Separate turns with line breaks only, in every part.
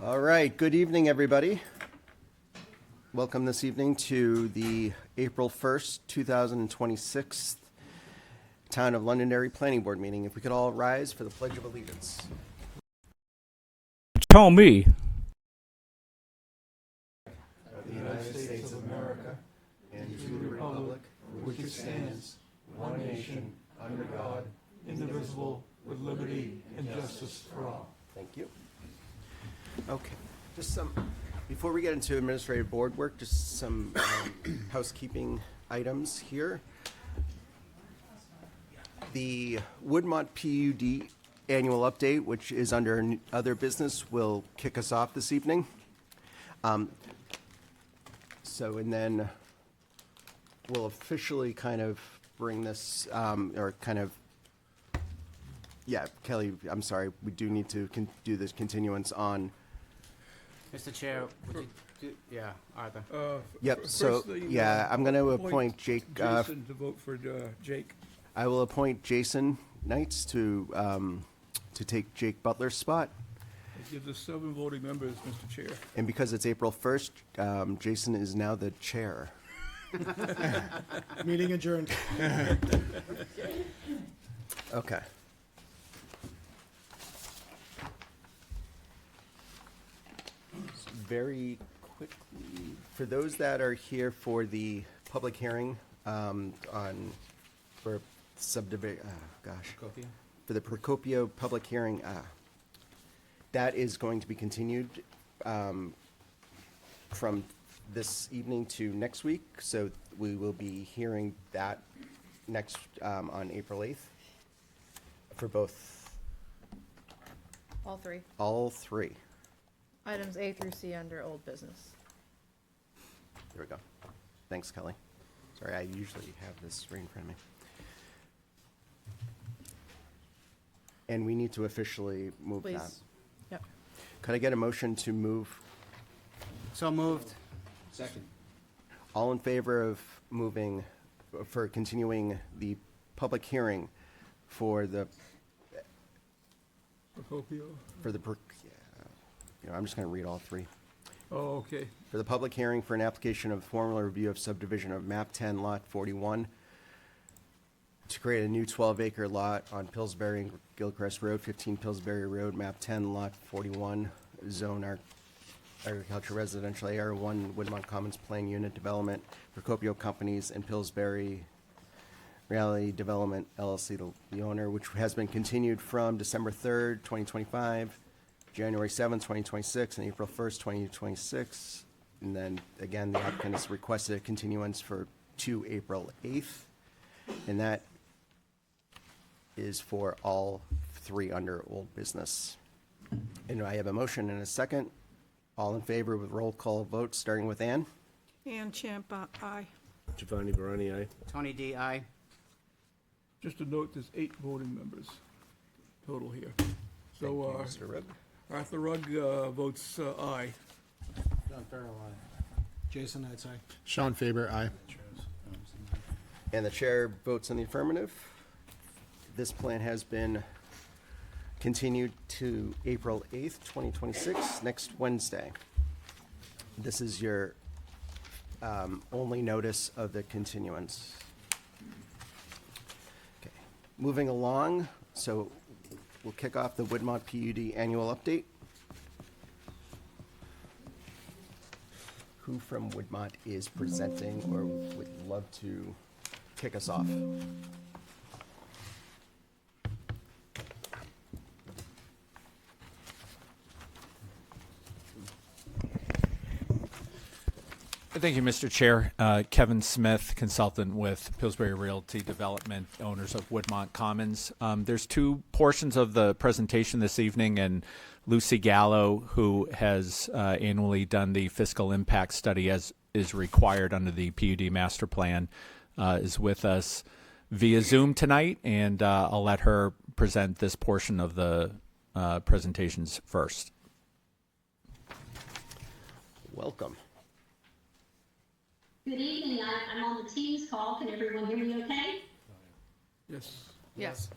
All right, good evening, everybody. Welcome this evening to the April 1st, 2026 Town of Londonderry Planning Board meeting. If we could all rise for the Pledge of Allegiance.
Tell me.
Of the United States of America and to the republic for which it stands, one nation, under God, indivisible, with liberty and justice for all. Thank you. Okay, just some, before we get into administrative board work, just some housekeeping items here. The Woodmont PUD annual update, which is under other business, will kick us off this evening. And then we'll officially kind of bring this, Kelly, I'm sorry, we do need to do this continuance on.
Mr. Chair, would you do, Arthur.
Yep, so, I'm going to appoint Jake.
Jason to vote for Jake.
I will appoint Jason Knights to take Jake Butler's spot.
It gives us 7 voting members, Mr. Chair.
And because it's April 1st, Jason is now the chair.
Meeting adjourned.
Okay. Very quickly, for those that are here for the public hearing for subdivision, for the Procopio public hearing, that is going to be continued from this evening to next week. So we will be hearing that next on April 8th for both.
All three.
All three.
Items A through C under old business.
There we go. Thanks, Kelly. Sorry, I usually have this right in front of me. And we need to officially move that.
Please. Yep.
Could I get a motion to move?
So moved.
Second.
All in favor of moving, for continuing the public hearing for the,
Procopio.
I'm just going to read all three.
Oh, okay.
For the public hearing for an application of formal review of subdivision of map 10 lot 41 to create a new 12-acre lot on Pillsbury and Gilchrist Road, 15 Pillsbury Road, map 10 lot 41, zone agriculture residential AR1 Woodmont Commons Plan Unit Development, Procopio Companies and Pillsbury Reality Development LLC, the owner, which has been continued from December 3rd, 2025, January 7th, 2026, and April 1st, 2026. And then, again, the applicant has requested a continuance to April 8th. And that is for all three under old business. And I have a motion and a second. All in favor with roll call vote, starting with Ann.
Ann Champa, aye.
Giovanni Barani, aye.
Tony D. I.
Just a note, there's 8 voting members total here.
Thank
So
you, Mr. Rugg.
Arthur Rugg votes aye.
John Farrell,
Jason Knights, aye.
Sean Faber, aye.
And the chair votes in the affirmative. This plan has been continued to April 8th, 2026, next Wednesday. This is your only notice of the continuance. Okay, moving along, so we'll kick off the Woodmont PUD annual update. Who from Woodmont is presenting or would love to kick us off?
Thank you, Mr. Chair. Kevin Smith, consultant with Pillsbury Realty Development, owners of Woodmont Commons. There's 2 portions of the presentation this evening, and Lucy Gallo, who has annually done the fiscal impact study as is required under the PUD master plan, is with us via Zoom tonight, and I'll let her present this portion of the presentations first.
Welcome.
Good evening. I'm on the Teams call. Can everyone hear me okay?
Yes.
Yes.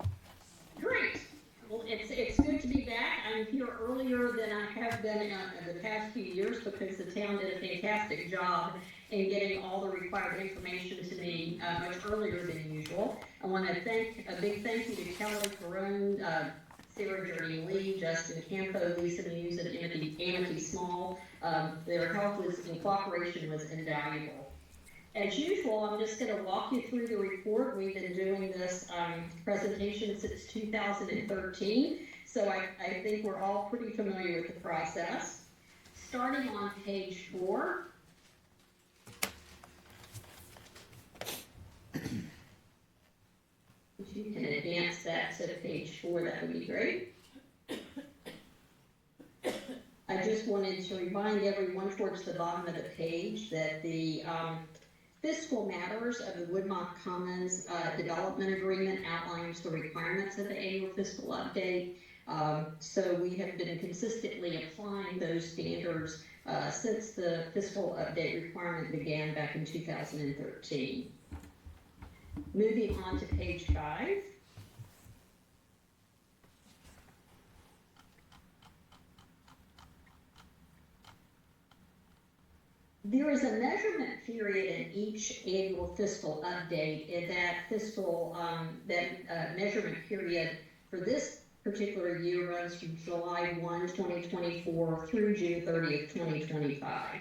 Great.
Well, it's good to be back. I'm here earlier than I have been in the past few years because the town did a fantastic job in getting all the required information to me much earlier than usual. I want to thank, a big thank you to Kelly Carone, Sarah Journey Lee, Justin Campo, Lisa Muse, and Amity Small. Their help and cooperation was invaluable. As usual, I'm just going to walk you through the report. We've been doing this presentation since 2013, so I think we're all pretty familiar with the process. Starting on page 4. If you can advance that to page 4, that would be great. I just wanted to remind everyone towards the bottom of the page that the fiscal matters of the Woodmont Commons development agreement outlines the requirements of the annual fiscal update. So we have been consistently applying those standards since the fiscal update requirement began back in 2013. Moving on to page 5. There is a measurement period in each annual fiscal update, and that fiscal measurement period for this particular year runs from July 1, 2024 through June 30th, 2025.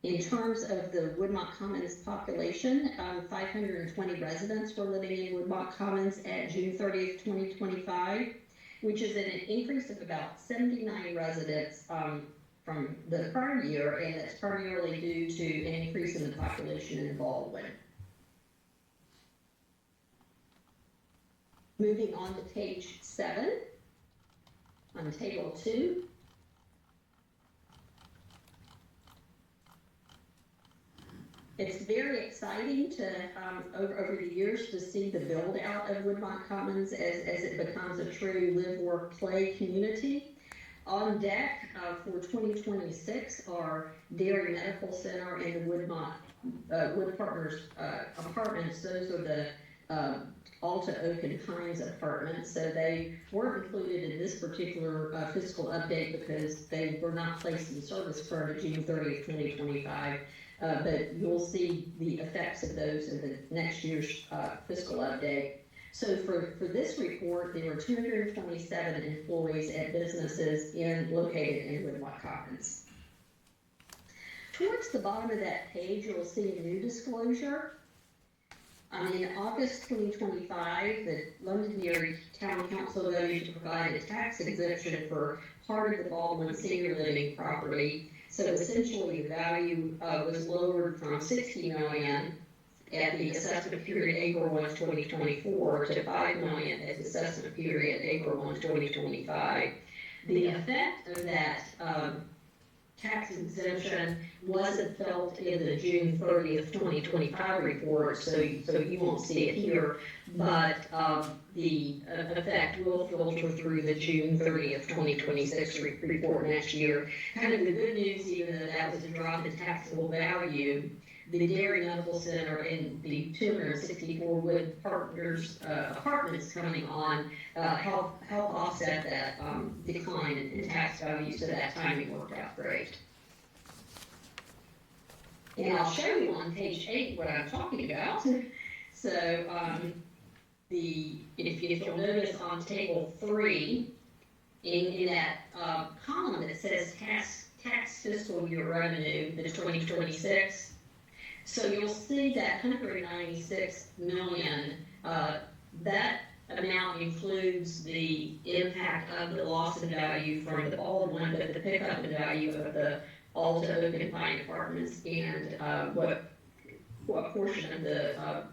In terms of the Woodmont Commons population, 520 residents were living in Woodmont Commons at June 30th, 2025, which is an increase of about 79 residents from the prior year, and that's primarily due to an increase in the population in Baldwin. Moving on to page 7, on table 2. It's very exciting to, over the years, to see the build out of Woodmont Commons as it becomes a true live, work, play community. On deck for 2026 are Dairy Medical Center and the Woodmont Wood Partners apartments. Those are the Alta Oak and Pines apartments. So they weren't included in this particular fiscal update because they were not placed in service prior to June 30th, 2025. But you'll see the effects of those in the next year's fiscal update. So for this report, there were 227 employees at businesses located in Woodmont Commons. Towards the bottom of that page, you'll see a new disclosure. In August 2025, the Londonderry Town Council voted to provide a tax exemption for part of the Baldwin senior living property. So essentially, the value was lowered from $60 million at the assessment period April 1, 2024 to $5 million at the assessment period April 1, 2025. The effect of that tax exemption wasn't felt in the June 30th, 2025 report, so you won't see it here, but the effect will filter through the June 30th, 2026 report next year. Kind of the good news, even though that was a drop in taxable value, the Dairy Medical Center and the 264 Wood Partners apartments coming on help offset that decline in tax value, so that timing worked out great. And I'll show you on page 8 what I'm talking about. So if you'll notice on table 3, in that column that says tax fiscal year revenue, the 2026. So you'll see that 196 million, that amount includes the impact of the loss in value from the Baldwin, but the pickup in value of the Alta Oak and Pine apartments, and what portion of the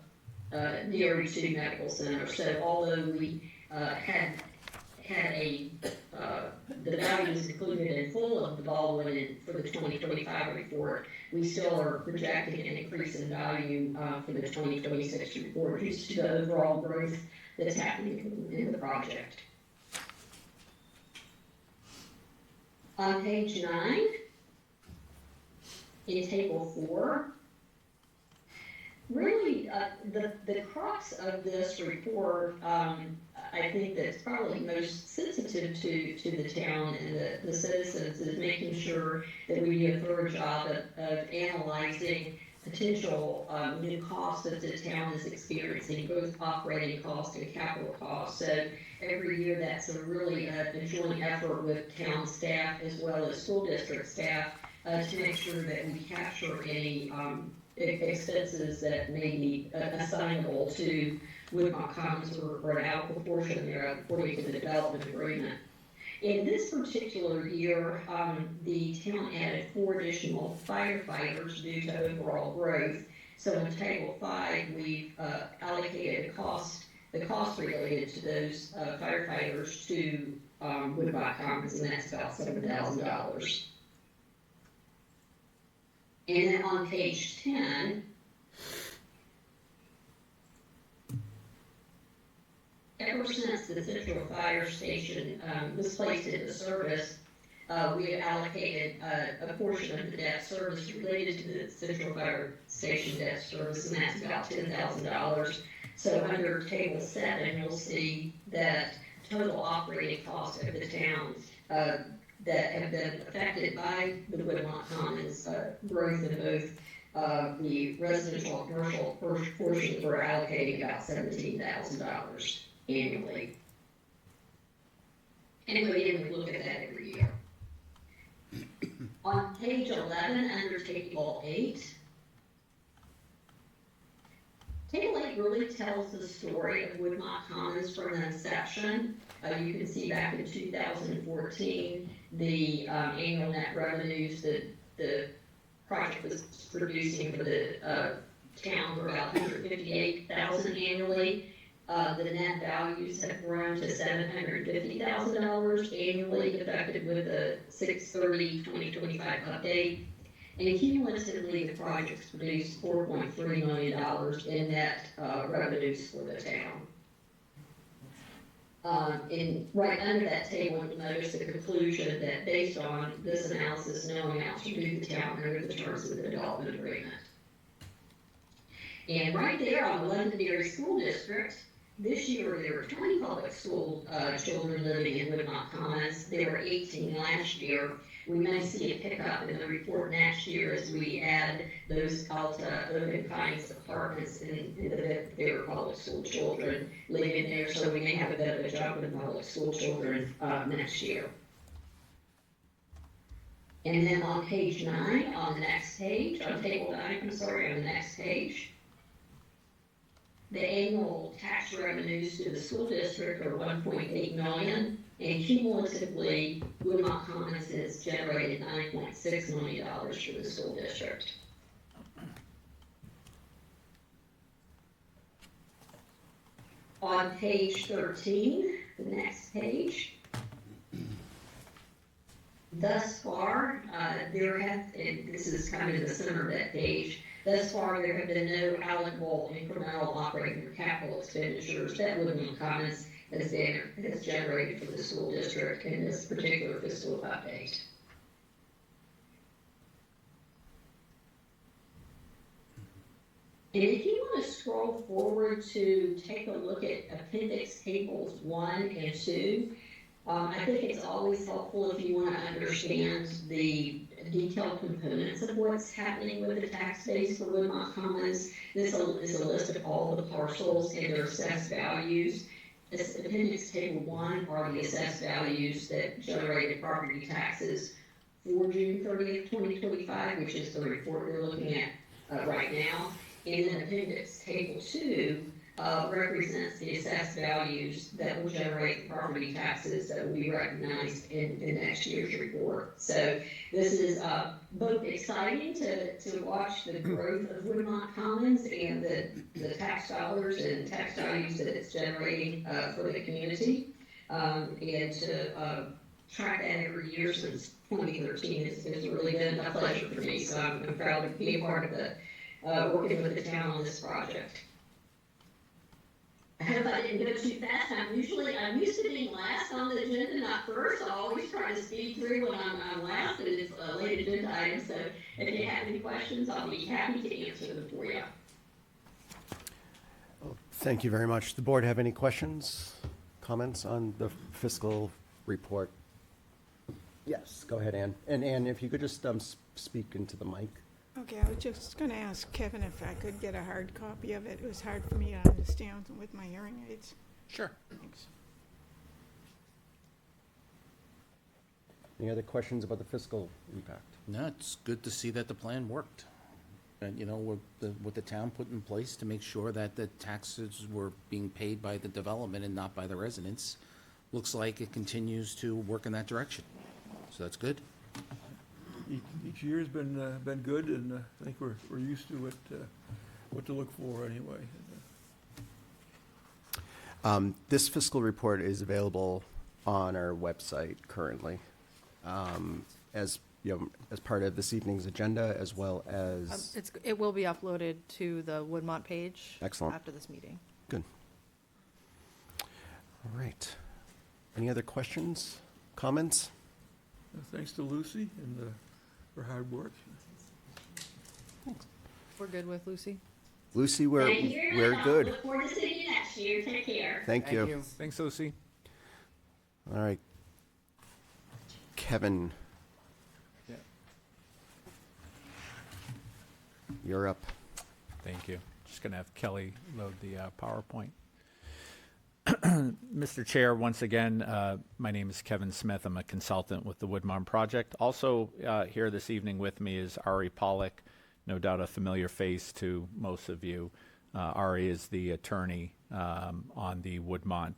Dairy 2 Medical Center. So although we had the values included in full of the Baldwin for the 2025 report, we still are projecting an increase in value for the 2026 report due to the overall growth that's happening in the project. On page 9, in table 4, really the crux of this report, I think that's probably most sensitive to the town and the citizens is making sure that we do a thorough job of analyzing potential new costs that the town is experiencing, both operating costs and capital costs. So every year that's a really a joint effort with town staff as well as school district staff to make sure that we capture any expenses that may be assignable to Woodmont Commons or an out proportion there according to the development agreement. In this particular year, the town added 4 additional firefighters due to overall growth. So in Table 5, we've allocated the cost related to those firefighters to Woodmont Commons, and that's about $7,000. And then on page 10, ever since the Central Fire Station was placed into service, we have allocated a portion of the debt service related to the Central Fire Station debt service, and that's about $10,000. So under Table 7, you'll see that total operating costs of the town that have been affected by the Woodmont Commons growth in both the residential and commercial portions, we're allocating about $17,000 annually. And again, we look at that every year. On page 11, under Table 8, Table 8 really tells the story of Woodmont Commons from the inception. You can see back in 2014, the annual net revenues that the project was producing for the town were about $158,000 annually. The net values have grown to $750,000 annually, effective with the 6/30/2025 update. And cumulatively, the project's produced $4.3 million in net revenues for the town. And right under that table, you'll notice the conclusion that based on this analysis, no amounts are due the town under the terms of the development agreement. And right there on the Londonderry School District, this year there were 20 public school children living in Woodmont Commons. There were 18 last year. We may see a pickup in the report next year as we add those Alta open kinds of apartments in there are public school children living there, so we may have a bit of a jump in public school children next year. And then on page 9, on the next page, on Table 9, on the next page, the annual tax revenues to the school district are $1.8 million, and cumulatively, Woodmont Commons has generated $9.6 million for the school district. On page 13, the next page, thus far, there have, and this is kind of the center of that page, thus far there have been no allocable incremental operating or capital expenditures that Woodmont Commons has generated for the school district in this particular fiscal update. And if you want to scroll forward to take a look at Appendix Tables 1 and 2, I think it's always helpful if you want to understand the detailed components of what's happening with the tax base for Woodmont Commons. This is a list of all the parcels and their assessed values. This Appendix Table 1 are the assessed values that generated property taxes for June 30th, 2025, which is the report we're looking at right now. And then Appendix Table 2 represents the assessed values that will generate property taxes that will be recognized in next year's report. So this is both exciting to watch the growth of Woodmont Commons and the tax dollars and tax values that it's generating for the community, and to track that every year since 2013 has really been a pleasure for me. So I'm proud to be a part of the working with the town on this project. I hope I didn't go too fast. I'm used to being last on the agenda, not first. I always try to speed through when I'm last, and it's a late agenda item. So if you have any questions, I'll be happy to answer them for you.
Thank you very much. The board have any questions, comments on the fiscal report? Yes, go ahead, Ann. And Ann, if you could just speak into the mic.
Okay, I was just gonna ask Kevin if I could get a hard copy of it. It was hard for me to understand with my hearing aids.
Sure.
Thanks.
Any other questions about the fiscal impact?
No, it's good to see that the plan worked. And, you know, what the town put in place to make sure that the taxes were being paid by the development and not by the residents, looks like it continues to work in that direction. So that's good.
Each year's been good, and I think we're used to it, what to look for anyway.
This fiscal report is available on our website currently, as you know, as part of this evening's agenda, as well as.
It will be uploaded to the Woodmont page.
Excellent.
After this meeting.
Good. All right. Any other questions, comments?
Thanks to Lucy and her hard work.
We're good with Lucy?
Lucy,
Thank you very
we're
much.
good.
Look forward to seeing you next year. Take care.
Thank you.
Thanks, Lucy.
All right. Kevin.
Yeah.
You're up.
Thank you. Just going to have Kelly load the PowerPoint. Mr. Chair, once again, my name is Kevin Smith. I'm a consultant with the Woodmont Project. Also here this evening with me is Ari Pollock, no doubt a familiar face to most of you. Ari is the attorney on the Woodmont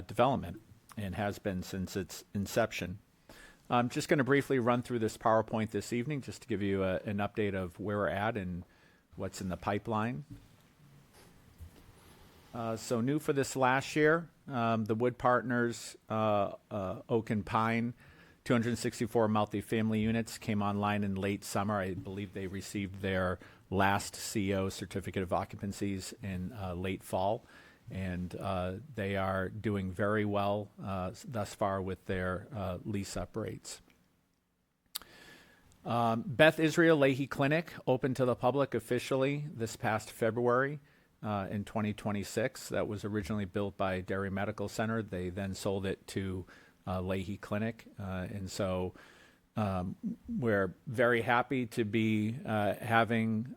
development and has been since its inception. I'm just going to briefly run through this PowerPoint this evening just to give you an update of where we're at and what's in the pipeline. So new for this last year, the Wood Partners Oak and Pine 264 multifamily units came online in late summer. I believe they received their last CO, certificate of occupancies, in late fall. And they are doing very well thus far with their lease-up rates. Beth Israel Leahy Clinic opened to the public officially this past February in 2026. That was originally built by Derry Medical Center. They then sold it to Leahy Clinic. And so we're very happy to be having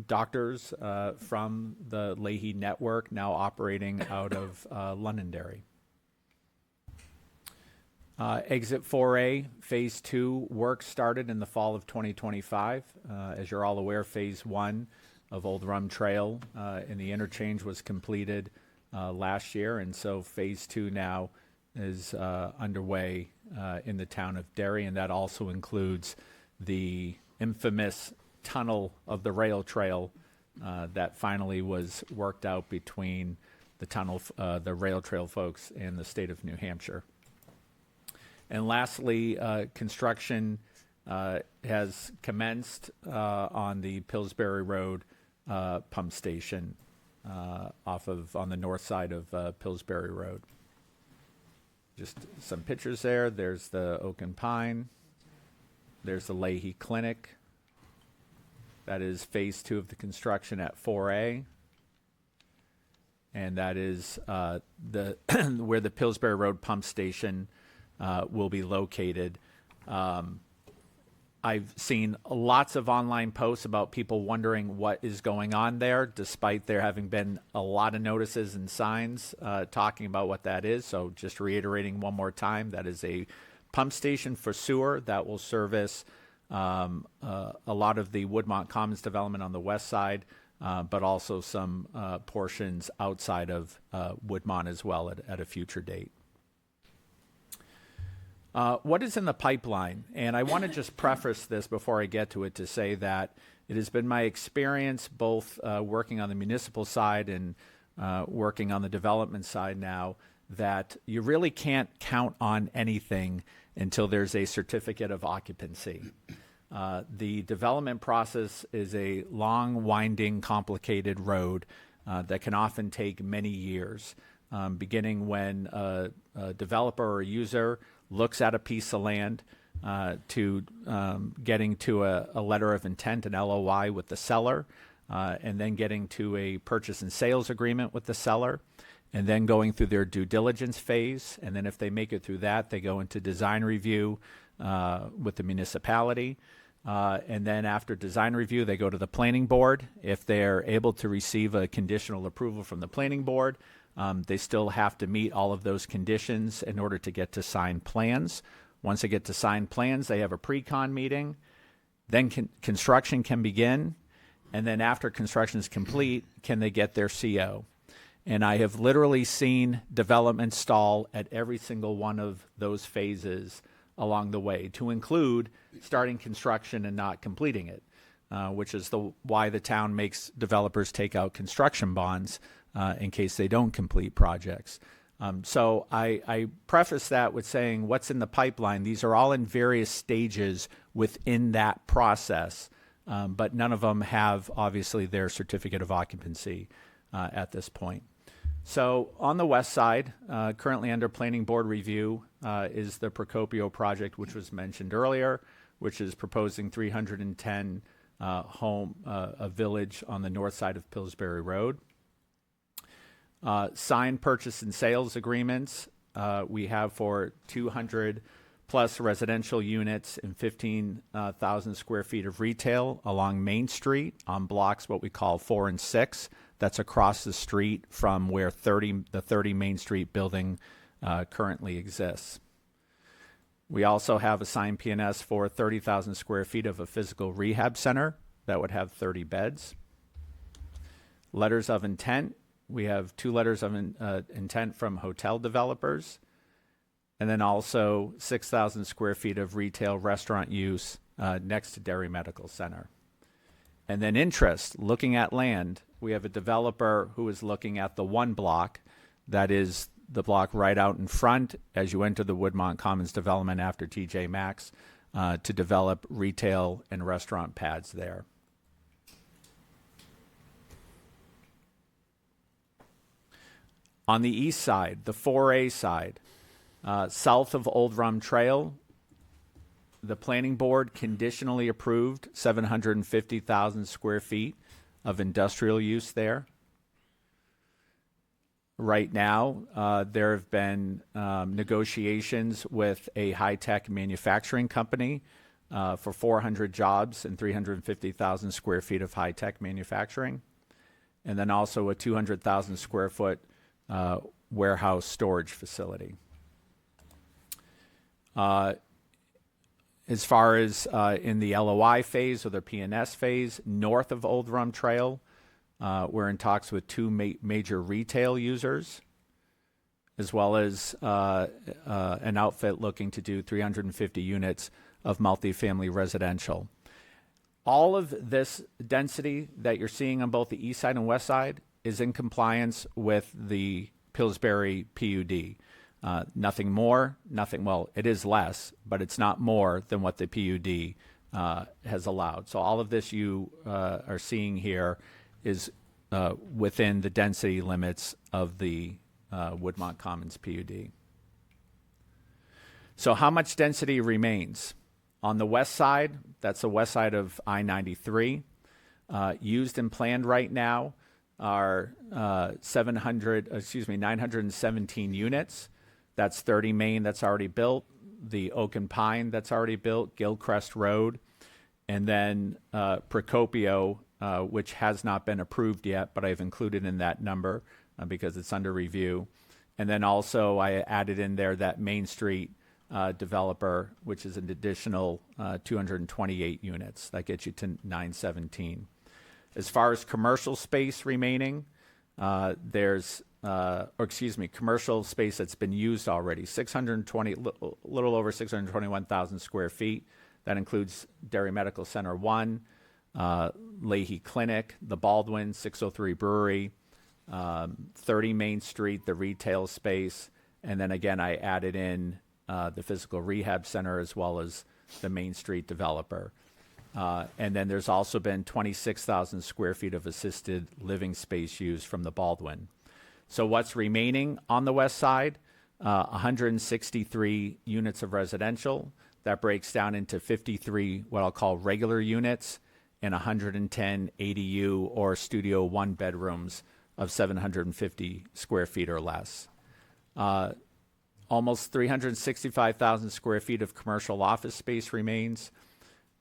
doctors from the Leahy network now operating out of Londonderry. Exit 4A, Phase 2 work started in the fall of 2025. As you're all aware, Phase 1 of Old Rum Trail in the interchange was completed last year, and so Phase 2 now is underway in the town of Derry, and that also includes the infamous tunnel of the rail trail that finally was worked out between the rail trail folks and the state of New Hampshire. And lastly, construction has commenced on the Pillsbury Road pump station on the north side of Pillsbury Road. Just some pictures there. There's the Oak and Pine. There's the Leahy Clinic. That is Phase 2 of the construction at 4A. And that is where the Pillsbury Road pump station will be located. I've seen lots of online posts about people wondering what is going on there, despite there having been a lot of notices and signs talking about what that is. So just reiterating one more time, that is a pump station for sewer that will service a lot of the Woodmont Commons development on the west side, but also some portions outside of Woodmont as well at a future date. What is in the pipeline? And I want to just preface this before I get to it to say that it has been my experience both working on the municipal side and working on the development side now that you really can't count on anything until there's a certificate of occupancy. The development process is a long, winding, complicated road that can often take many years, beginning when a developer or a user looks at a piece of land to getting to a letter of intent, an LOI with the seller, and then getting to a purchase and sales agreement with the seller, and then going through their due diligence phase. And then if they make it through that, they go into design review with the municipality. And then after design review, they go to the planning board. If they're able to receive a conditional approval from the planning board, they still have to meet all of those conditions in order to get to signed plans. Once they get to signed plans, they have a pre-con meeting. Then construction can begin. And then after construction is complete, can they get their CO? And I have literally seen development stall at every single one of those phases along the way, to include starting construction and not completing it, which is why the town makes developers take out construction bonds in case they don't complete projects. So I preface that with saying what's in the pipeline. These are all in various stages within that process, but none of them have, obviously, their certificate of occupancy at this point. So on the west side, currently under planning board review, is the Procopio project, which was mentioned earlier, which is proposing 310 a village on the north side of Pillsbury Road. Signed purchase and sales agreements we have for 200 plus residential units and 15,000 square feet of retail along Main Street on blocks what we call 4 and 6. That's across the street from where the 30 Main Street building currently exists. We also have a signed PNS for 30,000 square feet of a physical rehab center that would have 30 beds. Letters of intent. We have 2 letters of intent from hotel developers. And then also 6,000 square feet of retail restaurant use next to Derry Medical Center. And then interest, looking at land. We have a developer who is looking at the 1 block, that is the block right out in front as you enter the Woodmont Commons development after TJ Maxx, to develop retail and restaurant pads there. On the east side, the 4A side, south of Old Rum Trail, the planning board conditionally approved 750,000 square feet of industrial use there. Right now, there have been negotiations with a high-tech manufacturing company for 400 jobs and 350,000 square feet of high-tech manufacturing, and then also a 200,000 square foot warehouse storage facility. As far as in the LOI phase or the PNS phase, north of Old Rum Trail, we're in talks with 2 major retail users, as well as an outfit looking to do 350 units of multifamily residential. All of this density that you're seeing on both the east side and west side is in compliance with the Pillsbury PUD. Nothing more, nothing, well, it is less, but it's not more than what the PUD has allowed. So all of this you are seeing here is within the density limits of the Woodmont Commons PUD. So how much density remains? On the west side, that's the west side of I-93, used and planned right now are 917 units. That's 30 Main that's already built, the Oak and Pine that's already built, Gilcrest Road, and then Procopio, which has not been approved yet, but I've included in that number because it's under review. And then also I added in there that Main Street developer, which is an additional 228 units. That gets you to 917. As far as commercial space remaining, there's commercial space that's been used already, 620, little over 621,000 square feet. That includes Derry Medical Center 1, Leahy Clinic, the Baldwin, 603 Brewery, 30 Main Street, the retail space, and then again I added in the physical rehab center as well as the Main Street developer. And then there's also been 26,000 square feet of assisted living space used from the Baldwin. So what's remaining on the west side? 163 units of residential. That breaks down into 53 what I'll call regular units and 110 ADU or studio 1 bedrooms of 750 square feet or less. Almost 365,000 square feet of commercial office space remains,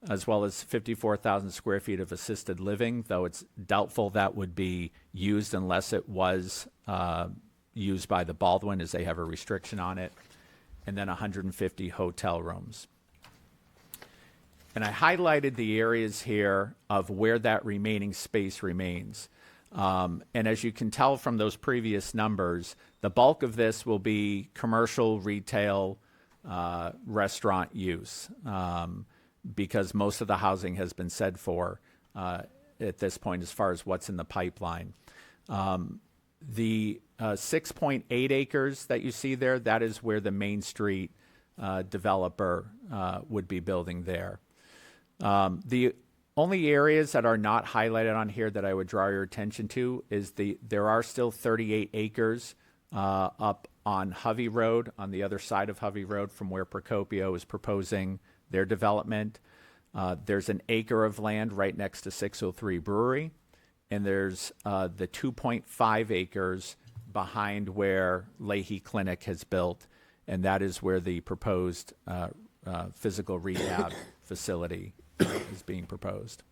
as well as 54,000 square feet of assisted living, though it's doubtful that would be used unless it was used by the Baldwin, as they have a restriction on it, and then 150 hotel rooms. And I highlighted the areas here of where that remaining space remains. And as you can tell from those previous numbers, the bulk of this will be commercial, retail, restaurant use, because most of the housing has been said for at this point as far as what's in the pipeline. The 6.8 acres that you see there, that is where the Main Street developer would be building there. The only areas that are not highlighted on here that I would draw your attention to is there are still 38 acres up on Hovey Road, on the other side of Hovey Road from where Procopio is proposing their development. There's an acre of land right next to 603 Brewery, and there's the 2.5 acres behind where Leahy Clinic has built, and that is where the proposed physical rehab facility is being proposed.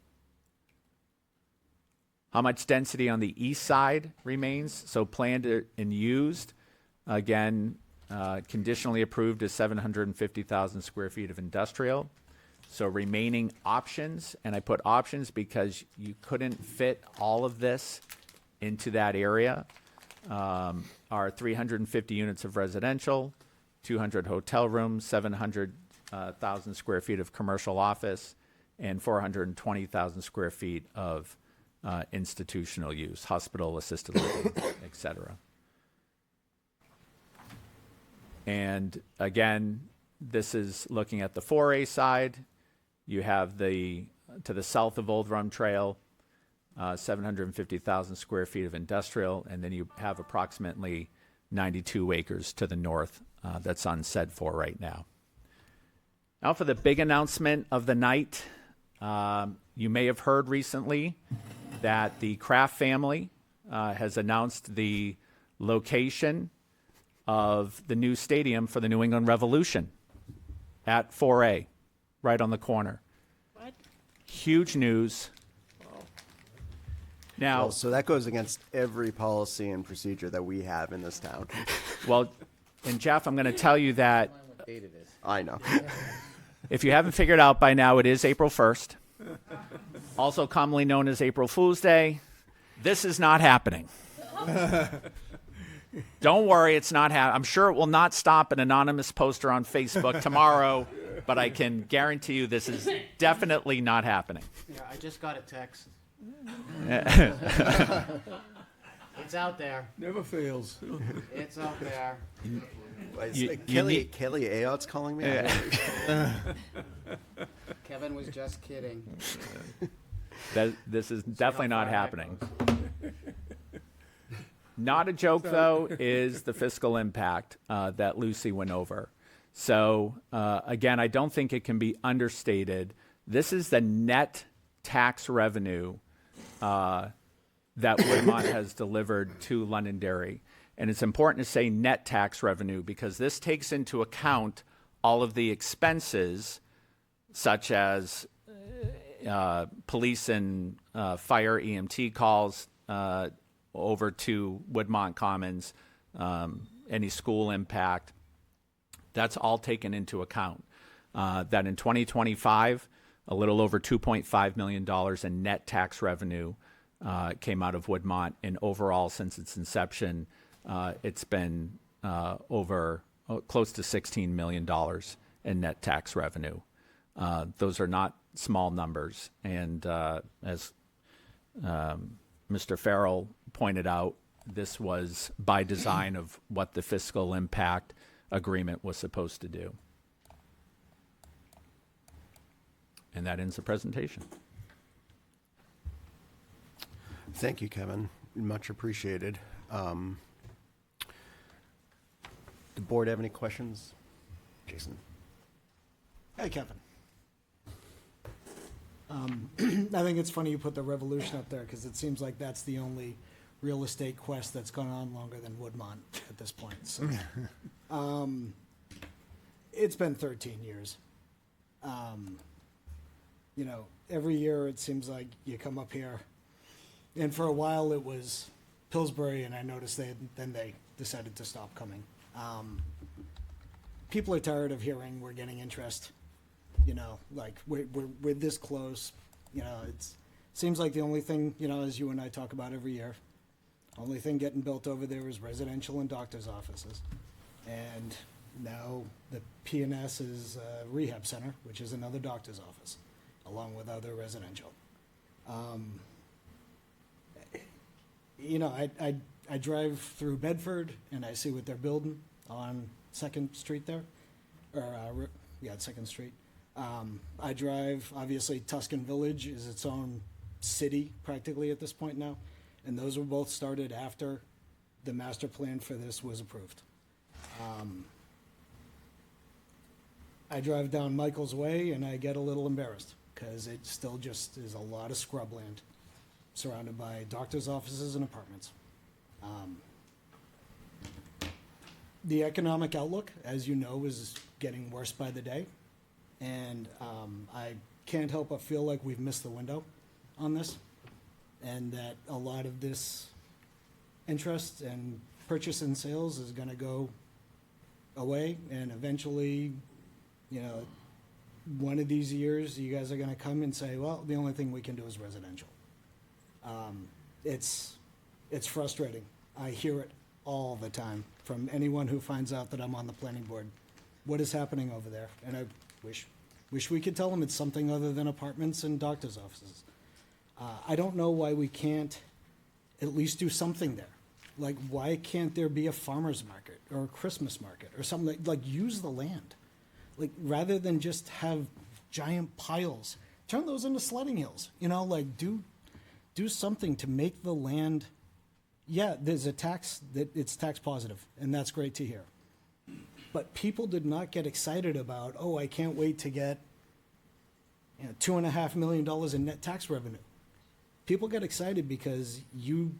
How much density on the east side remains? So planned and used, again, conditionally approved is 750,000 square feet of industrial. So remaining options, and I put options because you couldn't fit all of this into that area, are 350 units of residential, 200 hotel rooms, 700,000 square feet of commercial office, and 420,000 square feet of institutional use, hospital, assisted living, et cetera. And again, this is looking at the 4A side. You have to the south of Old Rum Trail, 750,000 square feet of industrial, and then you have approximately 92 acres to the north that's unsaid for right now. Now for the big announcement of the night. You may have heard recently that the Kraft family has announced the location of the new stadium for the New England Revolution at 4A, right on the corner.
What?
Huge news. Now,
Well, so that goes against every policy and procedure that we have in this town.
well, and Jeff, I'm going to tell you that
What date it is?
I know.
if you haven't figured out by now, it is April 1st, also commonly known as April Fool's Day. This is not happening. Don't worry, it's not happening. I'm sure it will not stop an anonymous poster on Facebook tomorrow, but I can guarantee you this is definitely not happening.
Yeah, I just got a text. It's out there.
Never fails.
It's out there.
Kelly Ayott's calling me?
Kevin was just kidding.
This is definitely not happening. Not a joke, though, is the fiscal impact that Lucy went over. So, again, I don't think it can be understated. This is the net tax revenue that Woodmont has delivered to Londonderry. And it's important to say net tax revenue because this takes into account all of the expenses such as police and fire EMT calls over to Woodmont Commons, any school impact. That's all taken into account. That in 2025, a little over $2.5 million in net tax revenue came out of Woodmont. And overall, since its inception, it's been over close to $16 million in net tax revenue. Those are not small numbers. And as Mr. Farrell pointed out, this was by design of what the fiscal impact agreement was supposed to do. And that ends the presentation.
Thank you, Kevin. Much appreciated. The board have any questions? Jason?
Hey, Kevin. I think it's funny you put the revolution up there because it seems like that's the only real estate quest that's gone on longer than Woodmont at this point. So, it's been 13 years. You know, every year it seems like you come up here, and for a while it was Pillsbury, and I noticed then they decided to stop coming. People are tired of hearing we're getting interest. You know, like we're this close. You know, seems like the only thing, you know, as you and I talk about every year, only thing getting built over there is residential and doctor's offices. And now the P&S is a rehab center, which is another doctor's office, along with other residential. You know, I drive through Bedford and I see what they're building on 2nd Street there, or, yeah, 2nd Street. I drive, obviously, Tuscan Village is its own city practically at this point now, and those were both started after the master plan for this was approved. I drive down Michael's Way and I get a little embarrassed because it still just is a lot of scrubland surrounded by doctor's offices and apartments. The economic outlook, as you know, is getting worse by the day. And I can't help but feel like we've missed the window on this, and that a lot of this interest and purchase and sales is going to go away, and eventually, you know, one of these years you guys are going to come and say, well, the only thing we can do is residential. It's frustrating. I hear it all the time from anyone who finds out that I'm on the planning board. What is happening over there? And I wish we could tell them it's something other than apartments and doctor's offices. I don't know why we can't at least do something there. Like, why can't there be a farmer's market or a Christmas market or something like use the land? Like, rather than just have giant piles, turn those into sledding hills. You know, like do something to make the land. Yeah, there's a tax that it's tax positive, and that's great to hear. But people did not get excited about, oh, I can't wait to get, you know, $2.5 million in net tax revenue. People get excited because you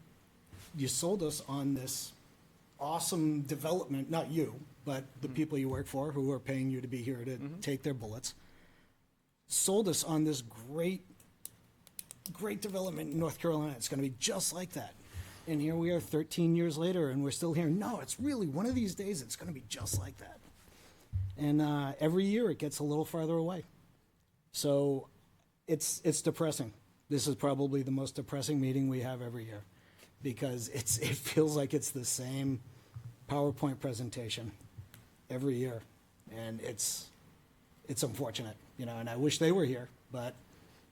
sold us on this awesome development, not you, but the people you work for who are paying you to be here to take their bullets, sold us on this great development in North Carolina. It's going to be just like that. And here we are 13 years later, and we're still hearing, no, it's really, one of these days, it's going to be just like that. And every year it gets a little farther away. So it's depressing. This is probably the most depressing meeting we have every year, because it feels like it's the same PowerPoint presentation every year. And it's unfortunate, you know, and I wish they were here, but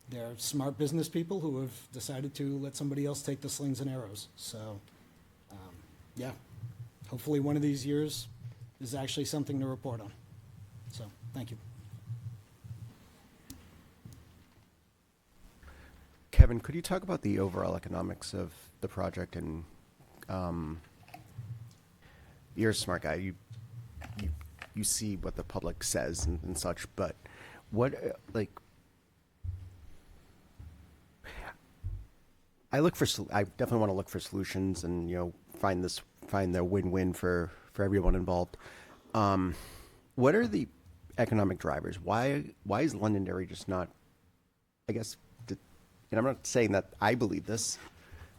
they're smart business people who have decided to let somebody else take the slings and arrows. So, yeah, hopefully one of these years is actually something to report on. So, thank you.
Kevin, could you talk about the overall economics of the project? And you're a smart guy. You see what the public says and such, but what, like, I definitely want to look for solutions and, you know, find the win-win for everyone involved. What are the economic drivers? Why is Londonderry just not, I guess, and I'm not saying that I believe this,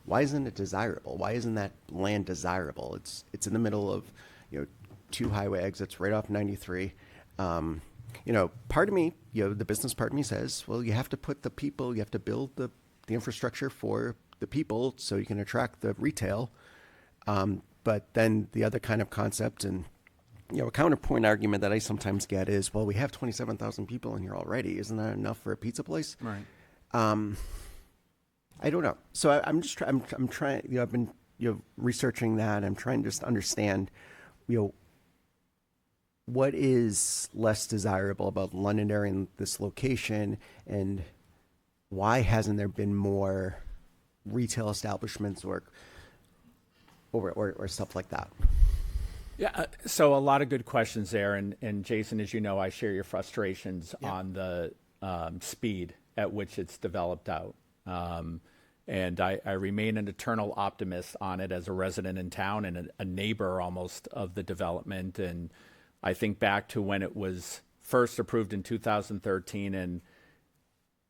why isn't it desirable? Why isn't that land desirable? It's in the middle of, you know, 2 highway exits right off 93. You know, part of me, you know, the business part of me says, well, you have to put the people, you have to build the infrastructure for the people so you can attract the retail. But then the other kind of concept, and, you know, a counterpoint argument that I sometimes get is, well, we have 27,000 people in here already. Isn't that enough for a pizza place?
Right.
I don't know. So I'm trying, you know, I've been, you know, researching that. I'm trying to just understand, you know, what is less desirable about Londonderry and this location, and why hasn't there been more retail establishments or stuff like that?
Yeah, so a lot of good questions there, and Jason, as you know, I share your frustrations on the speed at which it's developed out. And I remain an eternal optimist on it as a resident in town and a neighbor almost of the development. And I think back to when it was first approved in 2013, and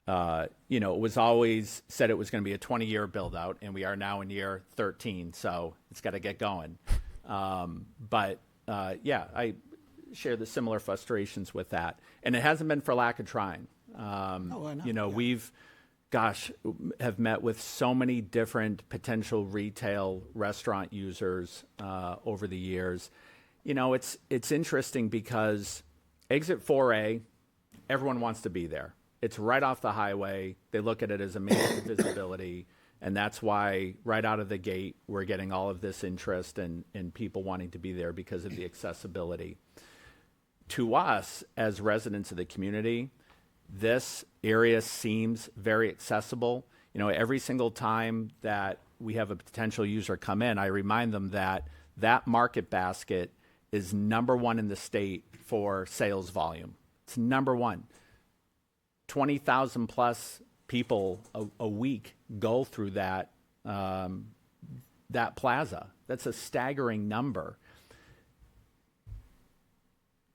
it was always said it was going to be a 20-year build out, and we are now in year 13, so it's got to get going. I share the similar frustrations with that, and it hasn't been for lack of trying.
I know.
We've have met with so many different potential retail restaurant users over the years. It's interesting because exit 4A, everyone wants to be there. It's right off the highway. They look at it as amazing visibility, and that's why right out of the gate we're getting all of this interest and people wanting to be there because of the accessibility. To us, as residents of the community, this area seems very accessible. Every single time that we have a potential user come in, I remind them that that market basket is number one in the state for sales volume. It's number one. 20,000 plus people a week go through that plaza. That's a staggering number.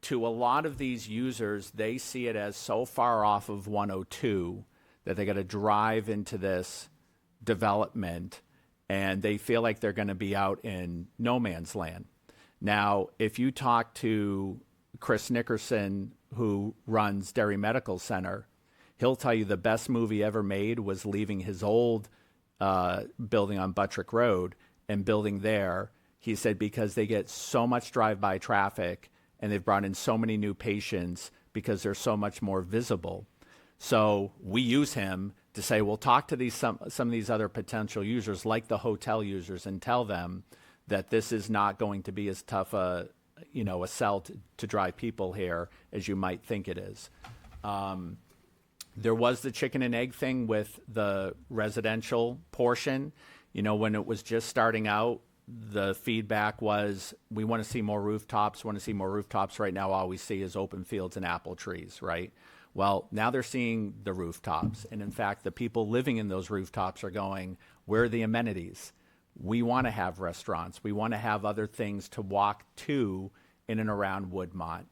To a lot of these users, they see it as so far off of 102 that they got to drive into this development, and they feel like they're going to be out in no man's land. Now, if you talk to Chris Nickerson, who runs Derry Medical Center, he'll tell you the best move he ever made was leaving his old building on Buttrick Road and building there. He said because they get so much drive-by traffic and they've brought in so many new patients because they're so much more visible. So we use him to say, well, talk to some of these other potential users, like the hotel users, and tell them that this is not going to be as tough a sell to drive people here as you might think it is. There was the chicken and egg thing with the residential portion. When it was just starting out, the feedback was, we want to see more rooftops, Right now, all we see is open fields and apple trees, right? Well, now they're seeing the rooftops. And in fact, the people living in those rooftops are going, where are the amenities? We want to have restaurants. We want to have other things to walk to in and around Woodmont.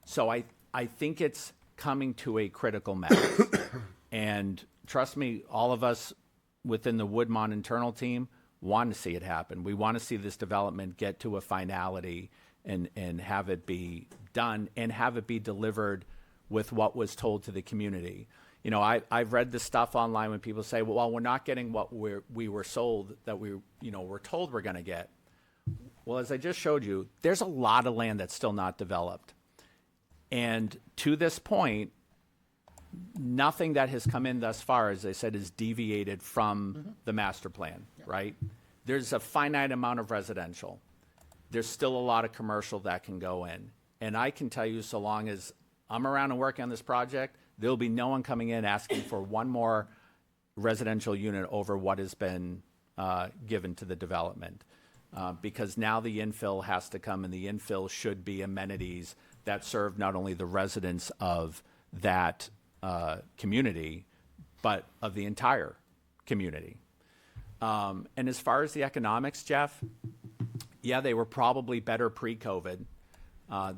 So I think it's coming to a critical mass. And trust me, all of us within the Woodmont internal team want to see it happen. We want to see this development get to a finality and have it be done and have it be delivered with what was told to the community. I've read the stuff online when people say, well, we're not getting what we were sold that we're told we're going to get. Well, as I just showed you, there's a lot of land that's still not developed. And to this point, nothing that has come in thus far, as I said, is deviated from the master plan, right? There's a finite amount of residential. There's still a lot of commercial that can go in. And I can tell you, so long as I'm around and working on this project, there'll be no one coming in asking for one more residential unit over what has been given to the development. Because now the infill has to come, and the infill should be amenities that serve not only the residents of that community, but of the entire community. And as far as the economics, Jeff, yeah, they were probably better pre-COVID.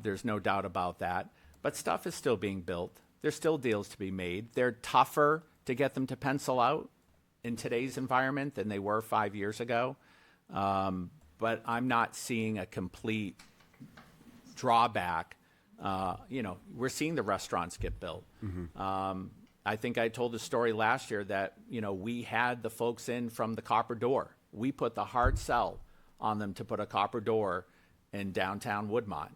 There's no doubt about that. But stuff is still being built. There's still deals to be made. They're tougher to get them to pencil out in today's environment than they were 5 years ago. But I'm not seeing a complete drawback. We're seeing the restaurants get built. I think I told the story last year that, we had the folks in from the Copper Door. We put the hard sell on them to put a Copper Door in downtown Woodmont.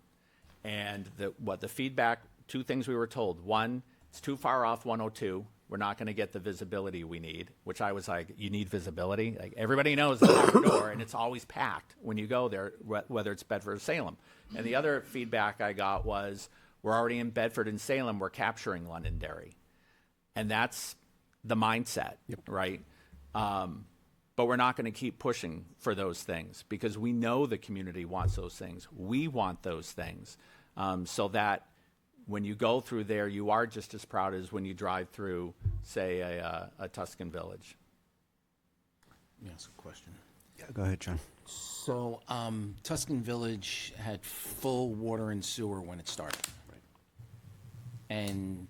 And the feedback, two things we were told. One, it's too far off 102. We're not going to get the visibility we need, which I was like, you need visibility? Like, everybody knows the Copper Door, and it's always packed when you go there, whether it's Bedford or Salem. And the other feedback I got was, we're already in Bedford and Salem, we're capturing Londonderry. And that's the mindset, right? But we're not going to keep pushing for those things because we know the community wants those things. We want those things, so that when you go through there, you are just as proud as when you drive through, say, a Tuscan village.
me ask a question.
Yeah, go ahead, John.
So, Tuscan Village had full water and sewer when it started.
Right.
And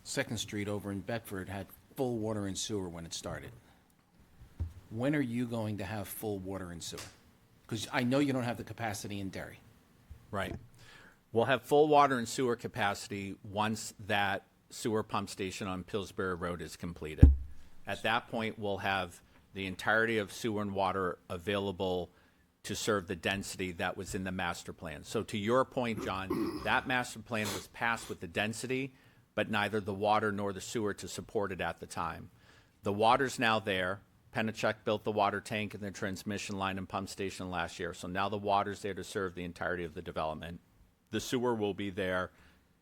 Second Street over in Bedford had full water and sewer when it started. When are you going to have full water and sewer? Because I know you don't have the capacity in Derry.
Right. We'll have full water and sewer capacity once that sewer pump station on Pillsbury Road is completed. At that point, we'll have the entirety of sewer and water available to serve the density that was in the master plan. So to your point, John, that master plan was passed with the density, but neither the water nor the sewer to support it at the time. The water's now there. Penachuk built the water tank and the transmission line and pump station last year. So now the water's there to serve the entirety of the development. The sewer will be there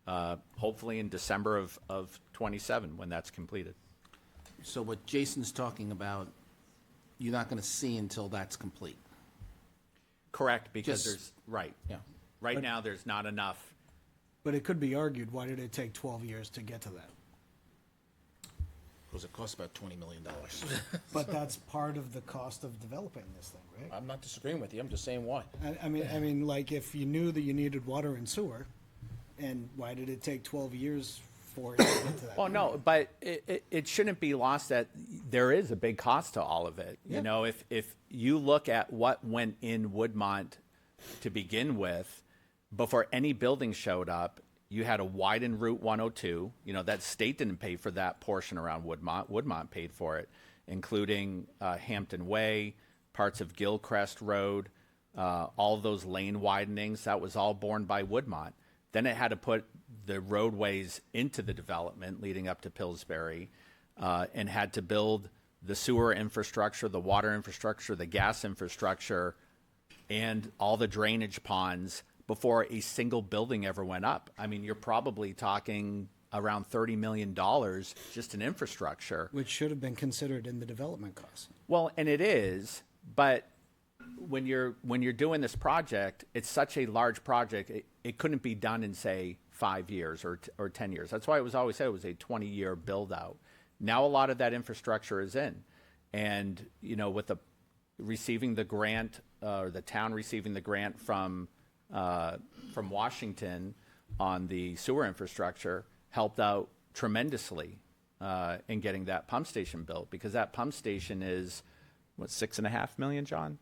hopefully in December of 27 when that's completed.
So what Jason's talking about, you're not going to see until that's complete.
Correct, because
Just-
right.
Yeah.
Right now, there's not enough.
But it could be argued, why did it take 12 years to get to that?
Because it costs about $20 million.
But that's part of the cost of developing this thing, right?
I'm not disagreeing with you. I'm just saying why.
I mean, like, if you knew that you needed water and sewer, and why did it take 12 years for it to get to that?
Well, no, but it shouldn't be lost that there is a big cost to all of it.
Yeah.
You know, if you look at what went in Woodmont to begin with, before any building showed up, you had a widened Route 102. You know, that state didn't pay for that portion around Woodmont. Woodmont paid for it, including Hampton Way, parts of Gilcrest Road, all those lane widenings. That was all borne by Woodmont. Then it had to put the roadways into the development leading up to Pillsbury and had to build the sewer infrastructure, the water infrastructure, the gas infrastructure, and all the drainage ponds before a single building ever went up. I mean, you're probably talking around $30 million just in infrastructure.
Which should have been considered in the development costs.
Well, and it is, but when you're doing this project, it's such a large project, it couldn't be done in, say, 5 years or 10 years. That's why it was always said it was a 20-year build-out. Now a lot of that infrastructure is in. And, you know, with receiving the grant, or the town receiving the grant from Washington on the sewer infrastructure helped out tremendously in getting that pump station built, because that pump station is, what, $6.5 million, John?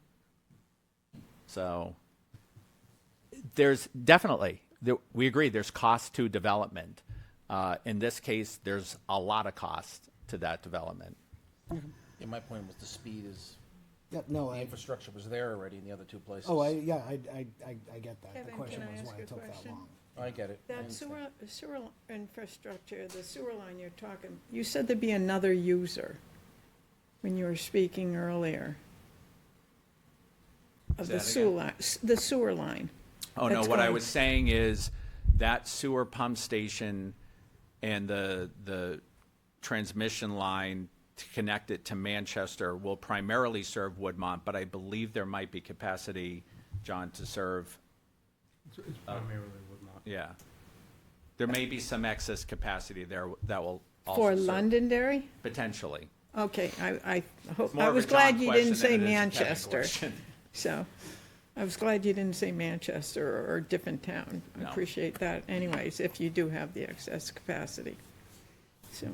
So there's definitely, we agree, there's cost to development. In this case, there's a lot of cost to that development.
Yeah, my point was the speed is,
Yeah, no,
the infrastructure was there already in the other two places.
I get that. The
Kevin,
question
can I
was
ask
why
a
it took that
question?
long.
I get it. I
That
understand.
sewer infrastructure, the sewer line you're talking, you said there'd be another user when you were speaking earlier of
Say
the
that
sewer line, the sewer line.
Oh, no,
That's
what I
going-
was saying is that sewer pump station and the transmission line to connect it to Manchester will primarily serve Woodmont, but I believe there might be capacity, John, to serve,
It's primarily Woodmont.
yeah. There may be some excess capacity there that will also
For
serve,
Londonderry?
potentially.
Okay, I hope,
More
I
of a
was
John
glad you
question
didn't say
than it is a Kevin
Manchester.
question.
So, I was glad you didn't say Manchester or a different town. I
No.
appreciate that anyways, if you do have the excess capacity. So,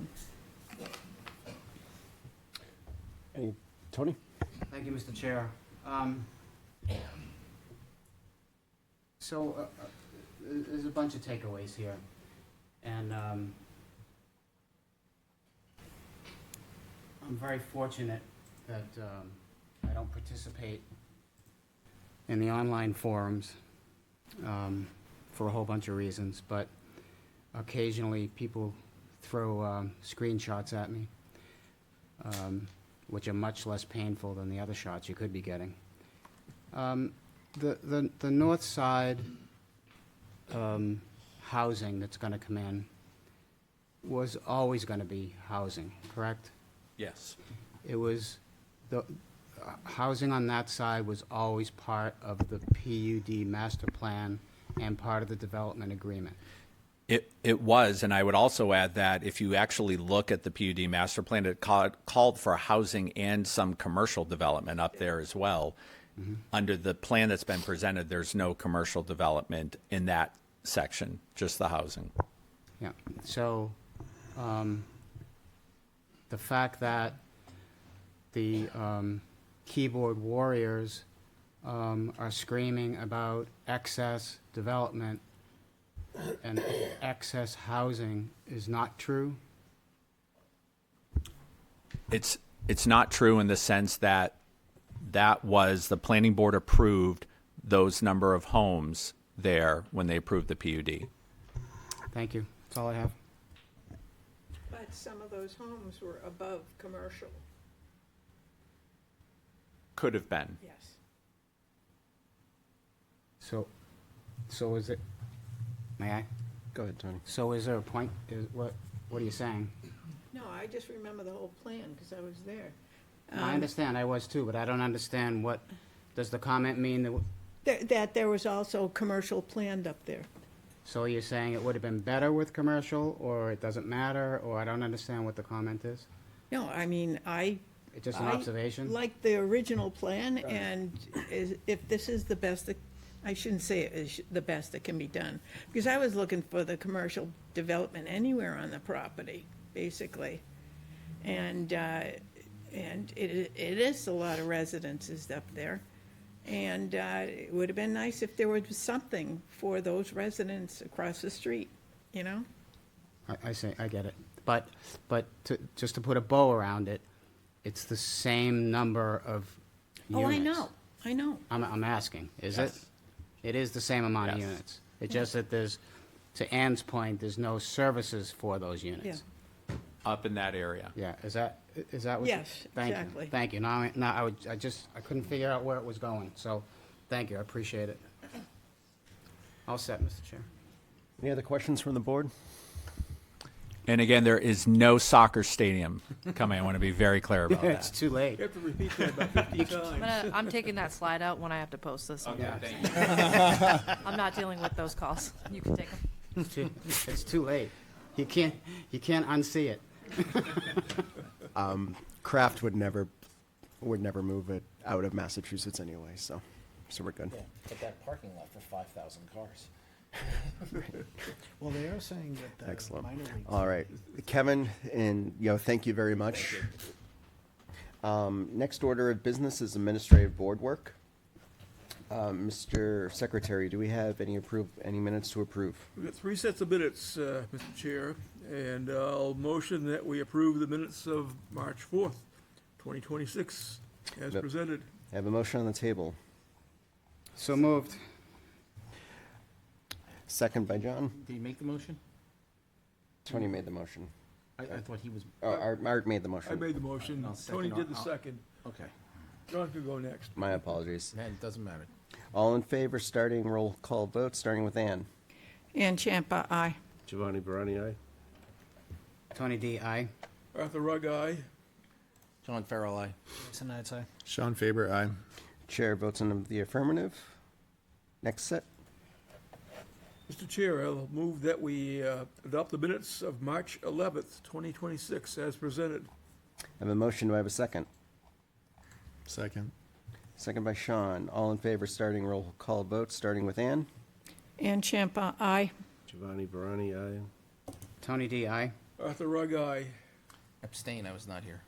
Tony?
Thank you, Mr. Chair. So, there's a bunch of takeaways here, and I'm very fortunate that I don't participate in the online forums for a whole bunch of reasons, but occasionally people throw screenshots at me, which are much less painful than the other shots you could be getting. The north side housing that's going to come in was always going to be housing, correct?
Yes.
It was, the housing on that side was always part of the PUD master plan and part of the development agreement.
It was, and I would also add that if you actually look at the PUD master plan, it called for housing and some commercial development up there as well. Under the plan that's been presented, there's no commercial development in that section, just the housing.
Yeah, so, the fact that the, keyboard warriors, are screaming about excess development and excess housing is not true?
It's not true in the sense that the planning board approved those number of homes there when they approved the PUD.
Thank you, that's all I have.
But some of those homes were above commercial,
Could have been.
yes.
So is it, may I?
Go ahead, Tony.
So is there a point, what are you saying?
No, I just remember the whole plan, because I was there.
I understand, I was too, but I don't understand what, does the comment mean that,
That there was also commercial planned up there.
so you're saying it would have been better with commercial, or it doesn't matter, or I don't understand what the comment is?
No, I mean,
It's just an
I
observation?
like the original plan, and if this is the best, I shouldn't say it is the best that can be done, because I was looking for the commercial development anywhere on the property, basically. And it is a lot of residences up there, and it would have been nice if there was something for those residents across the street, you know?
I say, I get it. But just to put a bow around it, it's the same number of units.
I know.
I'm asking, is it? It is the same amount of
Yes.
units. It's just that there's, to Ann's point, there's no services for those
Yeah,
units.
Up in that area.
Yeah, is that what?
Yes,
Thank you.
exactly.
Thank you. Now, I couldn't figure out where it was going, so, thank you, I appreciate it. All set, Mr. Chair.
Any other questions from the board?
And again, there is no soccer stadium coming. I want to be very clear about
It's
that.
too late.
You have to repeat that about 50 times.
I'm taking that slide out when I have to post this.
Yeah.
I'm not dealing with those calls. You can take them.
It's too late. You can't unsee it.
Kraft would never move it out of Massachusetts anyway, so we're good.
Yeah, but that parking lot for 5,000 cars.
Well, they are saying that the
Excellent.
minor leagues.
All right, Kevin, and, thank you very much. Next order of business is administrative board work. Mr. Secretary, do we have any minutes to approve?
We've got 3 sets of minutes, Mr. Chair, and I'll motion that we approve the minutes of March 4th, 2026, as
Yep.
presented.
I have a motion on the table.
So moved.
Second by John.
Did he make the motion?
Tony made the motion.
I thought he was,
Art made the motion.
I made the motion,
I'll second
Tony did the
I'll-
second.
okay.
John can go next.
My apologies.
Man, it doesn't matter.
All in favor, starting roll call vote, starting with Ann.
And Champa, aye.
Giovanni Barani, aye.
Tony D, aye.
Arthur Rugg, aye.
John Farrell, aye.
Jason, I'd say.
Sean Faber, aye.
Chair votes in the affirmative. Next set.
Mr. Chair, I'll move that we adopt the minutes of March 11th, 2026, as presented.
I have a motion. Do I have a second?
Second.
Second by Sean. All in favor, starting roll call vote, starting with Ann.
And Champa, aye.
Giovanni Barani, aye.
Tony D, aye.
Arthur Rugg, aye.
Abstain, I was not here.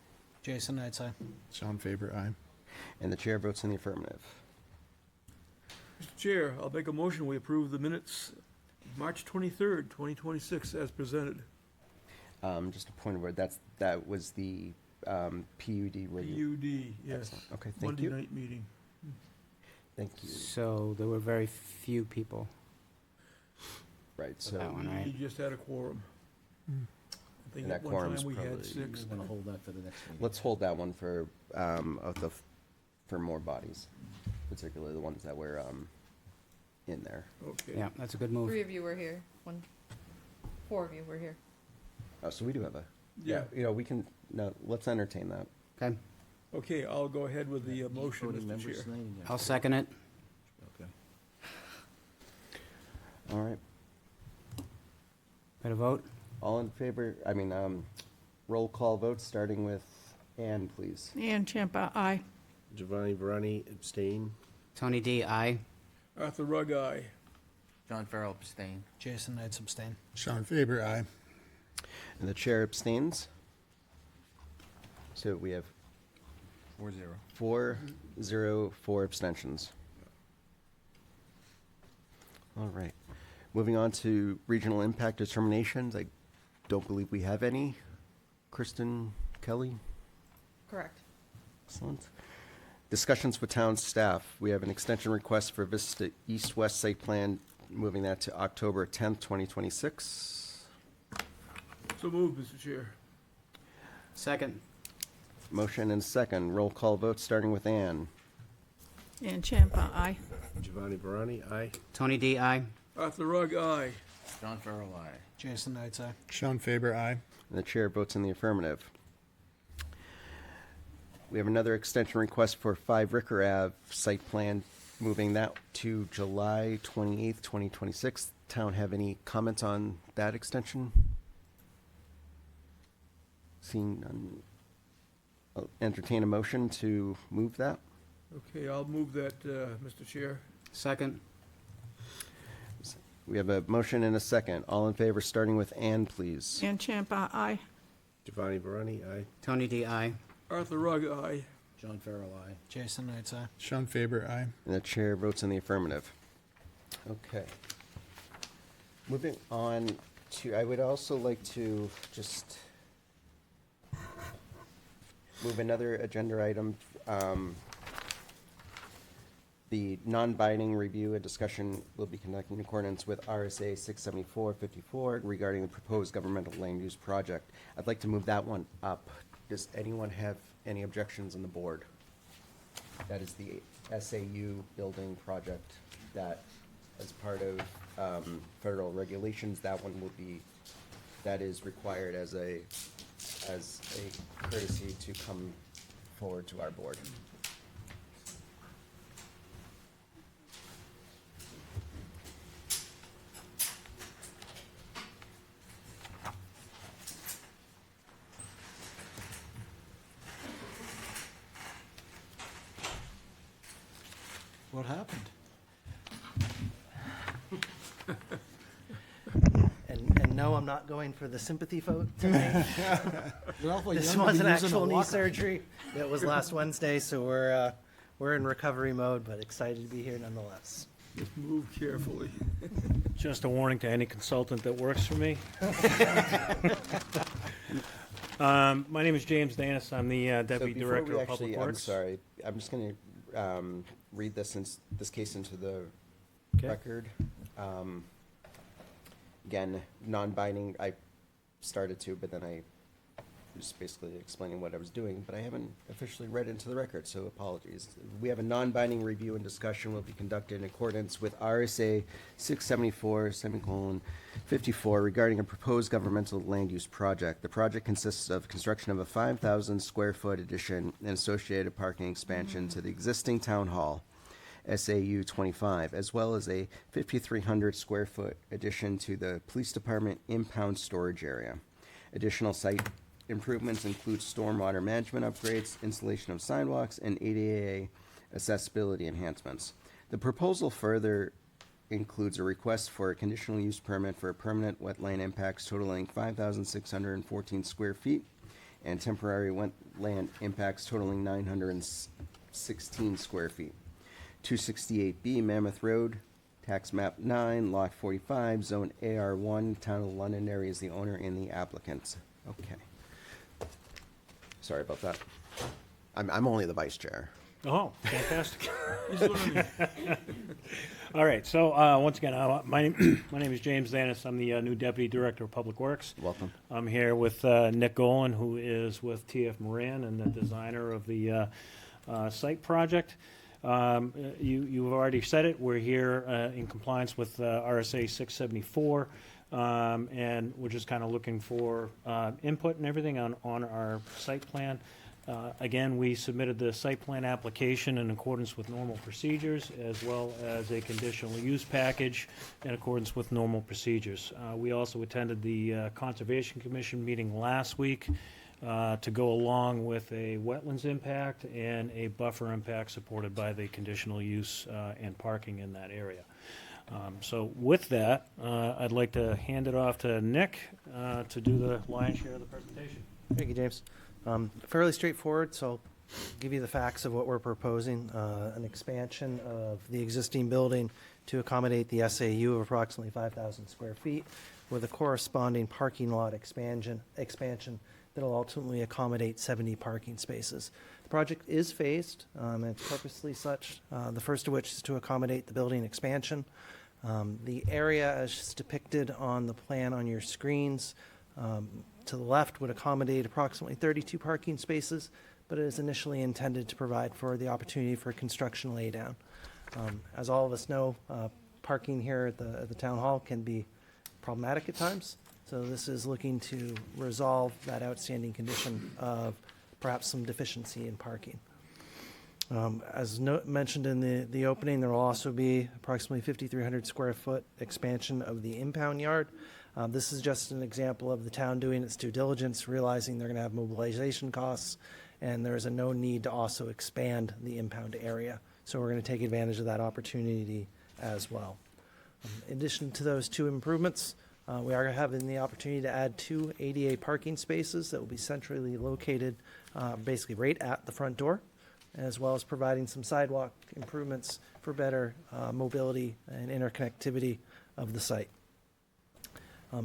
Jason, I'd say.
Sean Faber, aye.
And the chair votes in the affirmative.
Mr. Chair, I'll make a motion, we approve the minutes of March 23rd, 2026, as presented.
Just a point of order, that was the PUD review.
PUD, yes.
Excellent. Okay, thank
Monday
you.
night meeting.
Thank you.
So there were very few people.
Right,
That
so
one, right?
He just had a quorum. I think
And
at
that
one
quorum's
time we had
probably-
6.
I'm gonna hold that for the next meeting.
let's hold that one for more bodies, particularly the ones that were in there.
Okay.
Yeah, that's a good move.
3 of you were here. 4 of you were here.
Oh, so we do have a.
Yeah.
We can. No, let's entertain that.
Okay,
Okay, I'll go ahead with the motion,
Voting
Mr.
members'
Chair.
name, yeah.
I'll second it.
Okay.
All right.
Better vote?
All in favor, roll call vote, starting with Ann, please.
Ann Champa, aye.
Giovanni Barani, abstain.
Tony D, aye.
Arthur Rugg, aye.
John Farrell abstain.
Jason Knights abstain.
Sean Faber, aye.
And the chair abstains. So we have
4-0.
4-0, 4 abstentions. All right. Moving on to regional impact determinations. I don't believe we have any. Kristen, Kelly?
Correct.
Excellent. Discussions with town staff. We have an extension request for Vista East-West site plan, moving that to October 10th, 2026.
So moved, Mr. Chair.
Second.
Motion and second. Roll call vote, starting with Ann.
Ann Champa, aye.
Giovanni Barani, aye.
Tony D, aye.
Arthur Rugg, aye.
John Farrell, aye.
Jason Knights, aye.
Sean Faber, aye.
And the chair votes in the affirmative. We have another extension request for 5 Ricker Ave site plan, moving that to July 28th, 2026. Town have any comments on that extension? Seeing none, I'll entertain a motion to move that.
Okay, I'll move that, Mr. Chair.
Second.
We have a motion and a second. All in favor, starting with Ann, please.
Ann Champa, aye.
Giovanni Barani, aye.
Tony D, aye.
Arthur Rugg, aye.
John Farrell, aye.
Jason Knights, aye.
Sean Faber, aye.
And the chair votes in the affirmative. Okay. Moving on to, I would also like to just move another agenda item. The non-binding review and discussion will be conducted in accordance with RSA 674-54 regarding the proposed governmental land use project. I'd like to move that one up. Does anyone have any objections on the board? That is the SAU building project that, as part of federal regulations, that one will be, that is required as a courtesy to come forward to our board.
What happened?
And no, I'm not going for the sympathy vote tonight.
You're awful
This
young to
was
be
an
using a
actual knee
walker.
surgery. It was last Wednesday, so we're in recovery mode, but excited to be here nonetheless.
Just move carefully.
Just a warning to any consultant that works for me. My name is James Danis. I'm the
So
Deputy
before
Director
we
of Public
actually,
Works.
I'm sorry, I'm just going to read this case into the
Okay.
record. Again, non-binding, I started to, but then I was basically explaining what I was doing, but I haven't officially read into the record, so apologies. We have a non-binding review and discussion will be conducted in accordance with RSA 674:54 regarding a proposed governmental land use project. The project consists of construction of a 5,000 square foot addition and associated parking expansion to the existing town hall, SAU 25, as well as a 5,300 square foot addition to the police department impound storage area. Additional site improvements include stormwater management upgrades, installation of sidewalks, and ADA accessibility enhancements. The proposal further includes a request for a conditional use permit for a permanent wetland impacts totaling 5,614 square feet and temporary wetland impacts totaling 916 square feet. 268B Mammoth Road, tax map 9, lot 45, zone AR1, Town of Londonderry is the owner and the applicant. Okay. Sorry about that. I'm only the vice chair.
Oh, fantastic.
He's learning.
All right, so once again, my name is James Danis. I'm the new Deputy Director of Public Works.
Welcome.
I'm here with Nick Golan, who is with TF Moran and the designer of the site project. You've already said it. We're here in compliance with RSA 674, and we're just kind of looking for input and everything on our site plan. Again, we submitted the site plan application in accordance with normal procedures, as well as a conditional use package in accordance with normal procedures. We also attended the Conservation Commission meeting last week to go along with a wetlands impact and a buffer impact supported by the conditional use and parking in that area. So with that, I'd like to hand it off to Nick to do the lion's share of the presentation.
Thank you, James. Fairly straightforward, so I'll give you the facts of what we're proposing. An expansion of the existing building to accommodate the SAU of approximately 5,000 square feet with a corresponding parking lot expansion that will ultimately accommodate 70 parking spaces. The project is phased, and it's purposely such, the first of which is to accommodate the building expansion. The area as depicted on the plan on your screens to the left would accommodate approximately 32 parking spaces, but it is initially intended to provide for the opportunity for construction laydown. As all of us know, parking here at the town hall can be problematic at times, so this is looking to resolve that outstanding condition of perhaps some deficiency in parking. As mentioned in the opening, there will also be approximately 5,300 square foot expansion of the impound yard. This is just an example of the town doing its due diligence, realizing they're going to have mobilization costs, and there is a no need to also expand the impound area. So we're going to take advantage of that opportunity as well. In addition to those two improvements, we are having the opportunity to add 2 ADA parking spaces that will be centrally located basically right at the front door, as well as providing some sidewalk improvements for better mobility and interconnectivity of the site.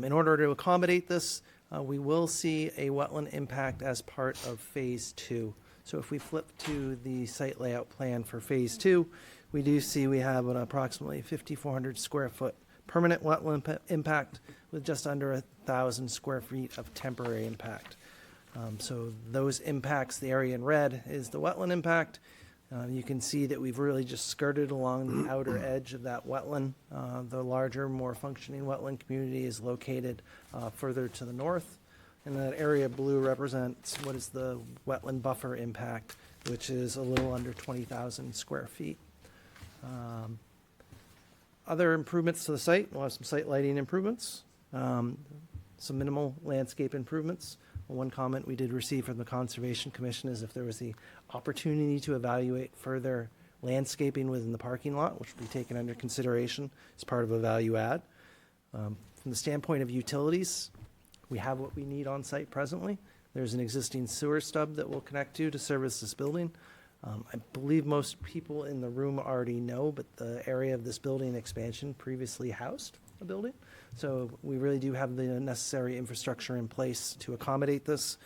In order to accommodate this, we will see a wetland impact as part of Phase 2. So if we flip to the site layout plan for Phase 2, we do see we have an approximately 5,400 square foot permanent wetland impact with just under 1,000 square feet of temporary impact. So those impacts, the area in red is the wetland impact. You can see that we've really just skirted along the outer edge of that wetland. The larger, more functioning wetland community is located further to the north. And that area blue represents what is the wetland buffer impact, which is a little under 20,000 square feet. Other improvements to the site, we'll have some site lighting improvements, some minimal landscape improvements. One comment we did receive from the Conservation Commission is if there was the opportunity to evaluate further landscaping within the parking lot, which will be taken under consideration as part of a value add. From the standpoint of utilities, we have what we need on site presently. There's an existing sewer stub that we'll connect to service this building. I believe most people in the room already know, but the area of this building expansion previously housed a building. So we really do have the necessary infrastructure in place to accommodate this.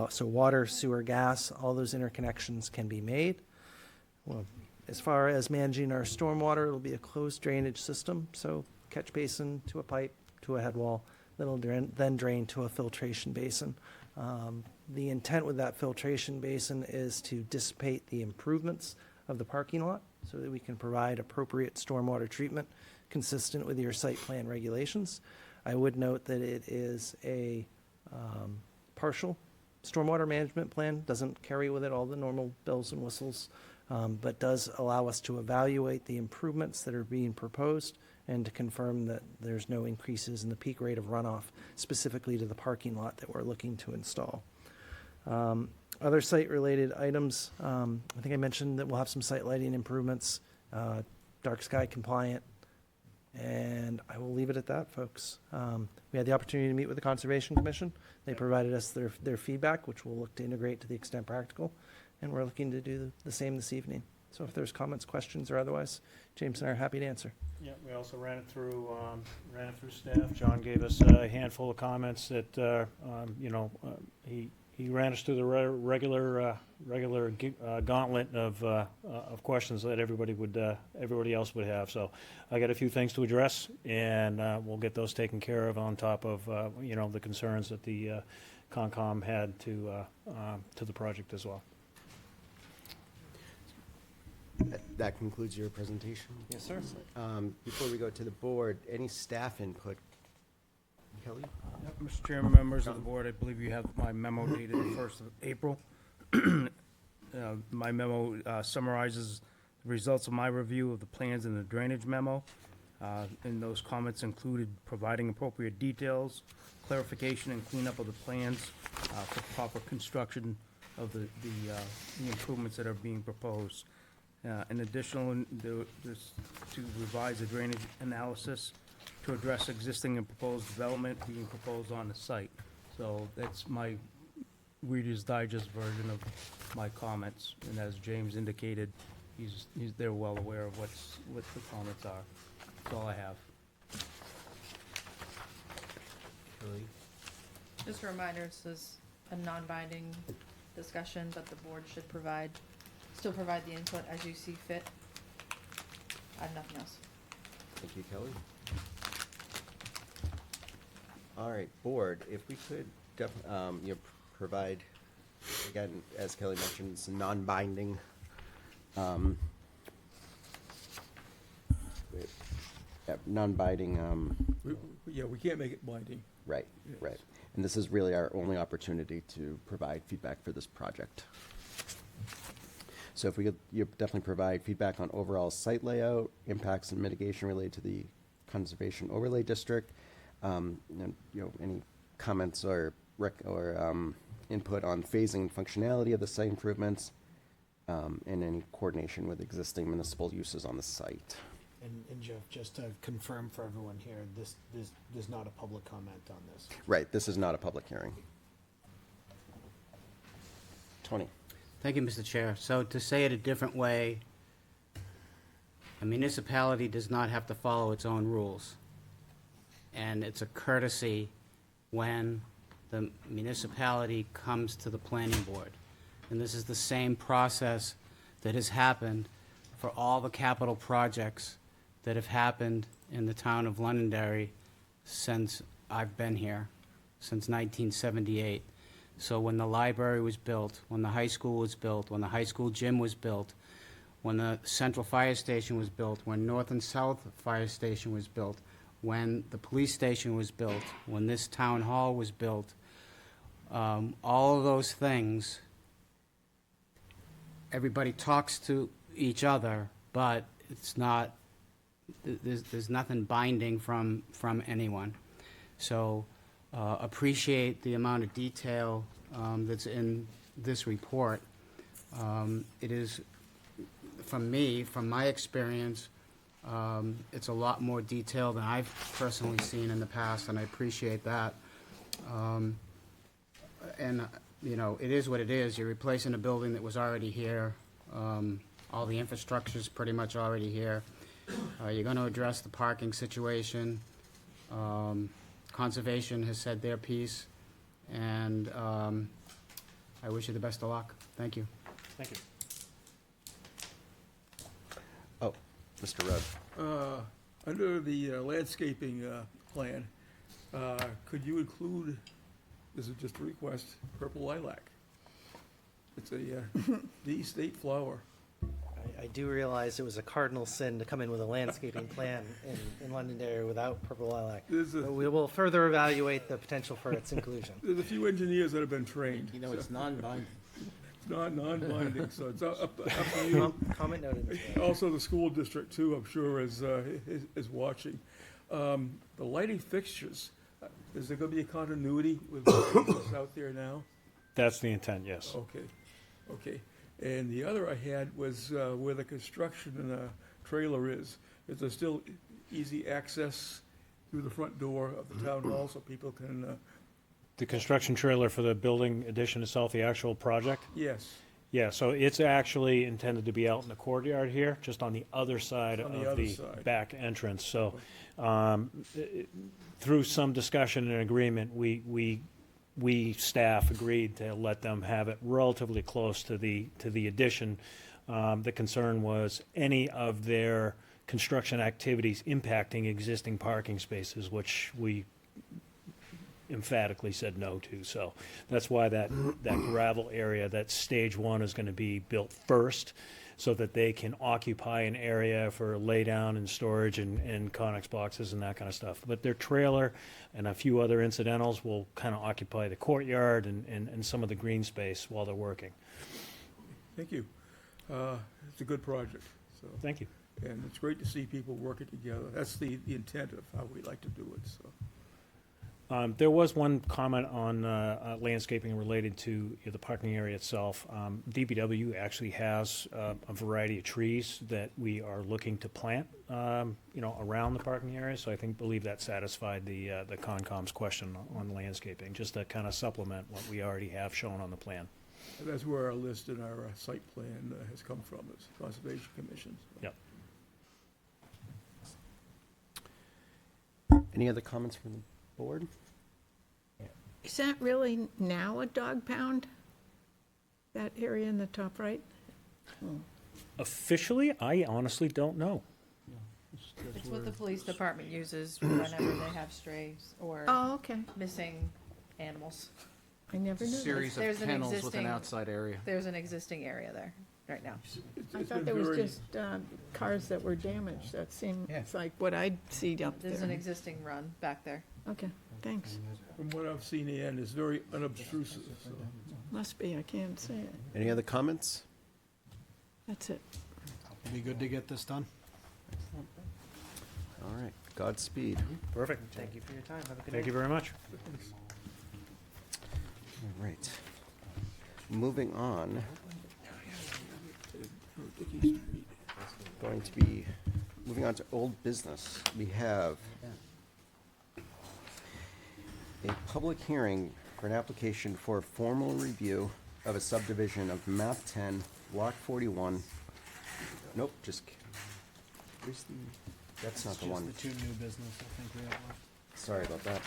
So water, sewer, gas, all those interconnections can be made. Well, as far as managing our stormwater, it'll be a closed drainage system. So catch basin to a pipe to a head wall, that'll then drain to a filtration basin. The intent with that filtration basin is to dissipate the improvements of the parking lot so that we can provide appropriate stormwater treatment consistent with your site plan regulations. I would note that it is a partial stormwater management plan, doesn't carry with it all the normal bells and whistles, but does allow us to evaluate the improvements that are being proposed and to confirm that there's no increases in the peak rate of runoff specifically to the parking lot that we're looking to install. Other site-related items, I think I mentioned that we'll have some site lighting improvements, dark sky compliant, and I will leave it at that, folks. We had the opportunity to meet with the Conservation Commission. They provided us their feedback, which we'll look to integrate to the extent practical, and we're looking to do the same this evening. So if there's comments, questions, or otherwise, James and I are happy to answer.
Yeah, we also ran it through staff. John gave us a handful of comments that, he ran us through the regular gauntlet of questions that everybody else would have. So I got a few things to address, and we'll get those taken care of on top of the concerns that the Concom had to the project as well.
That concludes your presentation?
Yes, sir.
Before we go to the board, any staff input? Kelly?
Mr. Chairman, members of the board, I believe you have my memo dated the 1st of April.
My memo summarizes the results of my review of the plans in the drainage memo. And those comments included providing appropriate details, clarification and cleanup of the plans for proper construction of the improvements that are being proposed. In addition, there's to revise the drainage analysis to address existing and proposed development being proposed on the site. So that's my Reader's Digest version of my comments. And as James indicated, they're well aware of what the comments are. That's all I have.
Just a reminder, this is a non-binding discussion, but the board should still provide the input as you see fit. I have nothing else.
Thank you, Kelly. All right, board, if we could provide, again, as Kelly mentioned, it's non-binding. Non-binding,
Yeah, we can't make it binding.
right,
Yes.
right. And this is really our only opportunity to provide feedback for this project. So if we could, you definitely provide feedback on overall site layout, impacts and mitigation related to the conservation overlay district, and, any comments or input on phasing and functionality of the site improvements, and any coordination with existing municipal uses on the site.
And Jeff, just to confirm for everyone here, there's not a public comment on this.
Right, this is not a public hearing. Tony?
Thank you, Mr. Chair. So to say it a different way, a municipality does not have to follow its own rules. And it's a courtesy when the municipality comes to the planning board. And this is the same process that has happened for all the capital projects that have happened in the town of Londonderry since I've been here, since 1978. So when the library was built, when the high school was built, when the high school gym was built, when the central fire station was built, when north and south fire station was built, when the police station was built, when this town hall was built, all of those things, everybody talks to each other, but it's not, there's nothing binding from anyone. So appreciate the amount of detail that's in this report. It is, from my experience, it's a lot more detail than I've personally seen in the past, and I appreciate that. And, it is what it is. You're replacing a building that was already here. All the infrastructure's pretty much already here. You're going to address the parking situation. Conservation has said their piece, and I wish you the best of luck. Thank you.
Thank you.
Oh, Mr. Rudd.
Under the landscaping plan, could you include, this is just a request, purple lilac? It's the state flower.
I do realize it was a cardinal sin to come in with a landscaping plan in Londonderry without purple lilac. But we will further evaluate the potential for its inclusion.
There's a few engineers that have been trained.
It's non-binding.
It's non-binding, so it's up to you.
Comment noted.
Also, the school district too, I'm sure, is watching. The lighting fixtures, is there gonna be a continuity with what's out there now?
That's the intent, yes.
Okay. And the other I had was where the construction and the trailer is there still easy access through the front door of the town hall so people can,
The construction trailer for the building addition itself, the actual project?
yes,
Yeah, so it's actually intended to be out in the courtyard here, just on the other side
On the
of
other
the
side.
back entrance. So through some discussion and agreement, we staff agreed to let them have it relatively close to the addition. The concern was any of their construction activities impacting existing parking spaces, which we emphatically said no to. So that's why that gravel area, that stage one, is going to be built first, so that they can occupy an area for laydown and storage and Conex boxes and that kind of stuff. But their trailer and a few other incidentals will kind of occupy the courtyard and some of the green space while they're working.
Thank you. It's a good project, so.
Thank you.
And it's great to see people working together. That's the intent of how we like to do it, so.
There was one comment on landscaping related to the parking area itself. DPW actually has a variety of trees that we are looking to plant, around the parking area. So I believe that satisfied the Concom's question on landscaping, just to kind of supplement what we already have shown on the plan.
And that's where our list in our site plan has come from, is Conservation Commission. So.
Yep.
Any other comments from the board?
Is that really now a dog pound? That area in the top right?
Officially, I honestly don't know.
It's what the police department uses whenever they have strays or
Oh, okay.
missing animals.
I never knew that.
Series of
There's an
kennels with an
existing-
outside area.
There's an existing area there right now.
I
It's
thought
been
there was
very-
just cars that were damaged. That seems
Yeah.
like what I'd see up
There's an
there.
existing run back there.
Okay, thanks.
From what I've seen, Ann, is very unobtrusive, so.
Must be, I can't say it.
Any other comments?
That's it.
Be good to get this done.
All right, Godspeed.
Perfect.
Thank you for your time. Have a good
Thank
night.
you very much.
All right. Moving on, going to be moving on to old business. We have a public hearing for an application for formal review of a subdivision of map 10, lot 41. Nope, where's the, that's not the one.
Just the two new business, I think we have left.
Sorry about that.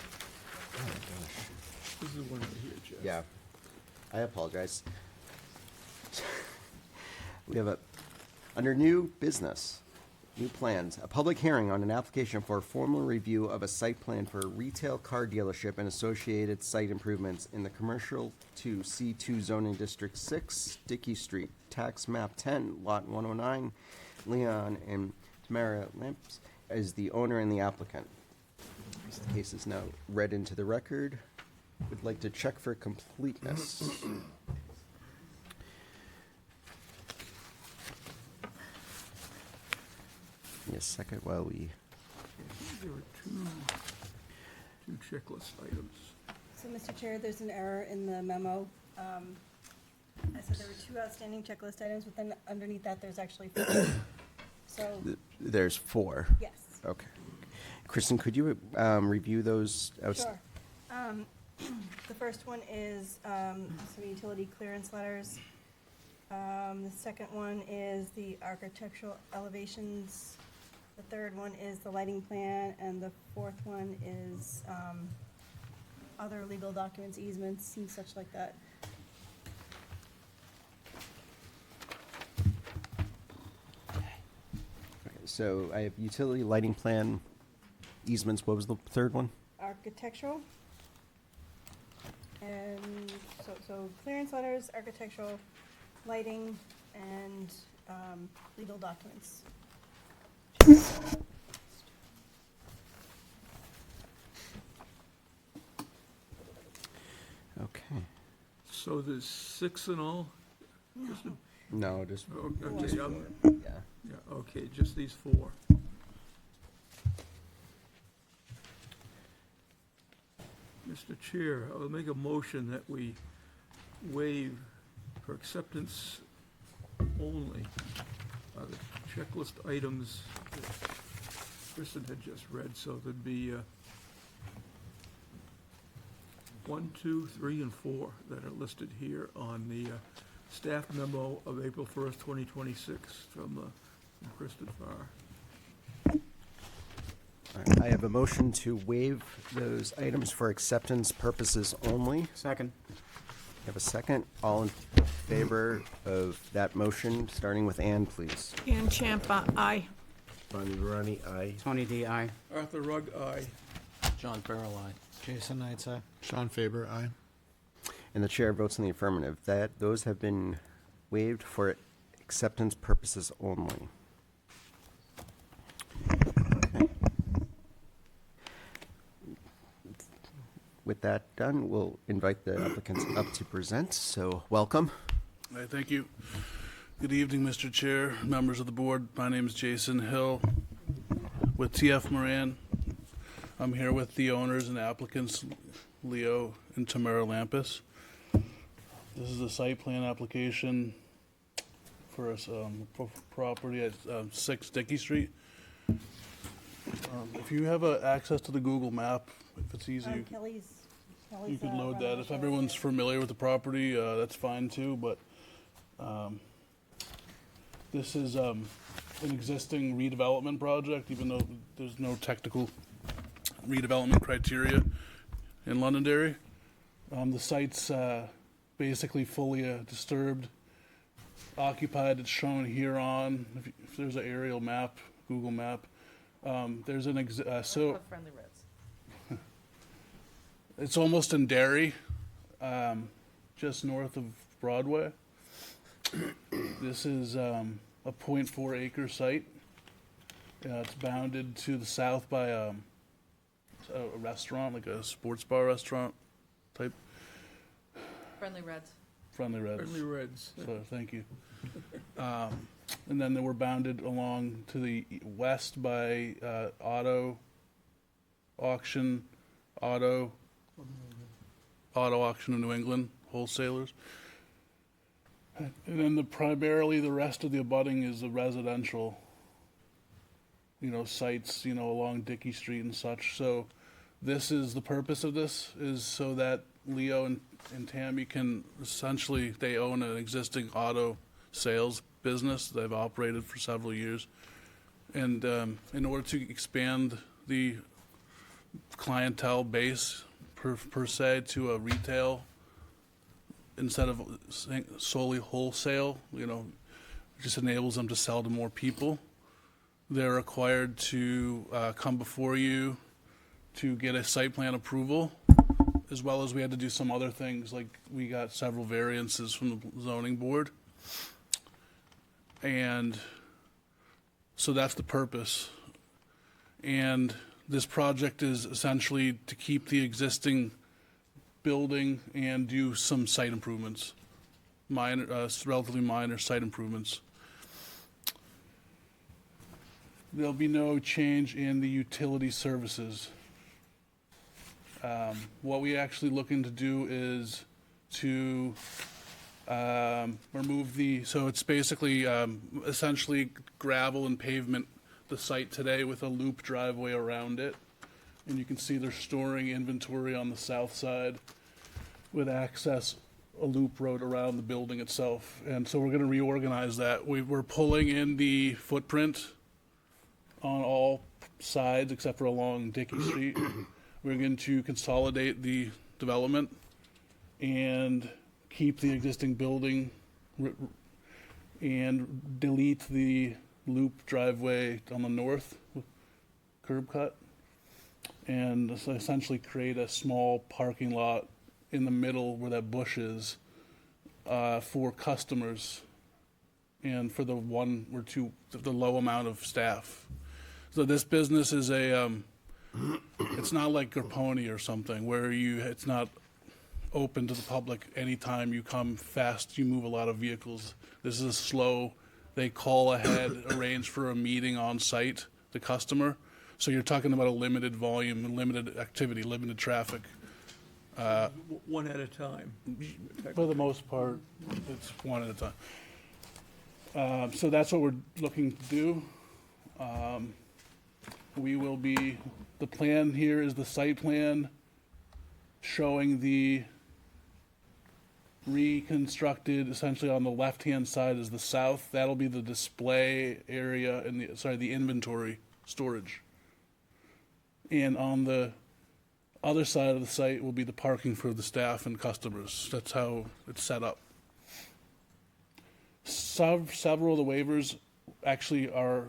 Oh my gosh.
This is one right here, Jeff.
Yeah, I apologize. We have under new business, new plans, a public hearing on an application for formal review of a site plan for a retail car dealership and associated site improvements in the Commercial 2 C2 zoning district 6, Dickey Street, tax map 10, lot 109. Leon and Tamara Lamps as the owner and the applicant. This case is now read into the record. Would like to check for completeness. Give me a second while we.
There are two checklist items.
So, Mr. Chair, there's an error in the memo. I said there were two outstanding checklist items, but then underneath that, there's actually 4. So,
There's 4.
yes,
Okay. Kristen, could you review those?
sure. The first one is some utility clearance letters. The second one is the architectural elevations. The third one is the lighting plan, and the fourth one is other legal documents, easements, and such like that.
Okay, so I have utility lighting plan, easements. What was the third one?
Architectural. And so clearance letters, architectural, lighting, and legal documents.
Okay.
So there's 6 in all? Kristen?
No, just
Okay,
yeah.
yeah, okay, just these 4. Mr. Chair, I will make a motion that we waive for acceptance only the checklist items that Kristen had just read, so there'd be 1, 2, 3, and 4 that are listed here on the staff memo of April 1st, 2026 from Kristen Farr.
All right, I have a motion to waive those items for acceptance purposes only.
Second.
I have a second. All in favor of that motion, starting with Ann, please.
Ann Champa, aye.
Giovanni Barani, aye.
Tony D, aye.
Arthur Rugg, aye.
John Farrell, aye.
Jason Knights, aye.
Sean Faber, aye.
And the chair votes in the affirmative. Those have been waived for acceptance purposes only. Okay. With that done, we'll invite the applicants up to present, so welcome.
Right, thank you. Good evening, Mr. Chair, members of the board. My name is Jason Hill with TF Moran. I'm here with the owners and applicants, Leo and Tamara Lampus. This is a site plan application for a property at 6 Dickey Street. If you have access to the Google map, if it's easy, you could load that. If everyone's familiar with the property, that's fine too, but this is an existing redevelopment project, even though there's no technical redevelopment criteria in Londonderry. The site's basically fully disturbed, occupied. It's shown here on, if there's an aerial map, Google map. There's an
Friendly Reds.
it's almost in Derry, just north of Broadway. This is a 0.4 acre site. It's bounded to the south by a restaurant, like a sports bar restaurant type.
Friendly Reds.
Friendly Reds.
Friendly Reds.
So thank you. And then they were bounded along to the west by auto auction in New England, wholesalers. And then primarily the rest of the abutting is the residential, sites, along Dickey Street and such. So this is the purpose of this, is so that Leo and Tammy can essentially, they own an existing auto sales business they've operated for several years. And in order to expand the clientele base per se to a retail, instead of solely wholesale, just enables them to sell to more people. They're required to come before you to get a site plan approval, as well as we had to do some other things, like we got several variances from the zoning board. And so that's the purpose. And this project is essentially to keep the existing building and do some site improvements, relatively minor site improvements. There'll be no change in the utility services. What we actually looking to do is to remove so it's basically essentially gravel and pavement, the site today, with a loop driveway around it. And you can see they're storing inventory on the south side with access, a loop road around the building itself. And so we're going to reorganize that. We're pulling in the footprint on all sides except for along Dickey Street. We're going to consolidate the development and keep the existing building and delete the loop driveway on the north curb cut, and essentially create a small parking lot in the middle where that bush is for customers and for the one or two, the low amount of staff. So this business is it's not like Garponi or something where it's not open to the public anytime you come fast, you move a lot of vehicles. This is slow. They call ahead, arrange for a meeting on site, the customer. So you're talking about a limited volume, limited activity, limited traffic.
One at a time.
For the most part, it's one at a time. So that's what we're looking to do. The plan here is the site plan showing the reconstructed, essentially on the left-hand side is the south. That'll be the display area and the inventory storage. And on the other side of the site will be the parking for the staff and customers. That's how it's set up. Several of the waivers actually are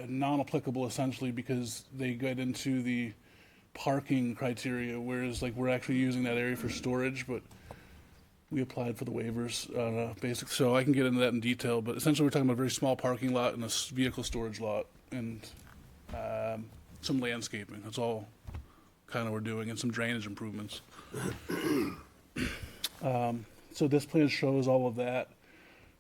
non-applicable essentially because they get into the parking criteria, whereas like we're actually using that area for storage, but we applied for the waivers, basic, so I can get into that in detail, but essentially we're talking about a very small parking lot and a vehicle storage lot and some landscaping. That's all kind of we're doing, and some drainage improvements. So this plan shows all of that.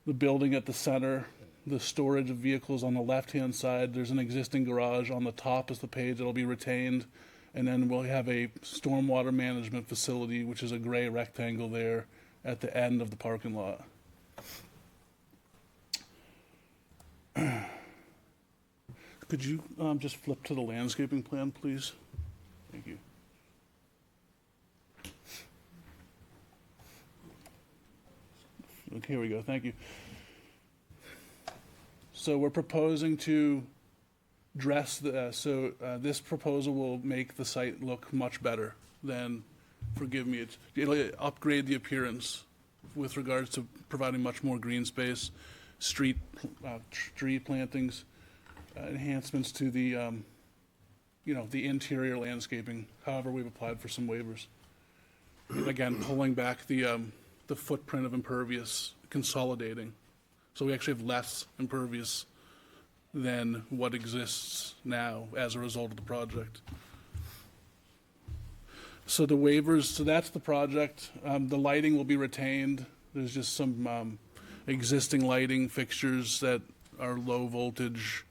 The building at the center, the storage of vehicles on the left-hand side. There's an existing garage on the top is the page that'll be retained. And then we'll have a stormwater management facility, which is a gray rectangle there at the end of the parking lot. Could you just flip to the landscaping plan, please? Thank you. Okay, here we go. Thank you. So we're proposing to dress this proposal will make the site look much better than, forgive me, it'll upgrade the appearance with regards to providing much more green space, street plantings, enhancements to the the interior landscaping. However, we've applied for some waivers. And again, pulling back the footprint of impervious, consolidating. So we actually have less impervious than what exists now as a result of the project. So the waivers, so that's the project. The lighting will be retained. There's just some existing lighting fixtures that are low voltage,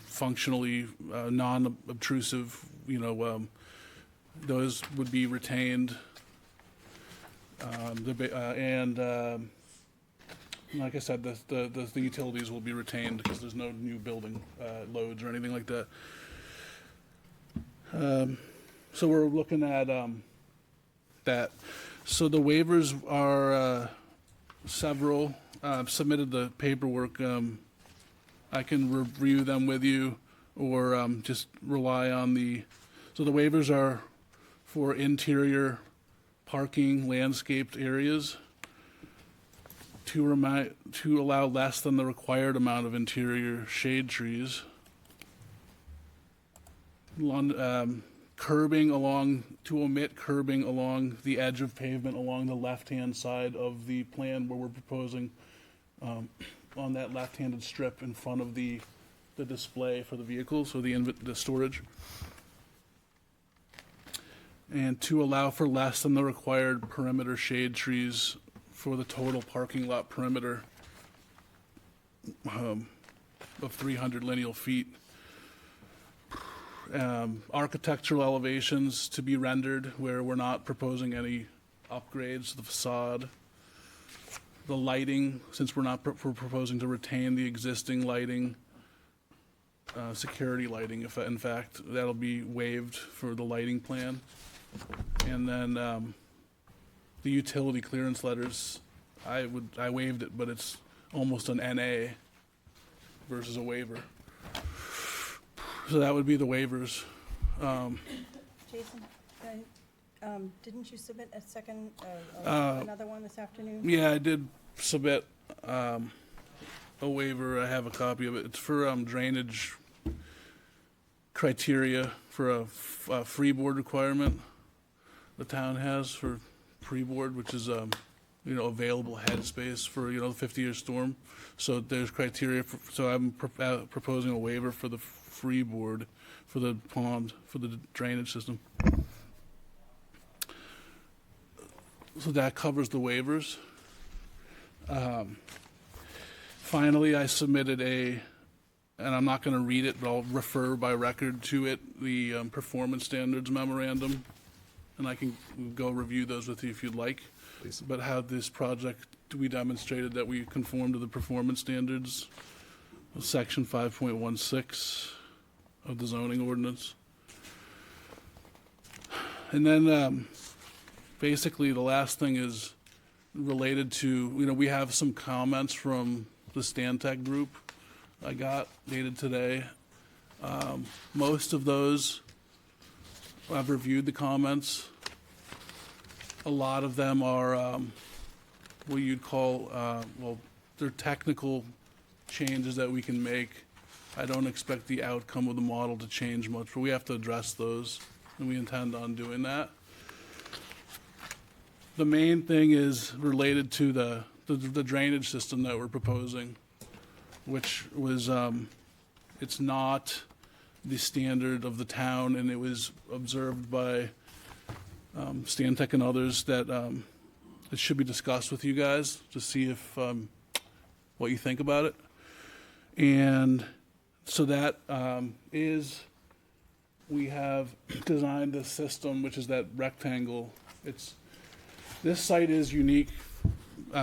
functionally non-obtrusive, those would be retained. Like I said, the utilities will be retained because there's no new building loads or anything like that. So we're looking at that. So the waivers are several. I've submitted the paperwork. I can review them with you or just rely on so the waivers are for interior parking, landscaped areas, to allow less than the required amount of interior shade trees, curbing along, to omit curbing along the edge of pavement along the left-hand side of the plan where we're proposing on that left-handed strip in front of the display for the vehicles, so the storage. And to allow for less than the required perimeter shade trees for the total parking lot perimeter of 300 lineal feet. Architectural elevations to be rendered where we're not proposing any upgrades to the facade. The lighting, since we're proposing to retain the existing lighting, security lighting, if in fact, that'll be waived for the lighting plan. And then the utility clearance letters, I waived it, but it's almost an NA versus a waiver. So that would be the waivers.
Jason, didn't you submit a second, another one this afternoon?
Yeah, I did submit a waiver. I have a copy of it. It's for drainage criteria for a freeboard requirement the town has for freeboard, which is available head space for the 50-year storm. So there's criteria so I'm proposing a waiver for the freeboard for the pond for the drainage system. So that covers the waivers. Finally, I submitted and I'm not going to read it, but I'll refer by record to it, the performance standards memorandum, and I can go review those with you if you'd like. Please. But how this project, we demonstrated that we conform to the performance standards of section 5.16 of the zoning ordinance. And then basically the last thing is related to, we have some comments from the Stantec group I got dated today. Most of those, I've reviewed the comments. A lot of them are what you'd call, they're technical changes that we can make I don't expect the outcome of the model to change much, but we have to address those, and we intend on doing that. The main thing is related to the drainage system that we're proposing, which was, it's not the standard of the town, and it was observed by Stantec and others that it should be discussed with you guys to see if what you think about it. And so that is, we have designed this system, which is that rectangle. This site is unique. We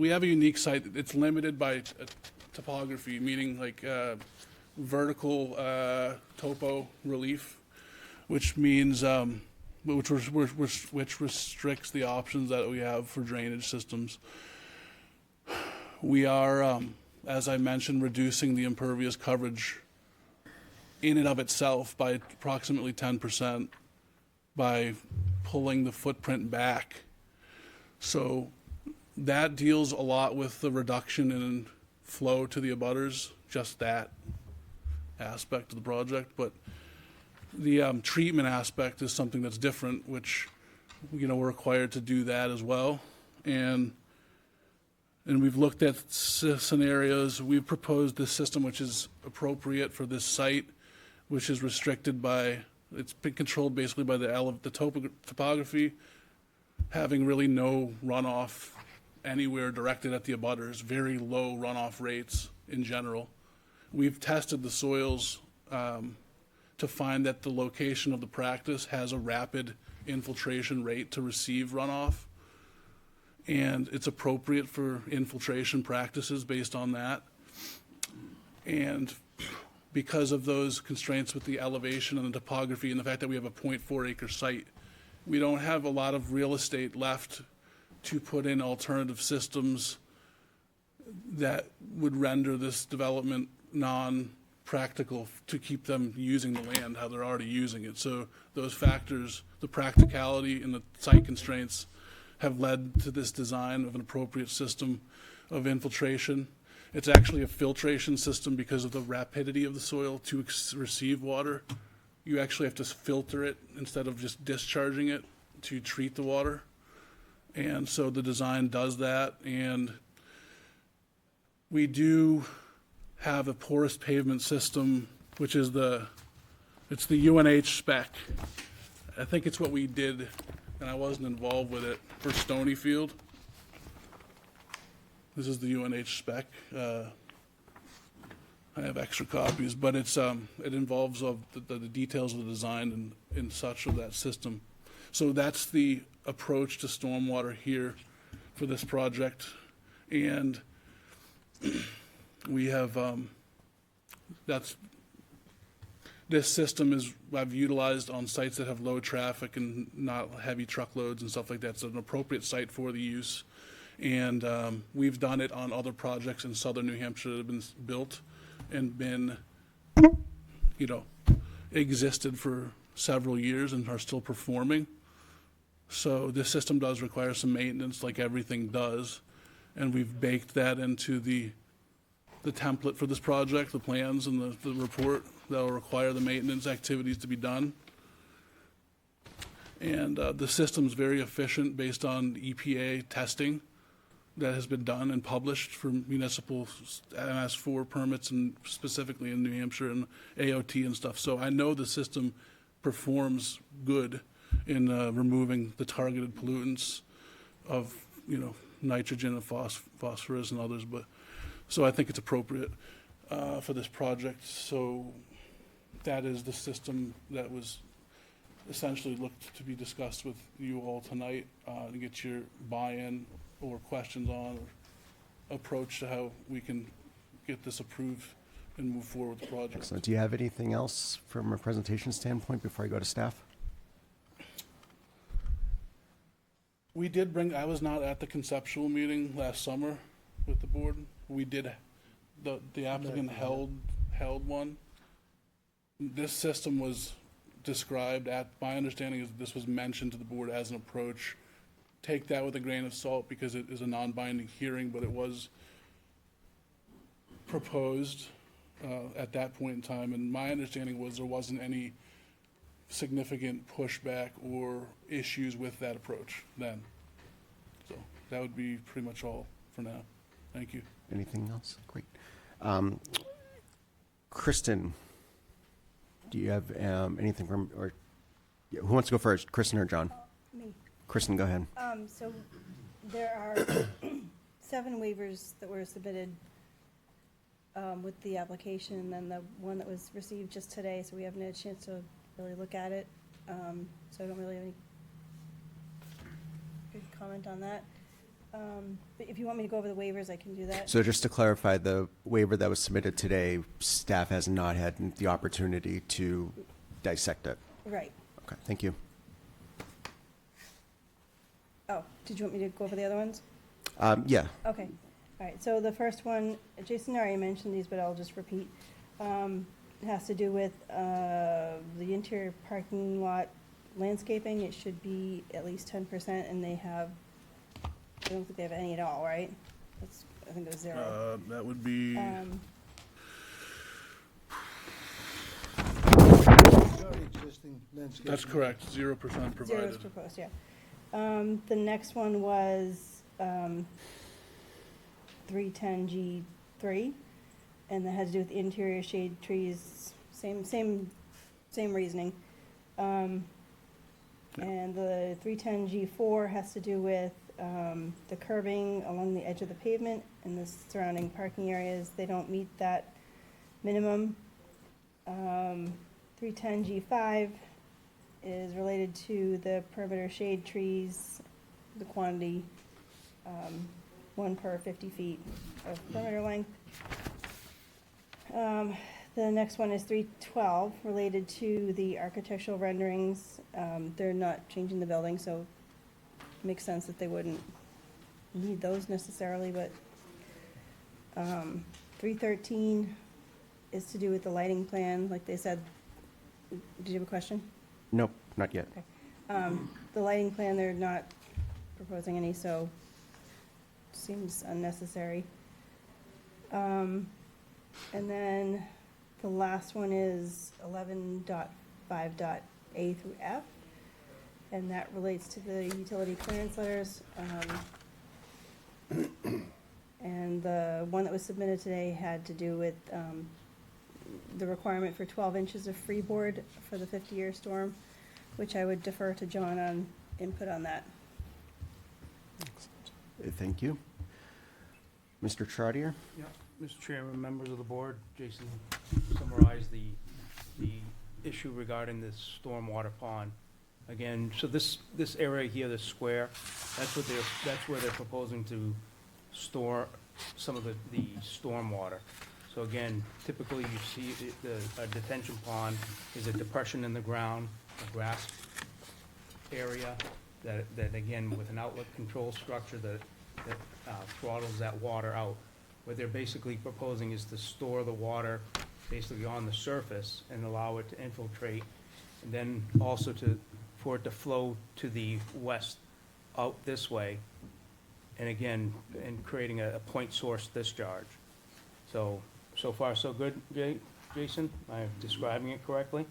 have a unique site. It's limited by topography, meaning like vertical topo relief, which means which restricts the options that we have for drainage systems. We are, as I mentioned, reducing the impervious coverage in and of itself by approximately 10% by pulling the footprint back. So that deals a lot with the reduction in flow to the abutters, just that aspect of the project. But the treatment aspect is something that's different, which, you know, we're required to do that as well. And we've looked at scenarios. We've proposed this system which is appropriate for this site, which is restricted by, it's been controlled basically by the topography, having really no runoff anywhere directed at the abutters, very low runoff rates in general. We've tested the soils to find that the location of the practice has a rapid infiltration rate to receive runoff, and it's appropriate for infiltration practices based on that. And because of those constraints with the elevation and the topography and the fact that we have a 0.4 acre site, we don't have a lot of real estate left to put in alternative systems that would render this development non-practical to keep them using the land how they're already using it. So those factors, the practicality and the site constraints, have led to this design of an appropriate system of infiltration. It's actually a filtration system because of the rapidity of the soil to receive water. You actually have to filter it instead of just discharging it to treat the water. And so the design does that. And we do have a porous pavement system, which is it's the UNH spec. I think it's what we did, and I wasn't involved with it, for Stonyfield. This is the UNH spec. I have extra copies, but it involves the details of the design and such of that system. So that's the approach to stormwater here for this project. And we have, this system I've utilized on sites that have low traffic and not heavy truckloads and stuff like that. It's an appropriate site for the use. And we've done it on other projects in southern New Hampshire that have been built and been, existed for several years and are still performing. So this system does require some maintenance, like everything does. And we've baked that into the template for this project, the plans and the report that will require the maintenance activities to be done. And the system's very efficient based on EPA testing that has been done and published for municipal MS4 permits, and specifically in New Hampshire and AOT and stuff. So I know the system performs good in removing the targeted pollutants of, nitrogen and phosphorus and others. But so I think it's appropriate for this project. So that is the system that was essentially looked to be discussed with you all tonight to get your buy-in or questions on or approach to how we can get this approved and move forward with the project.
Excellent. Do you have anything else from a presentation standpoint before I go to staff?
We did I was not at the conceptual meeting last summer with the board. We did, the applicant held one. This system was described my understanding is this was mentioned to the board as an approach. Take that with a grain of salt because it is a non-binding hearing, but it was proposed at that point in time, and my understanding was there wasn't any significant pushback or issues with that approach then. So that would be pretty much all for now. Thank you.
Anything else? Great. Kristen, do you have anything from, or yeah, who wants to go first, Kristen or John?
Me.
Kristen, go ahead.
So there are 7 waivers that were submitted with the application, and then the one that was received just today, so we haven't had a chance to really look at it. So I don't really have any good comment on that. But if you want me to go over the waivers, I can do that.
So just to clarify, the waiver that was submitted today, staff has not had the opportunity to dissect it.
Right.
Okay, thank you.
Oh, did you want me to go over the other ones?
Yeah.
Okay. All right, so the first one, Jason already mentioned these, but I'll just repeat. It has to do with the interior parking lot landscaping. It should be at least 10%, and they have, I don't think they have any at all, right? That's, I think it was 0.
That would be, that's correct, 0% provided.
0 is proposed, yeah. The next one was 310G3, and that has to do with interior shade trees, same reasoning. And the 310G4 has to do with the curbing along the edge of the pavement and the surrounding parking areas. They don't meet that minimum. 310G5 is related to the perimeter shade trees, the quantity, 1 per 50 feet of perimeter length. The next one is 312, related to the architectural renderings. They're not changing the building, so it makes sense that they wouldn't need those necessarily, but 313 is to do with the lighting plan, like they said. Did you have a question?
Nope, not yet.
Okay. The lighting plan, they're not proposing any, so seems unnecessary. And then the last one is 11.5.A through F, and that relates to the utility clearance letters. And the one that was submitted today had to do with the requirement for 12 inches of freeboard for the 50-year storm, which I would defer to John on input on that.
Thank you. Mr. Trottier?
Yeah, Mr. Chairman, members of the board, Jason summarized the issue regarding this stormwater pond. Again, so this area here, this square, that's where they're proposing to store some of the stormwater. So again, typically you see a detention pond is a depression in the ground, a grass area that again, with an outlet control structure that throttles that water out. What they're basically proposing is to store the water basically on the surface and allow it to infiltrate, and then also for it to flow to the west out this way, and again, and creating a point source discharge. So far so good, Jason? Am I describing it correctly?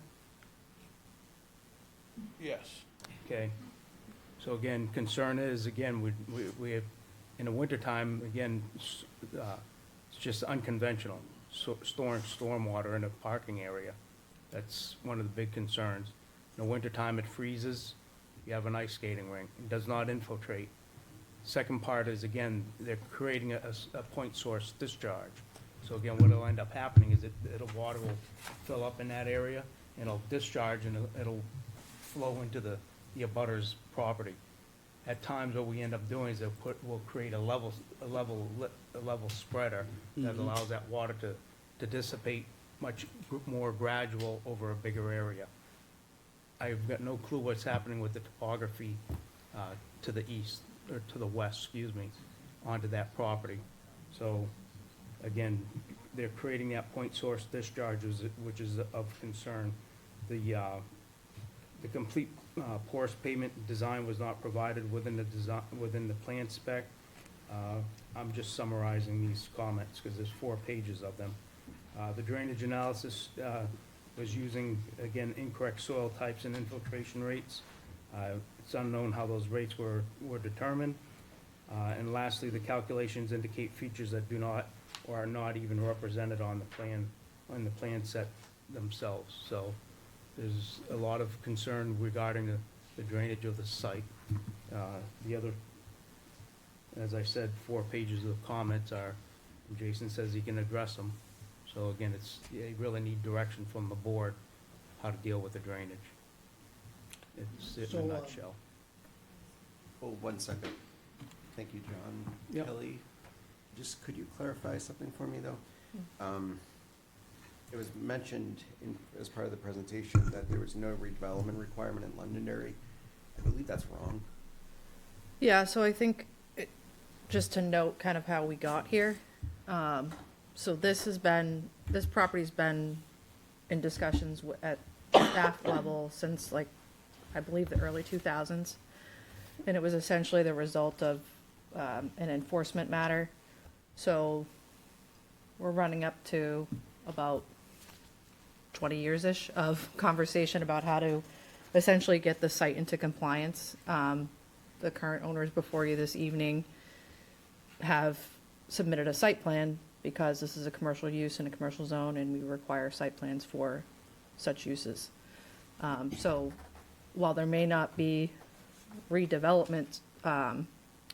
Yes.
Okay. So again, concern is, again, we have, in the wintertime, again, it's just unconventional, storing stormwater in a parking area. That's one of the big concerns. In the wintertime, it freezes, you have an ice skating rink, it does not infiltrate. Second part is, again, they're creating a point source discharge. So again, what'll end up happening is the water will fill up in that area, and it'll discharge, and it'll flow into the abutter's property. At times, what we end up doing is we'll create a level spreader that allows that water to dissipate much more gradual over a bigger area. I've got no clue what's happening with the topography to the east, or to the west, excuse me, onto that property. So, again, they're creating that point source discharge, which is of concern. The complete porous pavement design was not provided within the plan spec. I'm just summarizing these comments, because there's 4 pages of them. The drainage analysis was using, again, incorrect soil types and infiltration rates. It's unknown how those rates were determined. And lastly, the calculations indicate features that do not or are not even represented on the plan set themselves. So there's a lot of concern regarding the drainage of the site. The other, as I said, 4 pages of comments are, Jason says he can address them. So again, you really need direction from the board how to deal with the drainage. It's in
So,
a nutshell.
Oh, 1 second. Thank you, John.
Yep.
Kelly, just could you clarify something for me, though? It was mentioned as part of the presentation that there was no redevelopment requirement in Londonderry. I believe that's wrong.
Yeah, so I think, just to note kind of how we got here, so this property's been in discussions at staff level since, like, I believe the early 2000s. And it was essentially the result of an enforcement matter. So we're running up to about 20 years-ish of conversation about how to essentially get the site into compliance. The current owners before you this evening have submitted a site plan because this is a commercial use in a commercial zone and we require site plans for such uses. So while there may not be redevelopment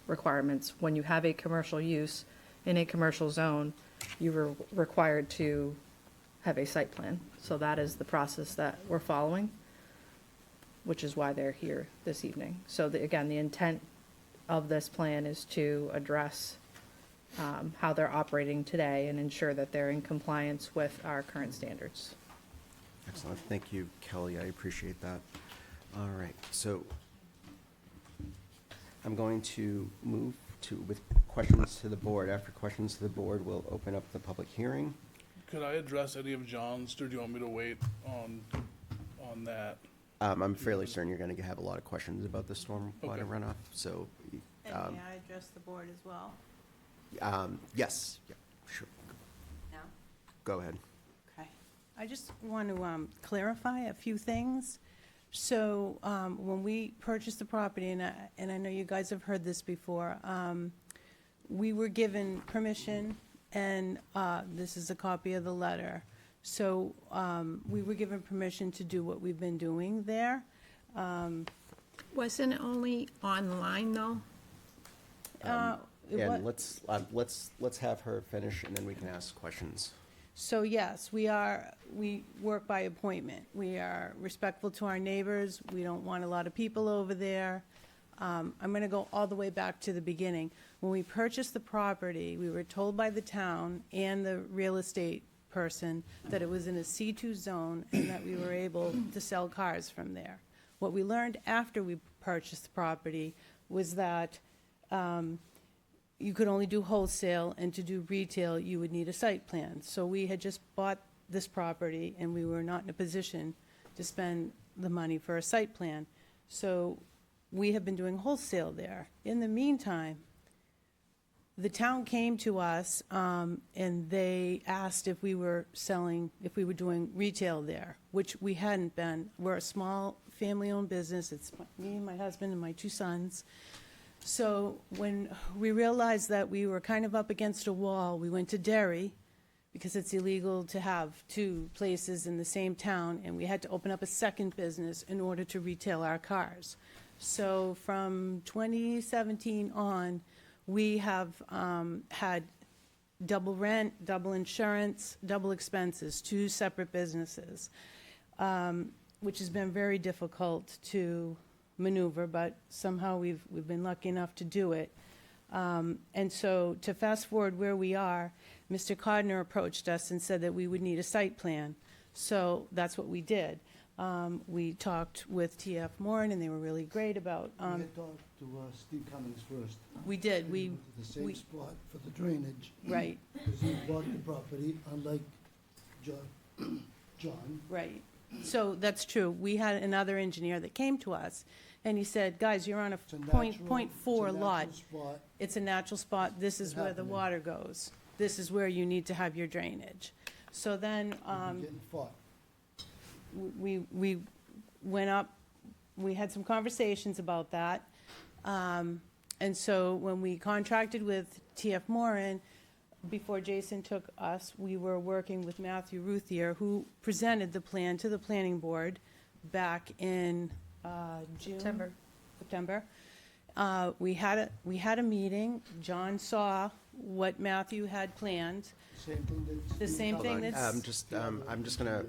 requirements, when you have a commercial use in a commercial zone, you are required to have a site plan. So that is the process that we're following, which is why they're here this evening. So again, the intent of this plan is to address how they're operating today and ensure that they're in compliance with our current standards.
Excellent. Thank you, Kelly. I appreciate that. All right. So I'm going to move with questions to the board. After questions to the board, we'll open up the public hearing.
Could I address any of John's, or do you want me to wait on that?
I'm fairly certain you're going to have a lot of questions about the stormwater
Okay.
runoff, so.
And may I address the board as well?
Yes, yeah, sure.
No?
Go ahead.
Okay. I just want to clarify a few things. So when we purchased the property, and I know you guys have heard this before, we were given permission, and this is a copy of the letter. So we were given permission to do what we've been doing there. Wasn't it only online, though?
And let's have her finish, and then we can ask questions.
So yes, we work by appointment. We are respectful to our neighbors. We don't want a lot of people over there. I'm going to go all the way back to the beginning. When we purchased the property, we were told by the town and the real estate person that it was in a C2 zone and that we were able to sell cars from there. What we learned after we purchased the property was that you could only do wholesale, and to do retail, you would need a site plan. So we had just bought this property, and we were not in a position to spend the money for a site plan. So we have been doing wholesale there. In the meantime, the town came to us, and they asked if we were doing retail there, which we hadn't been. We're a small family-owned business. It's me, my husband, and my 2 sons. So when we realized that we were kind of up against a wall, we went to Derry, because it's illegal to have 2 places in the same town, and we had to open up a second business in order to retail our cars. So from 2017 on, we have had double rent, double insurance, double expenses, 2 separate businesses, which has been very difficult to maneuver, but somehow we've been lucky enough to do it. And so to fast forward where we are, Mr. Codner approached us and said that we would need a site plan. So that's what we did. We talked with TF Moran, and they were really great about.
We had talked to Steve Cummings first.
We did. We
went to the same spot for the drainage.
Right.
Because he bought the property, unlike John.
Right. So that's true. We had another engineer that came to us, And he said, guys, you're on a
It's a
point
natural-
.4
it's a
lot.
natural spot.
It's a natural spot. This is where the
happening.
water goes. This is where you need to have your drainage. So then,
Getting fought.
we went up, we had some conversations about that. And so when we contracted with TF Moran, before Jason took us, we were working with Matthew Ruthier, who presented the plan to the planning board back in June. September. We had a meeting. John saw what Matthew had planned.
Same thing that.
The same
Hold
thing
on,
that's.
I'm just gonna,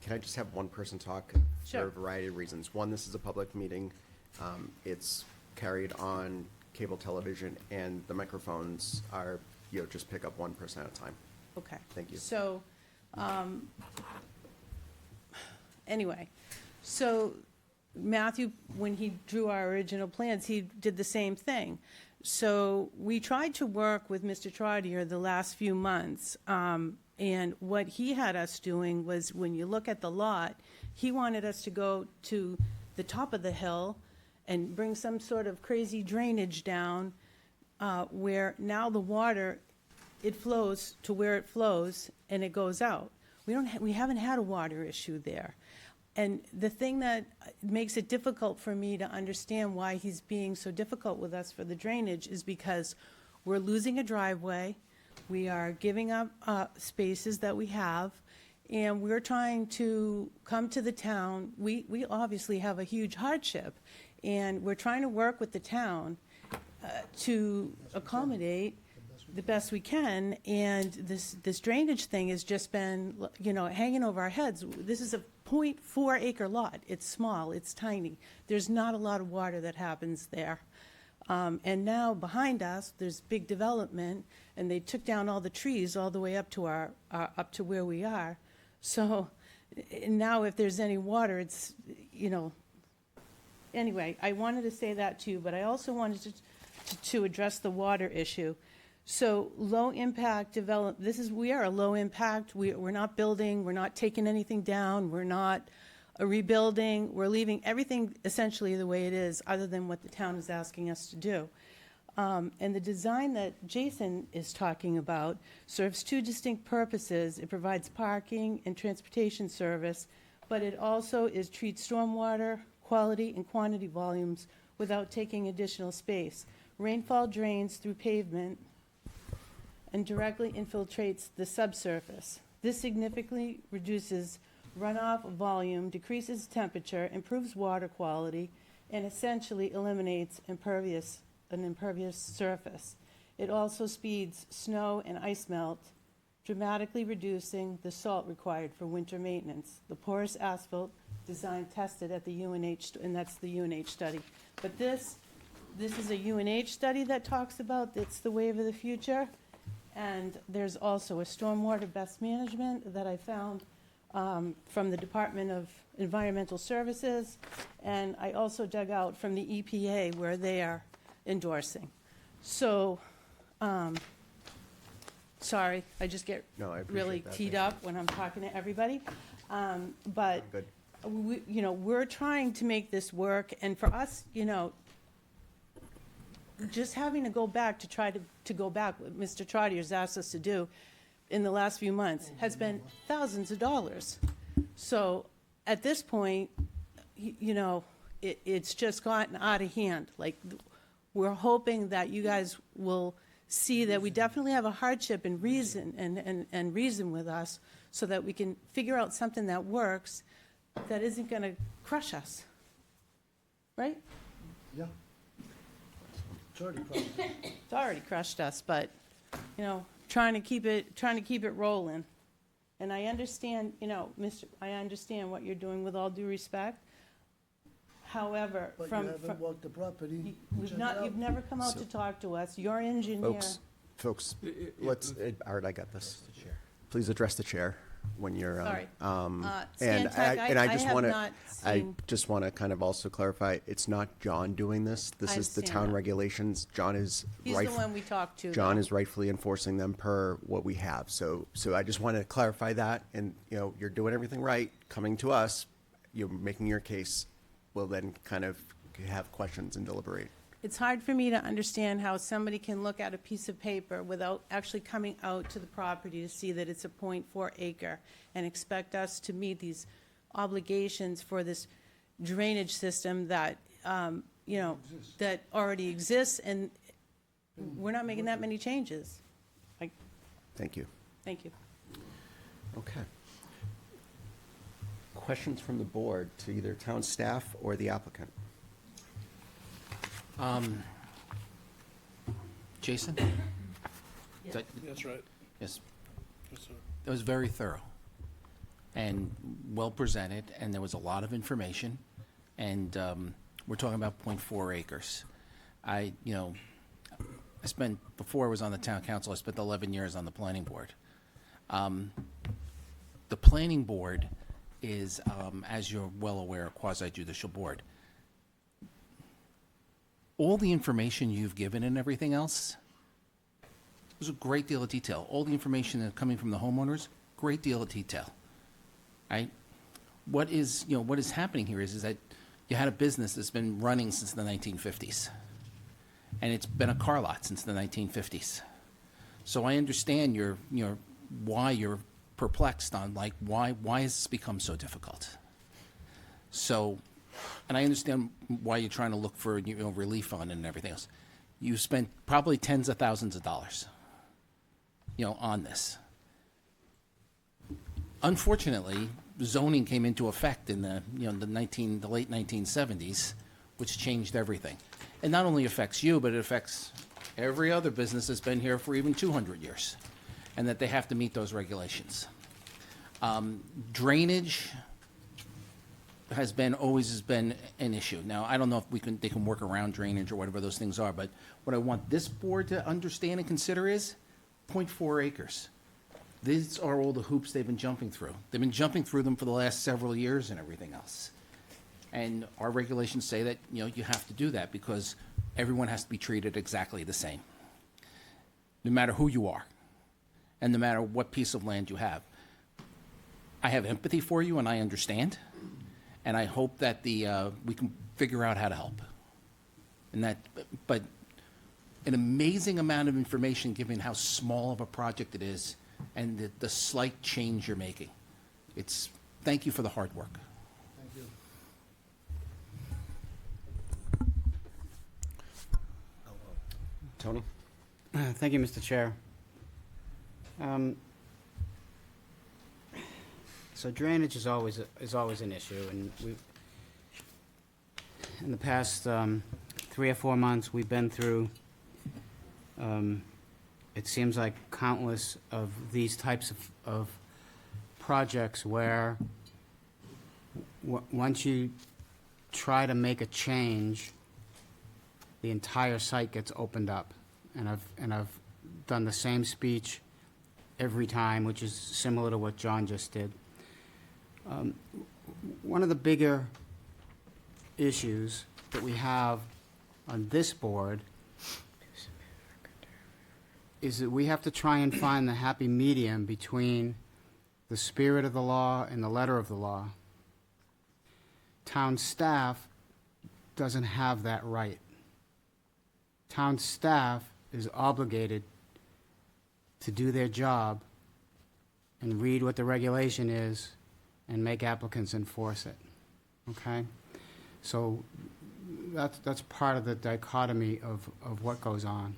can I just have one person talk? For
Sure.
a variety of reasons. One, this is a public meeting. It's carried on cable television, and the microphones are, just pick up one person at a time.
Okay.
Thank you.
So, anyway, so Matthew, when he drew our original plans, he did the same thing. So we tried to work with Mr. Trottier the last few months, and what he had us doing was, when you look at the lot, he wanted us to go to the top of the hill and bring some sort of crazy drainage down, where now the water, it flows to where it flows and it goes out. We haven't had a water issue there. And the thing that makes it difficult for me to understand why he's being so difficult with us for the drainage is because we're losing a driveway, we are giving up spaces that we have, and we're trying to come to the town. We obviously have a huge hardship, and we're trying to work with the town to accommodate the best we can, and this drainage thing has just been, hanging over our heads. This is a .4 acre lot. It's small, it's tiny. There's not a lot of water that happens there. And now behind us, there's big development, and they took down all the trees all the way up to up to where we are. So now if there's any water, it's, anyway, I wanted to say that too, but I also wanted to address the water issue. So low impact we are a low impact, we're not building, we're not taking anything down, we're not rebuilding, we're leaving everything essentially the way it is, other than what the town is asking us to do. And the design that Jason is talking about serves two distinct purposes. It provides parking and transportation service, but it also treats stormwater quality and quantity volumes without taking additional space. Rainfall drains through pavement and directly infiltrates the subsurface. This significantly reduces runoff volume, decreases temperature, improves water quality, and essentially eliminates an impervious surface. It also speeds snow and ice melt, dramatically reducing the salt required for winter maintenance. The porous asphalt design tested at the UNH, and that's the UNH study. But this is a UNH study that talks about it's the wave of the future. And there's also a stormwater best management that I found from the Department of Environmental Services. And I also dug out from the EPA where they are endorsing. So, sorry, I just get
No, I appreciate
really
that.
teed
Thank
up when I'm talking to everybody. But,
Good.
we're trying to make this work. And for us, just having to go back to try to go back, what Mr. Trottier's asked us to do in the last few months, has been thousands of dollars. So at this point, it's just gotten out of hand. Like, we're hoping that you guys will see that we definitely have a hardship and reason and reason with us, so that we can figure out something that works, that isn't going to crush us. Right?
Yeah. It's already crushed.
It's already crushed us, but, trying to keep it rolling. And I understand, I understand what you're doing, with all due respect. However,
But you
from,
haven't walked the property.
you've never come out to talk to us. Your engineer.
Folks, let's, Art, I got this. Please address the chair when you're,
Sorry.
and
Stantec,
I
I
just
have
want to,
not
I
seen-
just want to kind of also clarify, it's not John doing this. This
I
is the
understand
town
that.
regulations. John is
He's the one we talked to.
John
though.
is rightfully enforcing them per what we have. So I just want to clarify that, and, you're doing everything right, coming to us, you're making your case, we'll then kind of have questions and deliberate.
It's hard for me to understand how somebody can look at a piece of paper without actually coming out to the property to see that it's a .4 acre and expect us to meet these obligations for this drainage system that, you know, that already exists, and we're not making that many changes.
Thank you.
Thank you.
Okay. Questions from the board to either town staff or the applicant?
Jason? That-
That's right.
Yes,
Yes, sir.
it was very thorough and well presented, and there was a lot of information. And we're talking about .4 acres. Before I was on the town council, I spent 11 years on the planning board. The planning board is, as you're well aware, a quasi-judicial board. All the information you've given and everything else, there's a great deal of detail. All the information that's coming from the homeowners, great deal of detail. Right? What is happening here is that you had a business that's been running since the 1950s. And it's been a car lot since the 1950s. So I understand why you're perplexed on, like, why has this become so difficult? So, and I understand why you're trying to look for, relief on it and everything else. You spent probably tens of thousands of dollars, on this. Unfortunately, zoning came into effect in the late 1970s, which changed everything. It not only affects you, but it affects every other business that's been here for even 200 years, and that they have to meet those regulations. Drainage always has been an issue. Now, I don't know if they can work around drainage or whatever those things are, but what I want this board to understand and consider is .4 acres. These are all the hoops they've been jumping through. They've been jumping through them for the last several years and everything else. And our regulations say that, you have to do that because everyone has to be treated exactly the same, no matter who you are and no matter what piece of land you have. I have empathy for you and I understand, and I hope that we can figure out how to help. But an amazing amount of information given how small of a project it is and the slight change you're making. Thank you for the hard work.
Thank you.
Tony?
Thank you, Mr. Chair. So drainage is always an issue, and in the past 3 or 4 months, we've been through, it seems like countless of these types of projects where once you try to make a change, the entire site gets opened up. And I've done the same speech every time, which is similar to what John just did. One of the bigger issues that we have on this board is that we have to try and find the happy medium between the spirit of the law and the letter of the law. Town staff doesn't have that right. Town staff is obligated to do their job and read what the regulation is and make applicants enforce it, okay? So that's part of the dichotomy of what goes on.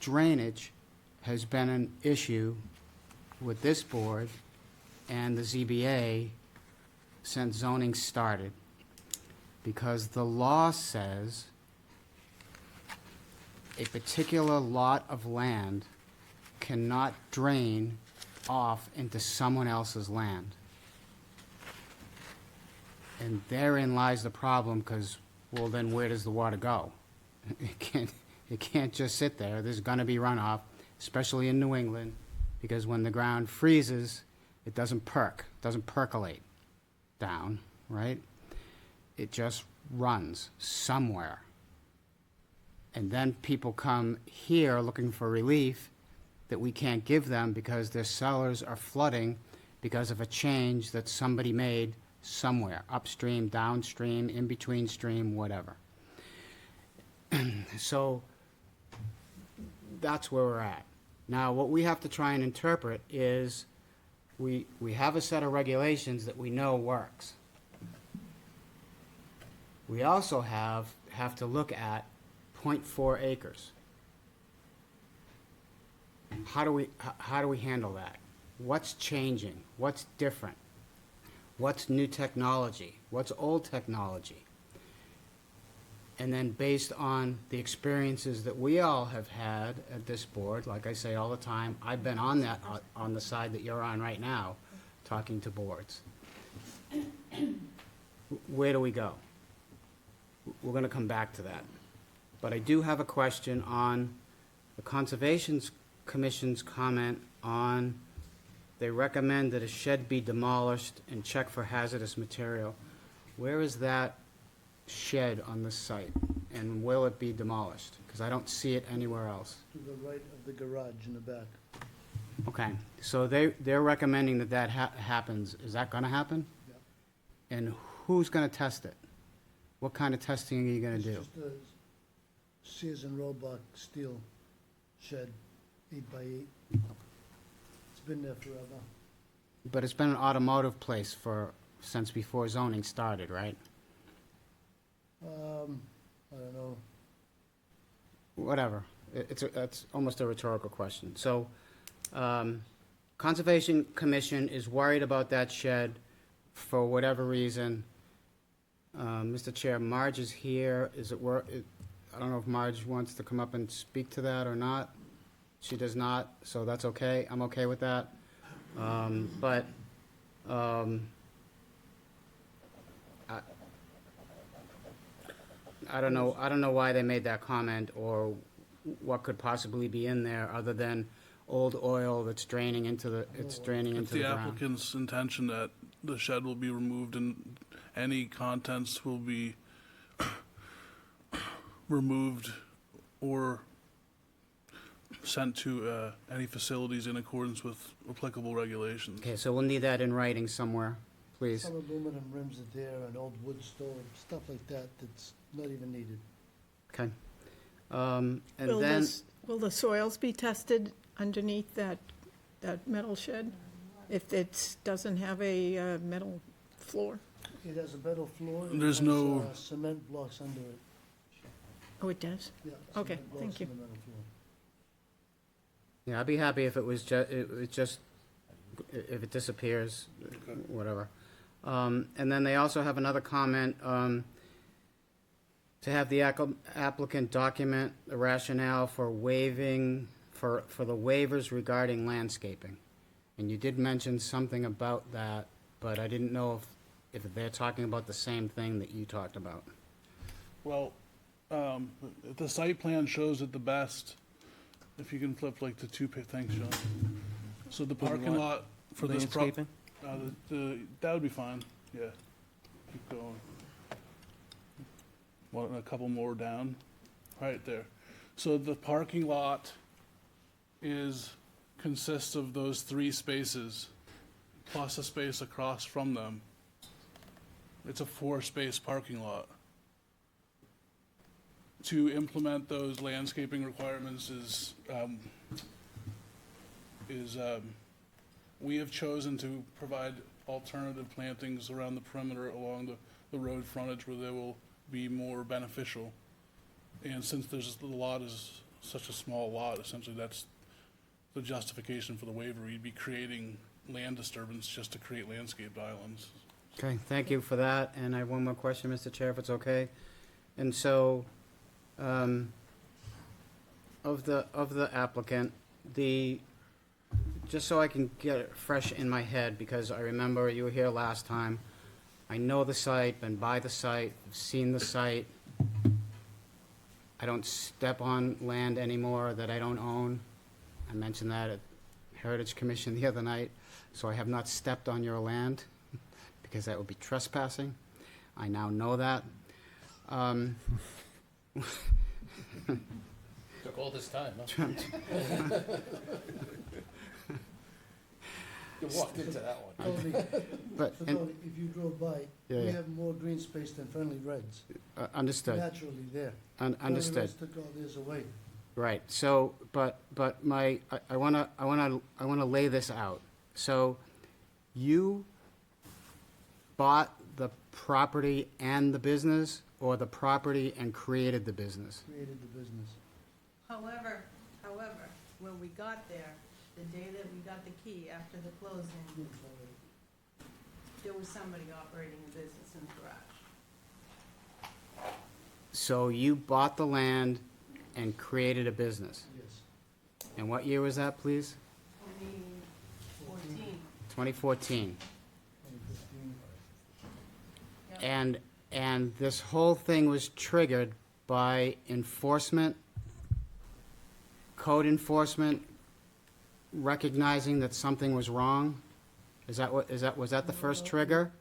Drainage has been an issue with this board and the ZBA since zoning started, because the law says a particular lot of land cannot drain off into someone else's land. And therein lies the problem, because, well, then where does the water go? It can't just sit there. There's going to be runoff, especially in New England, because when the ground freezes, it doesn't percolate down, right? It just runs somewhere. And then people come here looking for relief that we can't give them because their cellars are flooding because of a change that somebody made somewhere, upstream, downstream, in between stream, whatever. So that's where we're at. Now, what we have to try and interpret is we have a set of regulations that we know works. We also have to look at 0.4 acres. How do we handle that? What's changing? What's different? What's new technology? What's old technology? And then based on the experiences that we all have had at this board, like I say all the time, I've been on that, on the side that you're on right now, talking to boards. Where do we go? We're gonna come back to that. But I do have a question on the Conservation Commission's comment on, they recommend that a shed be demolished and check for hazardous material. Where is that shed on this site, and will it be demolished? Because I don't see it anywhere else.
To the right of the garage in the back.
Okay, so they're recommending that happens. Is that gonna happen?
Yeah.
And who's gonna test it? What kind of testing are you gonna do?
It's just a Sears and Roebuck steel shed, 8x8. It's been there forever.
But it's been an automotive place since before zoning started, right?
I don't know.
Whatever. It's almost a rhetorical question. So, Conservation Commission is worried about that shed for whatever reason. Mr. Chair, Marge is here. I don't know if Marge wants to come up and speak to that or not. She does not, so that's okay. I'm okay with that. I don't know why they made that comment or what could possibly be in there other than old oil that's draining into the
It's
ground.
the applicant's intention that the shed will be removed and any contents will be removed or sent to any facilities in accordance with applicable regulations.
Okay, so we'll need that in writing somewhere, please.
Some aluminum rims are there, an old wood stove, stuff like that, that's not even needed.
Okay. And
Will
then,
will the soils be tested underneath that metal shed? If it doesn't have a metal floor?
It has a metal floor. and
There's
it has,
no-
cement blocks under it.
Oh, it does?
Yeah.
Okay,
cement blocks
thank you.
in the metal floor.
yeah, I'd be happy if it was just, if it disappears, whatever. And then they also have another comment, to have the applicant document the rationale for waiving, for the waivers regarding landscaping. And you did mention something about that, but I didn't know if they're talking about the same thing that you talked about.
Well, the site plan shows it the best. If you can flip like the thanks, John. So the parking lot for this
Landscaping?
that would be fine, yeah. Keep going. One, a couple more down, right there. So the parking lot consists of those 3 spaces, plus a space across from them. It's a 4-space parking lot. To implement those landscaping requirements we have chosen to provide alternative plantings around the perimeter along the road frontage where they will be more beneficial. And since the lot is such a small lot, essentially that's the justification for the waiver. You'd be creating land disturbance just to create landscaped islands.
Okay, thank you for that. And I have one more question, Mr. Chair, if it's okay. And so, of the applicant, just so I can get it fresh in my head, because I remember you were here last time. I know the site, been by the site, seen the site. I don't step on land anymore that I don't own. I mentioned that at Heritage Commission the other night. So I have not stepped on your land, because that would be trespassing. I now know that.
Took all this time, huh? You walked into that one.
Tony,
But,
so
and-
Tony, if you drove by,
Yeah,
we
yeah.
have more green space than Friendly Reds,
Understood,
naturally there.
understood.
Friendly Reds took all theirs away.
Right, so, but I wanna lay this out. So, you bought the property and the business, or the property and created the business?
Created the business.
However, when we got there, the day that we got the key after the closing, there was somebody operating a business in the garage.
So you bought the land and created a business?
Yes.
And what year was that, please?
2014.
2014.
2015.
And this whole thing was triggered by enforcement, code enforcement, recognizing that something was wrong? Was that the first trigger?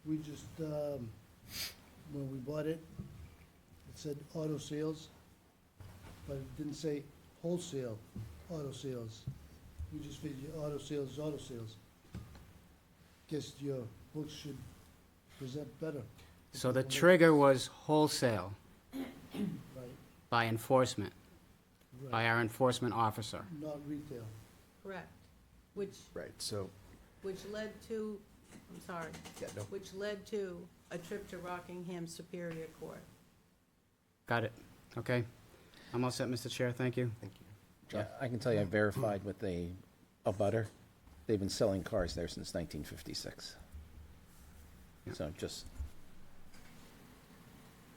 We just, when we bought it, it said auto sales, but it didn't say wholesale auto sales. We just figured auto sales is auto sales. Guess your books should present better.
So the trigger was wholesale
Right,
by enforcement, by
right,
our enforcement officer.
not retail.
Correct. Which
Right, so,
led to, I'm sorry,
yeah, no,
which led to a trip to Rockingham Superior Court.
Got it, okay. I'm all set, Mr. Chair, thank you.
thank you.
Yeah, I can tell you, I verified with a butter. They've been selling cars there since 1956.
Yeah.
So just,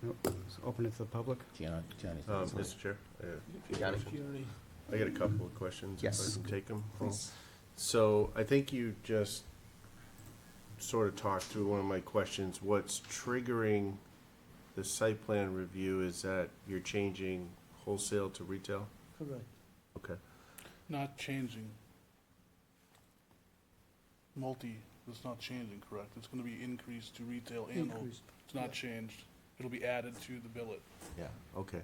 Nope, let's open it to the public.
Gianni.
Mr. Chair,
You got it?
I got a couple of questions.
Yes.
If I can take them. So I think you just sort of talked through one of my questions. What's triggering the site plan review is that you're changing wholesale to retail?
Correct.
Okay.
Not changing. Multi is not changing, correct? It's gonna be increased to retail and wholesale.
Increased.
It's not changed. It'll be added to the billet.
Yeah, okay.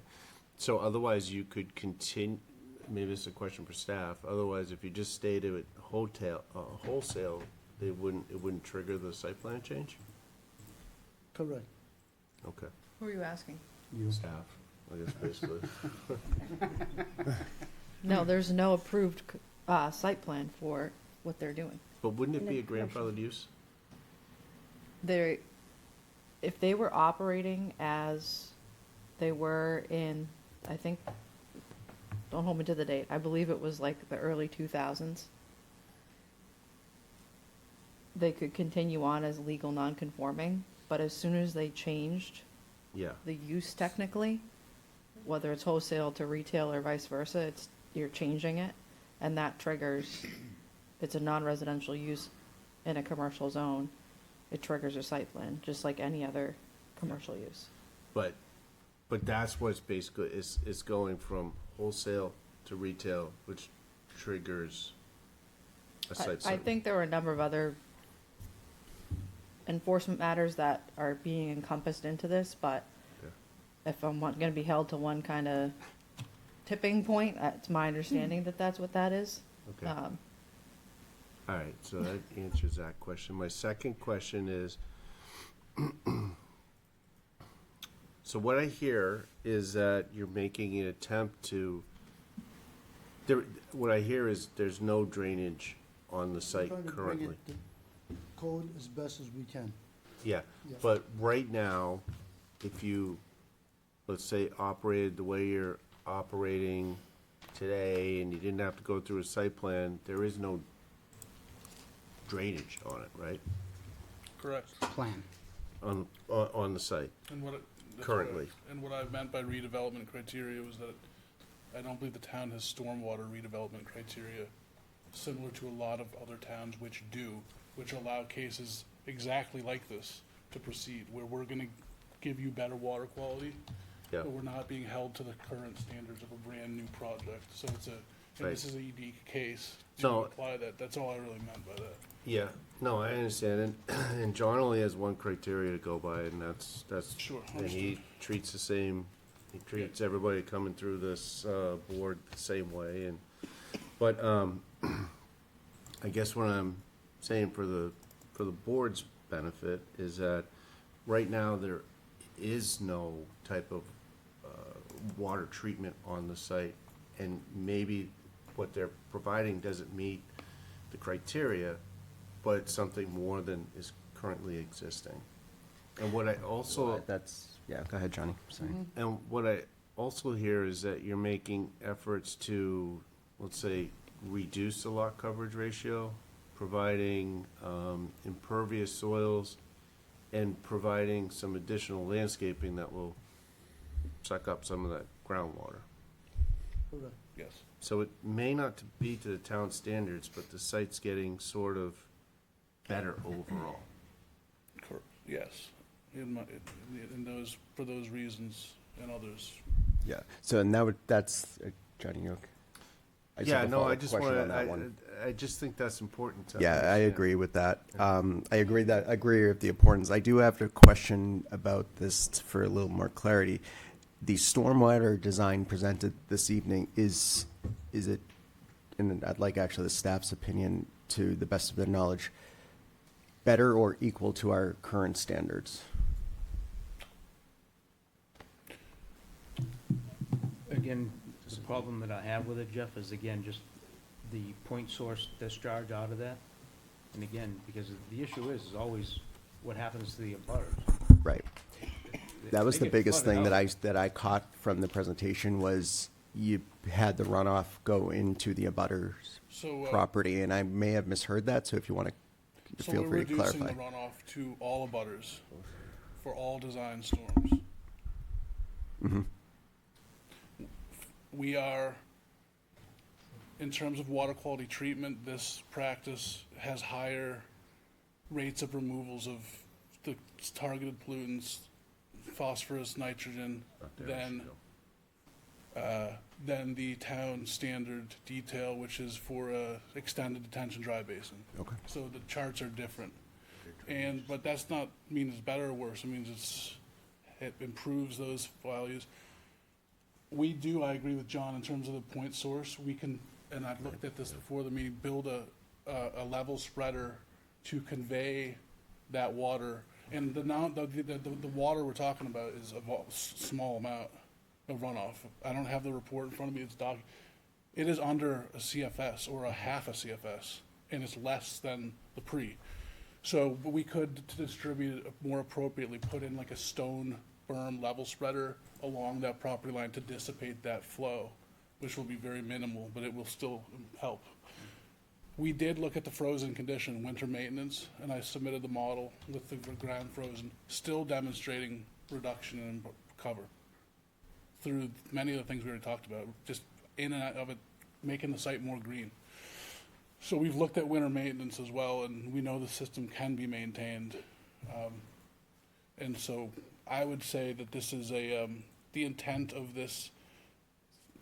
So otherwise you could continue, maybe this is a question for staff, otherwise if you just stayed at wholesale, it wouldn't trigger the site plan change?
Correct.
Okay.
Who are you asking?
Staff, I guess basically.
No, there's no approved, site plan for what they're doing.
But wouldn't it
In
be
a
a grandfathered use?
They're, if they were operating as they were in, I think, don't hold me to the date, I believe it was like the early 2000s, they could continue on as legal non-conforming, but as soon as they changed
Yeah,
the use technically, whether it's wholesale to retail or vice versa, you're changing it, and that triggers, it's a non-residential use in a commercial zone, it triggers a site plan, just like any other commercial use.
but that's what's basically, is going from wholesale to retail, which triggers a site
I
plan.
think there were a number of other enforcement matters that are being encompassed into this, but
Yeah.
if I'm gonna be held to one kind of tipping point, it's my understanding that that's what that is.
Okay. All right, so that answers that question. My second question is, so what I hear is that you're making an attempt to, what I hear is there's no drainage on the site
Trying to bring
currently.
it to code as best as we can.
Yeah,
Yeah.
but right now, if you, let's say, operated the way you're operating today, and you didn't have to go through a site plan, there is no drainage on it, right?
Correct.
Plan.
On the site.
And what it. that's
Currently.
correct. And what I meant by redevelopment criteria was that I don't believe the town has stormwater redevelopment criteria similar to a lot of other towns which do, which allow cases exactly like this to proceed, where we're gonna give you better water quality,
Yeah.
but we're not being held to the current standards of a brand-new project. So it's and
Right.
this is a unique case.
So-
To apply that, that's all I really meant by that.
Yeah, no, I understand, and John only has one criteria to go by, and that's,
Sure,
and he treats the same, he treats everybody coming through this, board the same way, but, I guess what I'm saying for the board's benefit is that right now there is no type of water treatment on the site, and maybe what they're providing doesn't meet the criteria, but it's something more than is currently existing. And what I also
Yeah, go ahead, Johnny, sorry.
and what I also hear is that you're making efforts to, let's say, reduce the lot coverage ratio, providing impervious soils, and providing some additional landscaping that will suck up some of that groundwater.
Correct.
Yes.
So it may not be to the town standards, but the site's getting sort of better overall.
Yes, in those, for those reasons and others.
Yeah, so now that's, Johnny, you okay? I just
Yeah,
have a
no, I
follow-up
just
question
want
on that one.
I just think that's important to
Yeah, I
understand.
agree with that. I agree with the importance. I do have a question about this for a little more clarity. The stormwater design presented this evening, is it, and I'd like actually the staff's opinion to the best of their knowledge, better or equal to our current standards?
Again, the problem that I have with it, Jeff, is again, just the point source discharge out of that. And again, because the issue is always what happens to the abutters.
Right. That was
They
the
get
biggest
flooded
thing
out.
that I caught from the presentation was you had the runoff go into the abutter's
So,
property, and I may have misheard that, so if you want to,
So
feel
we're
free to
reducing
clarify.
the runoff to all abutters for all design storms.
Mm-hmm.
We are, in terms of water quality treatment, this practice has higher rates of removals of the targeted pollutants, phosphorus, nitrogen, than the town standard detail, which is for a extended detention dry basin.
Okay.
So the charts are different. But that's not mean it's better or worse. It means it improves those values. We do, I agree with John, in terms of the point source, we can, and I've looked at this before the meeting, build a level spreader to convey that water. And the water we're talking about is a small amount of runoff. I don't have the report in front of me, it is under a CFS or a half a CFS, and it's less than the pre. So, but we could, to distribute it more appropriately, put in like a stone berm level spreader along that property line to dissipate that flow, which will be very minimal, but it will still help. We did look at the frozen condition, winter maintenance, and I submitted the model with the ground frozen, still demonstrating reduction in cover through many of the things we already talked about, just in and out of it, making the site more green. So we've looked at winter maintenance as well, and we know the system can be maintained. And so I would say that this is the intent of this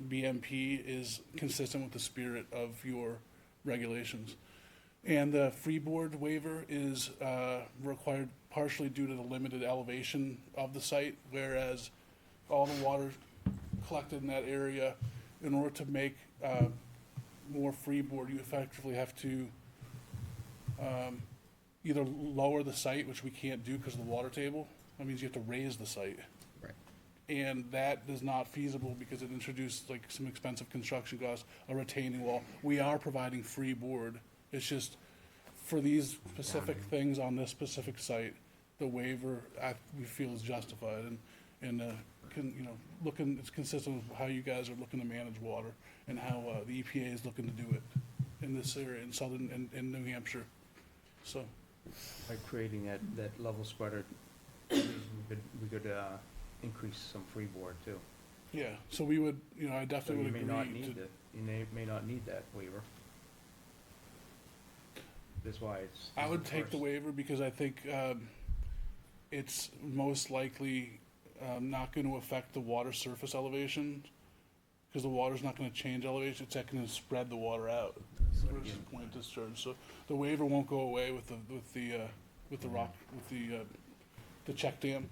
BMP is consistent with the spirit of your regulations. And the freeboard waiver is required partially due to the limited elevation of the site, whereas all the water collected in that area, in order to make more freeboard, you effectively have to either lower the site, which we can't do because of the water table. That means you have to raise the site.
Right.
And that is not feasible because it introduced like some expensive construction costs, a retaining wall. We are providing freeboard. It's just for these specific things on this specific site, the waiver we feel is justified and it's consistent with how you guys are looking to manage water and how the EPA is looking to do it in this area in southern and New Hampshire. So
By creating that level spreader, we could increase some freeboard too.
yeah, so we would, I
So
definitely
you
would
may not
agree
need
to.
it, you may not need that waiver. That's why it's.
I would take the waiver because I think it's most likely not going to affect the water surface elevation because the water's not going to change elevation. It's going to spread the water out versus point discharge. So the waiver won't go away with the rock with the check dam.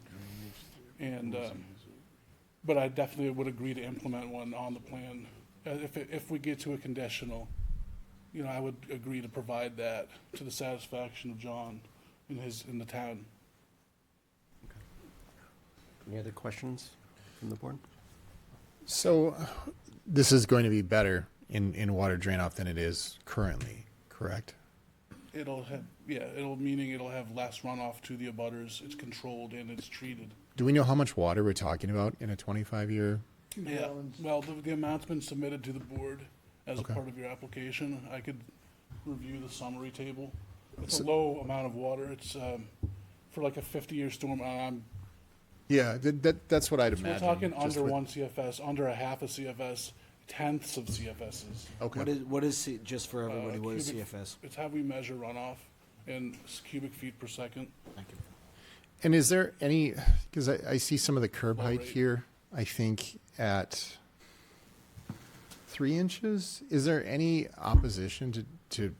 And but I definitely would agree to implement one on the plan if we get to a conditional. you know, I would agree to provide that to the satisfaction of John in the town.
Any other questions from the board?
So this is going to be better in water drain off than it is currently, correct?
It'll have, yeah, meaning it'll have less runoff to the abutters. It's controlled and it's treated.
Do we know how much water we're talking about in a 25-year?
Yeah, well, the amount's been submitted to the board as
Okay.
a part of your application. I could review the summary table. It's a low amount of water. It's, for like a 50-year storm,
Yeah, that's what I'd
we're
imagine.
talking
just
under
with-
1 CFS, under a half a CFS, tenths of CFSs.
Okay.
What is, just for everybody, what is
Cubic-
CFS?
It's how we measure runoff in cubic feet per second.
Thank you.
And is there any, because I see some of the curb height
rate.
here, I think at 3 inches. Is there any opposition to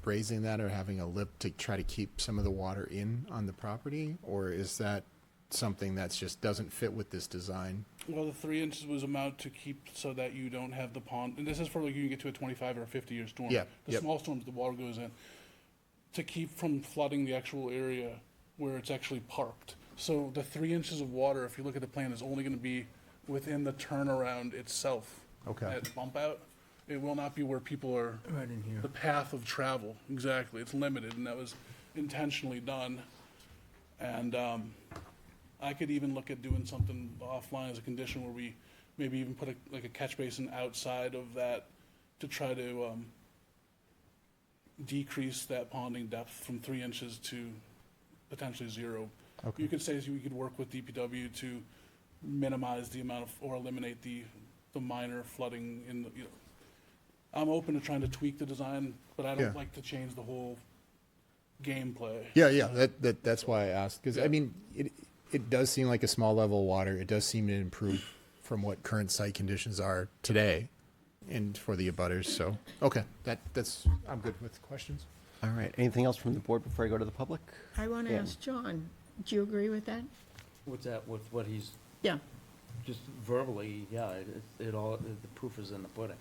raising that or having a lip to try to keep some of the water in on the property? Or is that something that's just doesn't fit with this design?
Well, the 3 inches was amount to keep so that you don't have the pond, and this is for like you can get to a 25 or a 50-year storm.
Yeah,
The
yep.
small storms, the water goes in. To keep from flooding the actual area where it's actually parked. So the 3 inches of water, if you look at the plan, is only gonna be within the turnaround itself.
Okay.
That bump out. It will not be where people are.
Right in here.
The path of travel, exactly. It's limited, and that was intentionally done. And, I could even look at doing something offline as a condition where we maybe even put a catch basin outside of that to try to decrease that ponding depth from 3 inches to potentially 0.
Okay.
You could say we could work with DPW to minimize the amount of, or eliminate the minor flooding in the, you know. I'm open to trying to tweak the design, but I
Yeah.
don't like to change the whole gameplay.
Yeah. That's why I asked, because I mean, it does seem like a small level of water. It does seem to improve from what current site conditions are today, and for the abutters. So okay, that's I'm good with questions.
All right, anything else from the board before I go to the public?
I want to
Yeah.
ask John, do you agree with that?
What's that, with what he's,
Yeah.
just verbally, yeah, it all, the proof is in the pudding.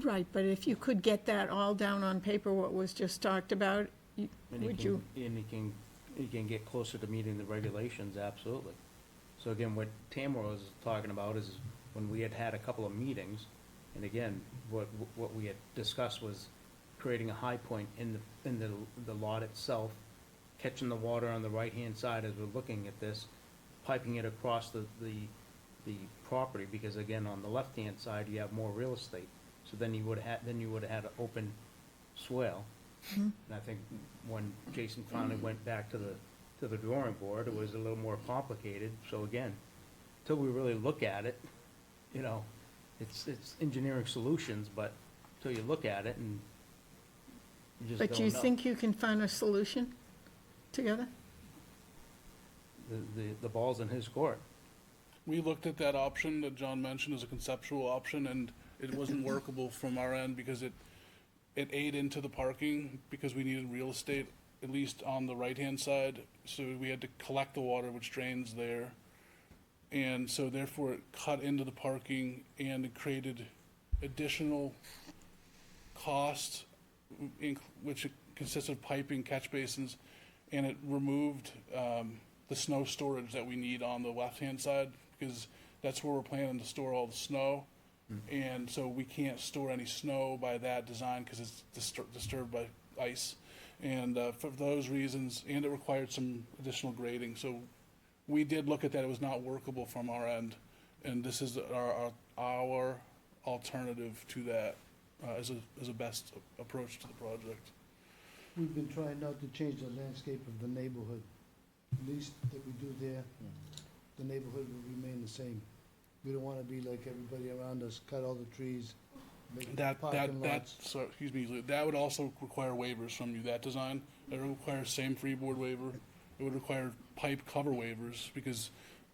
Right, but if you could get that all down on paper, what was just talked about,
And
would you?
And he can get closer to meeting the regulations, absolutely. So again, what Tamara was talking about is when we had a couple of meetings, and again, what we had discussed was creating a high point in the lot itself, catching the water on the right-hand side as we're looking at this, piping it across the property, because again, on the left-hand side, you have more real estate. So then you would have had an open swale. And I think when Jason finally went back to the drawing board, it was a little more complicated. So again, till we really look at it, you know, it's engineering solutions, but till you look at it and you just don't know.
But you think you can find a solution together?
The ball's in his court.
We looked at that option that John mentioned as a conceptual option, and it wasn't workable from our end because it ate into the parking because we needed real estate, at least on the right-hand side. So we had to collect the water which drains there. And so therefore it cut into the parking and it created additional costs, which consists of piping, catch basins, and it removed the snow storage that we need on the left-hand side, because that's where we're planning to store all the snow. And so we can't store any snow by that design because it's disturbed by ice. And for those reasons, and it required some additional grading. So we did look at that. It was not workable from our end. And this is our alternative to that as a best approach to the project.
We've been trying not to change the landscape of the neighborhood. At least that we do there, the neighborhood will remain the same. We don't wanna be like everybody around us, cut all the trees, make parking lots.
So, excuse me, that would also require waivers from you, that design. It would require same freeboard waiver. It would require pipe cover waivers because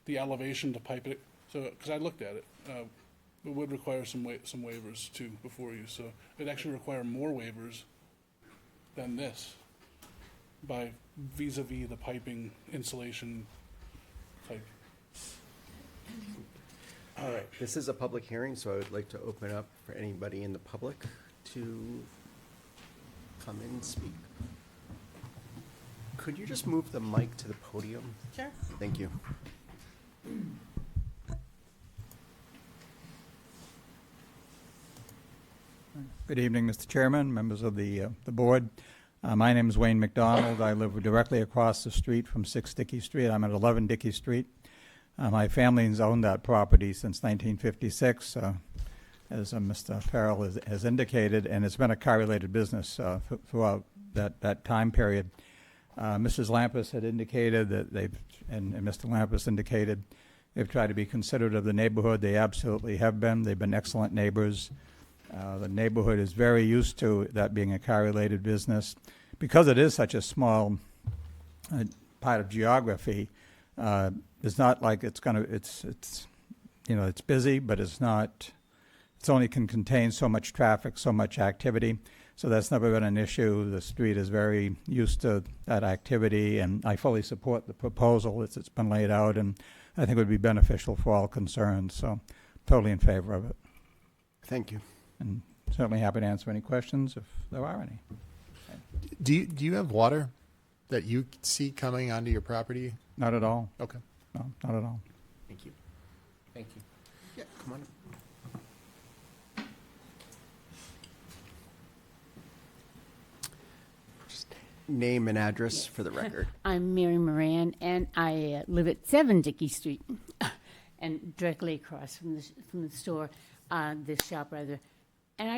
the elevation to pipe it, so, because I looked at it, it would require some waivers too before you. So it'd actually require more waivers than this by vis-a-vis the piping insulation type.
All right, this is a public hearing, so I would like to open up for anybody in the public to come in and speak? Could you just move the mic to the podium?
Sure.
Thank you.
Good evening, Mr. Chairman, members of the board. My name is Wayne McDonald. I live directly across the street from 6 Dickey Street. I'm at 11 Dickey Street. My family has owned that property since 1956, as Mr. Farrell has indicated, and it's been a car-related business throughout that time period. Mrs. Lampus had indicated that and Mr. Lampus indicated they've tried to be considerate of the neighborhood. They absolutely have been. They've been excellent neighbors. The neighborhood is very used to that being a car-related business. Because it is such a small part of geography, it's not like it's busy, but it's only can contain so much traffic, so much activity. So that's never been an issue. The street is very used to that activity, and I fully support the proposal as it's been laid out, and I think it would be beneficial for all concerned. So totally in favor of it.
Thank you.
And certainly happy to answer any questions if there are any.
Do you have water that you see coming onto your property?
Not at all.
Okay.
No, not at all.
Thank you.
Thank you.
Yeah, come on. Just name and address for the record.
I'm Mary Moran, and I live at 7 Dickey Street, and directly across from the store, this shop rather. And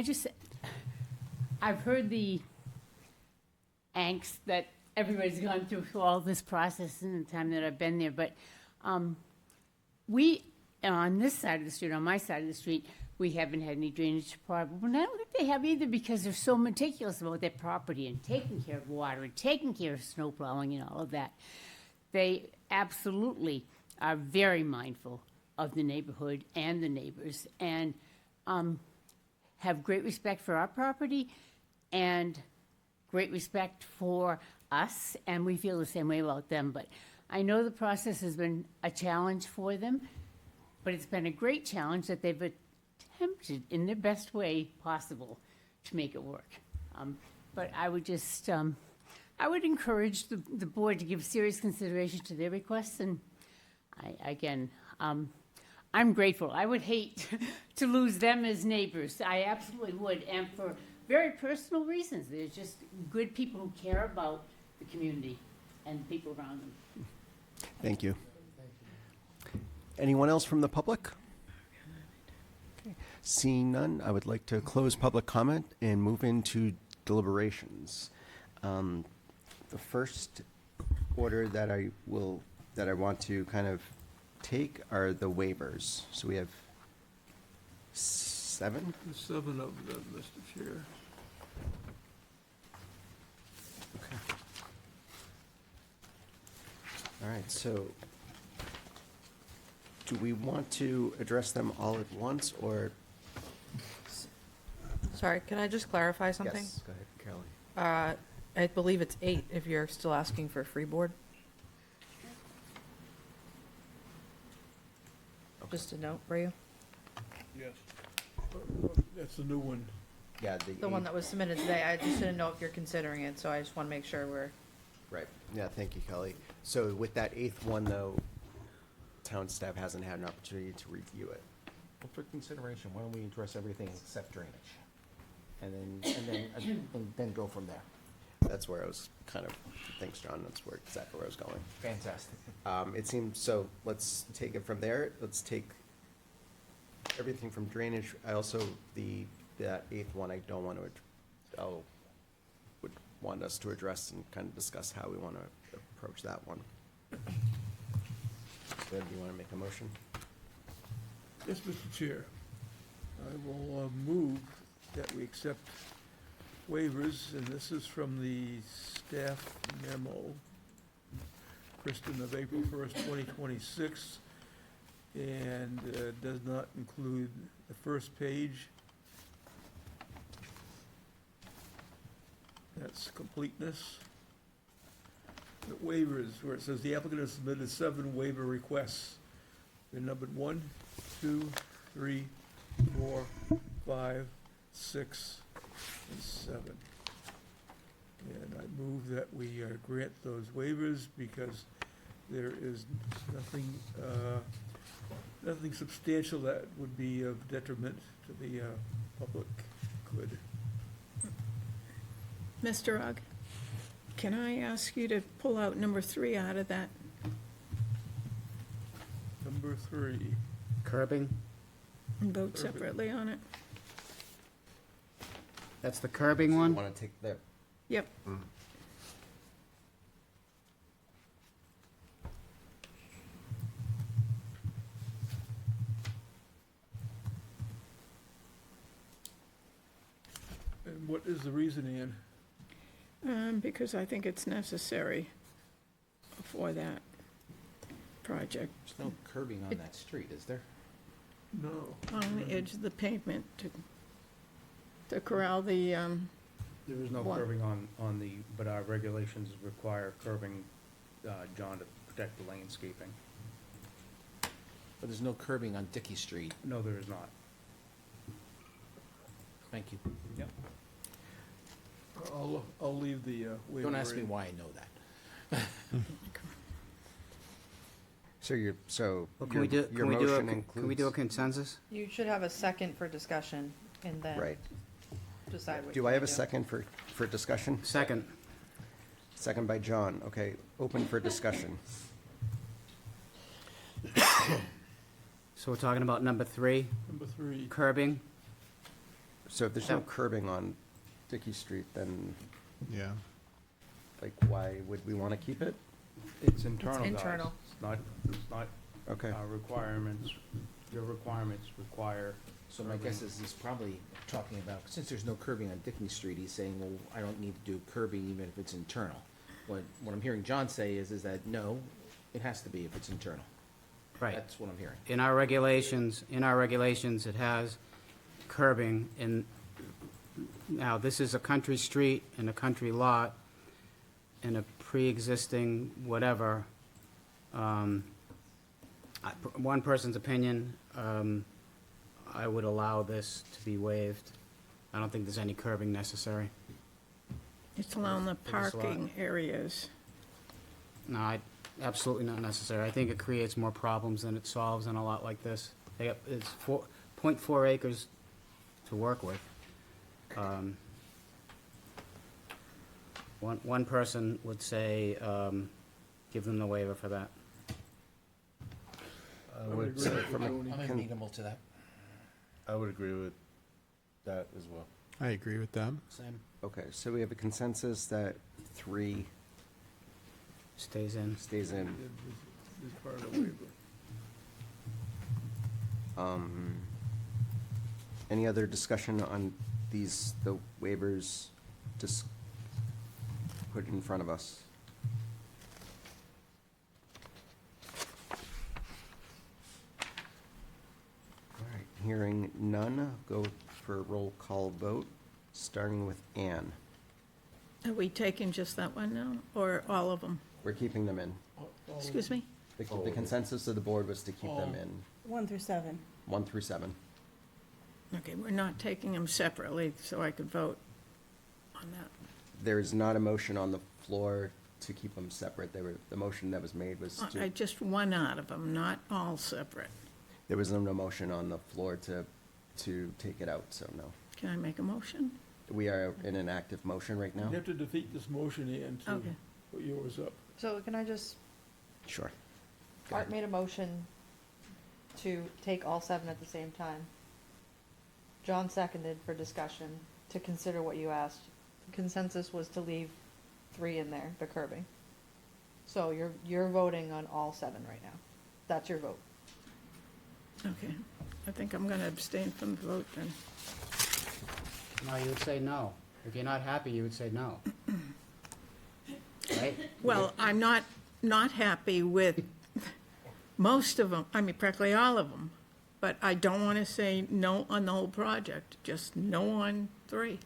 I've heard the angst that everybody's gone through all this process in the time that I've been there, but we, on this side of the street, on my side of the street, we haven't had any drainage problem. And I don't think they have either, because they're so meticulous about their property and taking care of water and taking care of snow plowing and all of that. They absolutely are very mindful of the neighborhood and the neighbors, and have great respect for our property and great respect for us, and we feel the same way about them. But I know the process has been a challenge for them, but it's been a great challenge that they've attempted in the best way possible to make it work. But I would just, I would encourage the board to give serious consideration to their requests, and I'm grateful. I would hate to lose them as neighbors. I absolutely would, and for very personal reasons. They're just good people who care about the community and the people around them.
Thank you. Anyone else from the public? Okay. Seeing none, I would like to close public comment and move into deliberations. The first order that I want to kind of take are the waivers. So we have 7?
7 of them, Mr. Chair.
Okay. All right, so do we want to address them all at once, or?
Sorry, can I just clarify something?
Yes, go ahead, Carolyn.
I believe it's 8 if you're still asking for a free board. Just a note for you.
Yes. That's the new one.
Yeah,
The one that was submitted today. I just didn't know if you're considering it, so I just want to make sure we're.
Right. Yeah, thank you, Kelly. So with that 8th one, though, town staff hasn't had an opportunity to review it.
Well, for consideration, why don't we address everything except drainage? And then go from there.
That's where I was kind of, thanks, John, that's exactly where I was going.
Fantastic.
It seems, so let's take it from there. Let's take everything from drainage. I also, that 8th one, I don't want to, would want us to address and kind of discuss how we want to approach that one. Do you want to make a motion?
Yes, Mr. Chair. I will move that we accept waivers, and this is from the staff memo, Kristen, of April 1st, 2026, and does not include the first page. That's completeness. The waivers, where it says the applicant has submitted 7 waiver requests. They're numbered 1, 2, 3, 4, 5, 6, and 7. And I move that we grant those waivers because there is nothing, nothing substantial that would be of detriment to the public good.
Mr. Ugg, can I ask you to pull out number 3 out of that?
Number 3.
Curbing,
And vote separately on it?
that's the curbing one?
Want to take the,
Yep.
And what is the reason, Ann?
Because I think it's necessary for that project.
There's no curbing on that street, is there?
No.
On the edge of the pavement to corral the,
There is no
What?
curbing on the, but our regulations require curbing, John, to protect the landscaping.
But there's no curbing on Dickey Street.
No, there is not.
Thank you.
Yep.
I'll leave the waiver.
Don't ask me
in.
why I know that.
so you're, so
Well,
your, your motion includes.
can we do a consensus?
You should have a second for discussion and then
Right.
decide what you
Do I
wanna
have a second for discussion?
Second.
Second by John. Okay, open for discussion.
So we're talking about number 3,
Number 3.
curbing.
So if there's no curbing on Dickey Street, then
Yeah.
like why would we want to keep it?
It's internal, guys.
internal.
It's not,
Okay.
requirements, your requirements require.
So my guess is he's probably talking about, since there's no curbing on Dickey Street, he's saying, well, I don't need to do curbing even if it's internal. What I'm hearing John say is that no, it has to be if it's internal.
Right.
That's what I'm hearing.
In our regulations, it has curbing in, now, this is a country street and a country lot and a pre-existing whatever. One person's opinion, I would allow this to be waived. I don't think there's any curbing necessary.
it's along the
For this lot.
parking areas.
No, absolutely not necessary. I think it creates more problems than it solves in a lot like this. It's 0.4 acres to work with. One person would say, give them the waiver for that.
I would say from a
I'm amenable to that.
I would agree with that as well.
I agree with that.
Same.
Okay, so we have a consensus that 3
Stays in.
stays in.
Is part of the waiver.
Any other discussion on these, the waivers just put in front of us? All right, hearing none, go for a roll call vote, starting with Ann.
Are we taking just that one now, or all of them?
We're keeping them in.
Excuse me?
The consensus of the board was to keep them in
1 through 7.
1 through 7.
Okay, we're not taking them separately, so I could vote on that.
There is not a motion on the floor to keep them separate. The motion that was made was
I
to,
just one out of them, not all separate.
there was no motion on the floor to take it out, so no.
Can I make a motion?
We are in an active motion right now?
You have to defeat this motion, Ann, to
Okay.
put yours up.
So can I just,
Sure.
Art made a motion to take all 7 at the same time. John seconded for discussion to consider what you asked. The consensus was to leave 3 in there, the curbing. So you're voting on all 7 right now. That's your vote.
Okay, I think I'm gonna abstain from the vote then.
No, you would say no. If you're not happy, you would say no. Right?
Well, I'm not happy with most of them, I mean practically all of them, but I don't want to say no on the whole project, just no on 3.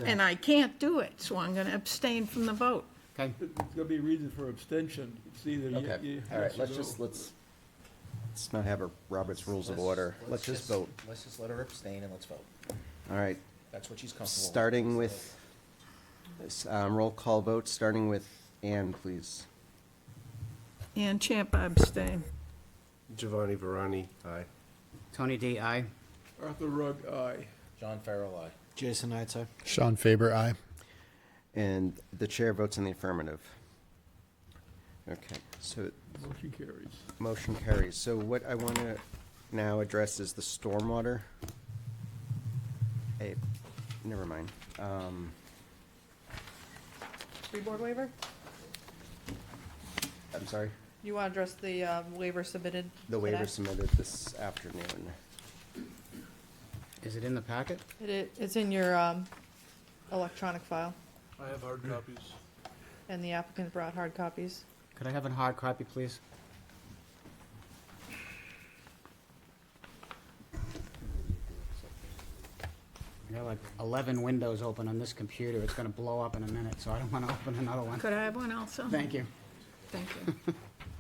And I can't do it, so I'm going to abstain from the vote.
Okay.
There's gonna be a reason for abstention. It's either
Okay, all right, let's not have a Robert's Rules of Order. Let's just vote.
Let's just let her abstain and let's vote.
All right,
That's what she's comfortable with.
Starting with, roll call vote, starting with Ann, please.
Ann Champ, abstain.
Giovanni Verani, aye.
Tony D, aye.
Arthur Rugg, aye.
John Farrell, aye.
Jason Eitzer.
Sean Faber, aye.
And the chair votes in the affirmative. Okay, so
Motion carries.
motion carries. So what I want to now address is the stormwater. Hey, never mind.
Freeboard waiver?
I'm sorry?
You want to address the waiver submitted
The waiver
today?
submitted this afternoon.
Is it in the packet?
It's in your electronic file,
I have hard copies.
and the applicant brought hard copies.
Could I have a hard copy, please? I got like 11 windows open on this computer. It's gonna blow up in a minute, so I don't wanna open another one.
Could I have one also?
Thank you.
Thank you.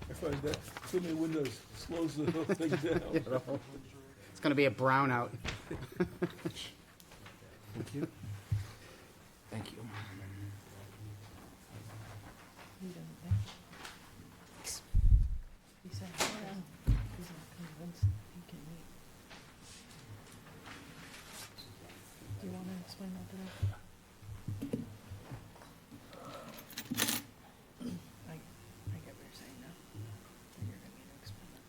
I find that so many windows slows the whole thing down.
It's gonna be a brownout.
Thank you. Thank you.
He said, he's not convinced he can meet. Do you want to explain that to them? I get what you're saying now. You're gonna need to explain that.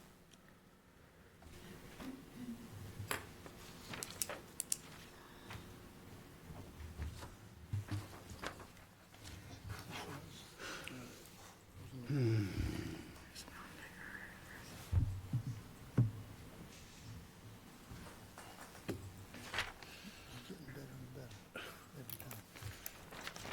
Getting better and better every time.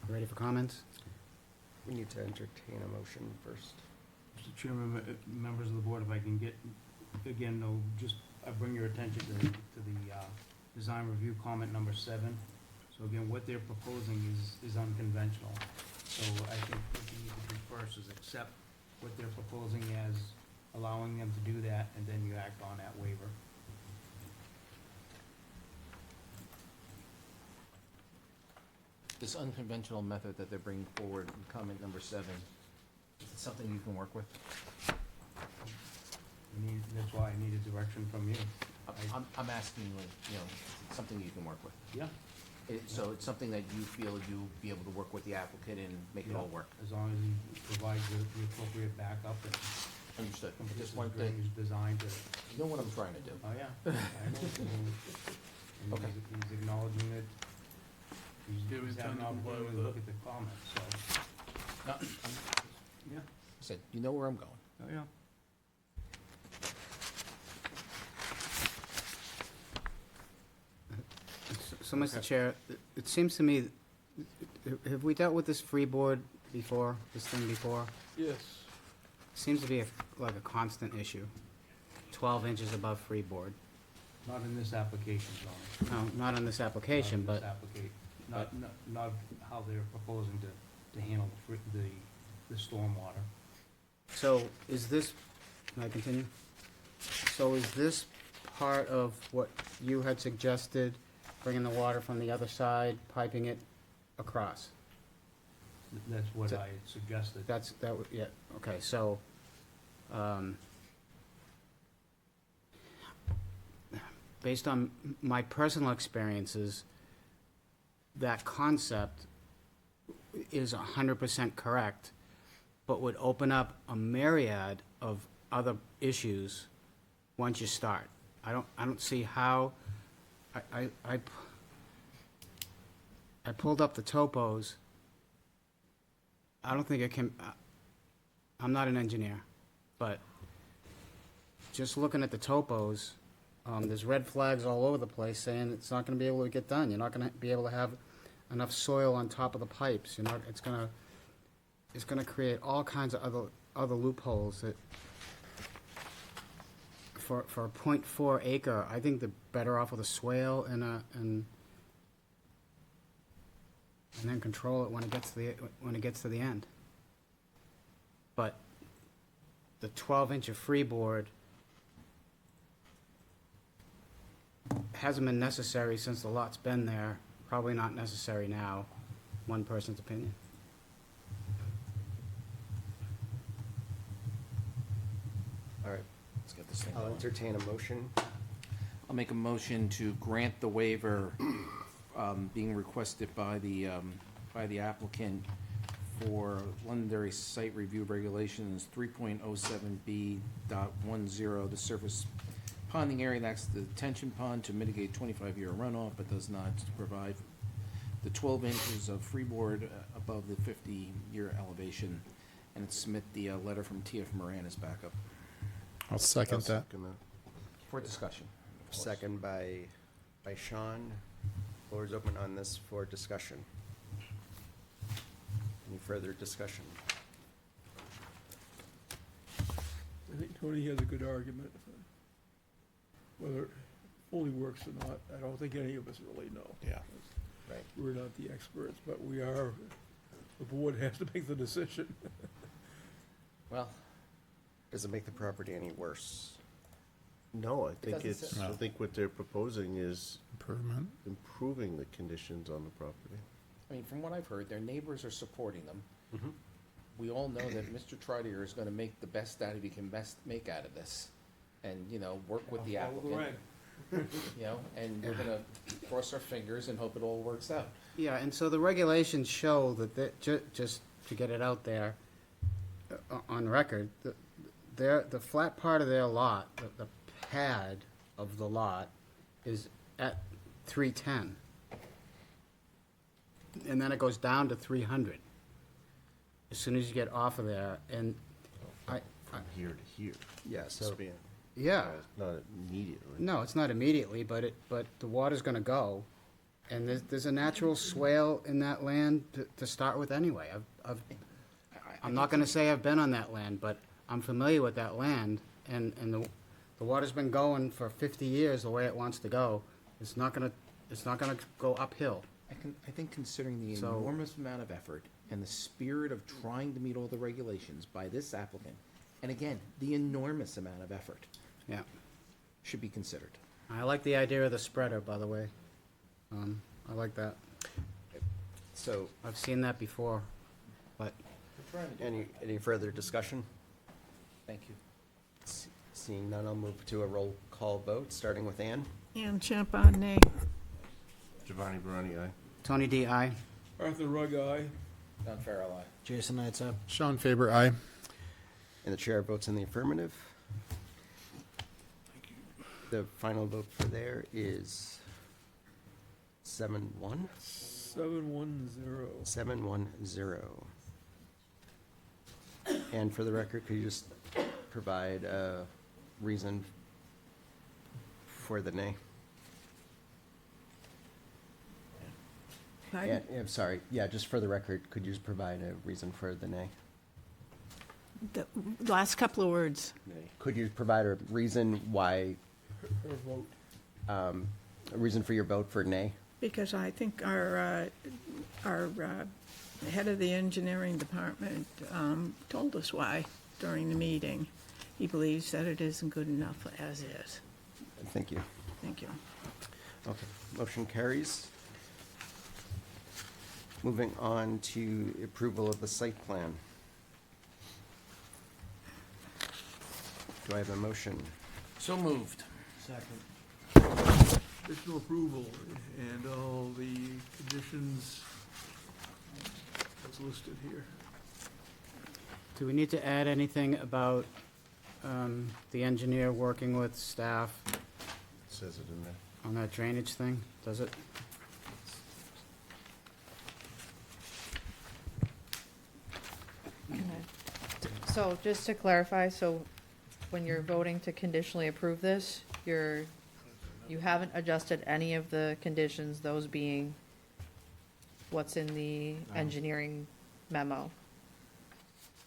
Ready for comments?
We need to entertain a motion first.
Mr. Chairman, members of the board, if I can get, again, no, just, I bring your attention to the design review comment number 7. So again, what they're proposing is unconventional. So I think what you need to do first is accept what they're proposing as allowing them to do that, and then you act on that waiver.
This unconventional method that they're bringing forward in comment number 7, is it something you can work with?
That's why I needed direction from you.
I'm asking you, something you can work with.
Yeah.
So it's something that you feel you'll be able to work with the applicant and make it all work?
As long as he provides the appropriate backup and
Understood.
completes
Just
his
one thing,
drainage design to,
you know what I'm trying to do.
oh, yeah. I know. And
Okay.
He's acknowledging it.
Yeah, we
He's having
tend
an
to comply
opportunity
with
to look at the comments, so,
No,
yeah,
I said, you know where I'm going.
oh, yeah.
So, Mr. Chair, it seems to me, have we dealt with this freeboard before, this thing before?
Yes.
Seems to be like a constant issue. 12 inches above freeboard.
Not in this application, John.
No, not on this application,
Not in
but
this not how they're proposing to handle the stormwater.
so is this, can I continue? So is this part of what you had suggested, bringing the water from the other side, piping it across?
That's what
So-
I had suggested.
Yeah, okay, so, based on my personal experiences, that concept is 100% correct, but would open up a myriad of other issues once you start. I don't see how, I pulled up the topos, I don't think it can, I'm not an engineer, but just looking at the topos, there's red flags all over the place saying it's not gonna be able to get done. You're not gonna be able to have enough soil on top of the pipes. You're not, it's gonna create all kinds of other loopholes that, for a .4 acre, I think they're better off with a swale and then control it when it gets to the end. But the 12-inch of freeboard hasn't been necessary since the lot's been there, probably not necessary now, one person's opinion.
All right,
Let's get this thing
I'll
going.
entertain a motion.
I'll make a motion to grant the waiver being requested by the applicant for Londonderry Site Review Regulations 3.07B.10, the surface ponding area that's the detention pond to mitigate 25-year runoff, but does not provide the 12 inches of freeboard above the 50-year elevation, and submit the letter from T.F. Moran as backup.
I'll second that.
For discussion. of course.
Second by Sean. Floor is open on this for discussion. Any further discussion?
I think Tony has a good argument. Whether it fully works or not, I don't think any of us really know.
Yeah.
Right.
We're not the experts, but we are, the board has to make the decision.
Well,
Does it make the property any worse?
No, I think
doesn't
it's,
say-
I think what they're proposing is
Improvement.
improving the conditions on the property.
I mean, from what I've heard, their neighbors are supporting them. We all know that Mr. Trotter is gonna make the best out of he can best make out of this. And, you know, work with the applicant. You know, and we're gonna cross our fingers and hope it all works out.
Yeah, and so the regulations show that, just to get it out there, on record, the flat part of their lot, the pad of the lot is at 310. And then it goes down to 300 as soon as you get off of there, and
From here to here.
Yeah, so
Span.
yeah.
Not immediately.
No, it's not immediately, but the water's gonna go, and there's a natural swale in that land to start with anyway. I'm not gonna say I've been on that land, but I'm familiar with that land, and the water's been going for 50 years the way it wants to go. It's not gonna go uphill.
I think considering the
So-
enormous amount of effort and the spirit of trying to meet all the regulations by this applicant, and again, the enormous amount of effort
Yeah.
should be considered.
I like the idea of the spreader, by the way. I like that.
So,
I've seen that before, but
any further discussion?
Thank you.
Seeing none, I'll move to a roll call vote, starting with Ann.
Ann Champa, nay.
Giovanni Barani, aye.
Tony D. I.
Arthur Rugg, aye.
Don Farrell, aye.
Jason Knight's up.
Sean Faber, aye.
And the chair votes in the affirmative. The final vote for there is 7-1?
710.
710. And for the record, could you just provide a reason for the nay?
Pardon?
Yeah, I'm sorry, yeah, just for the record, could you just provide a reason for the nay?
The last couple of words.
Could you provide a reason why,
Her vote.
a reason for your vote for nay?
Because I think our head of the engineering department told us why during the meeting. He believes that it isn't good enough as is.
Thank you.
Thank you.
Okay, motion carries. Moving on to approval of the site plan. Do I have a motion?
So moved.
Second.
Additional approval and all the conditions that's listed here.
Do we need to add anything about the engineer working with staff
It says it in there.
on that drainage thing? Does it?
So just to clarify, so when you're voting to conditionally approve this, you haven't adjusted any of the conditions, those being what's in the engineering memo,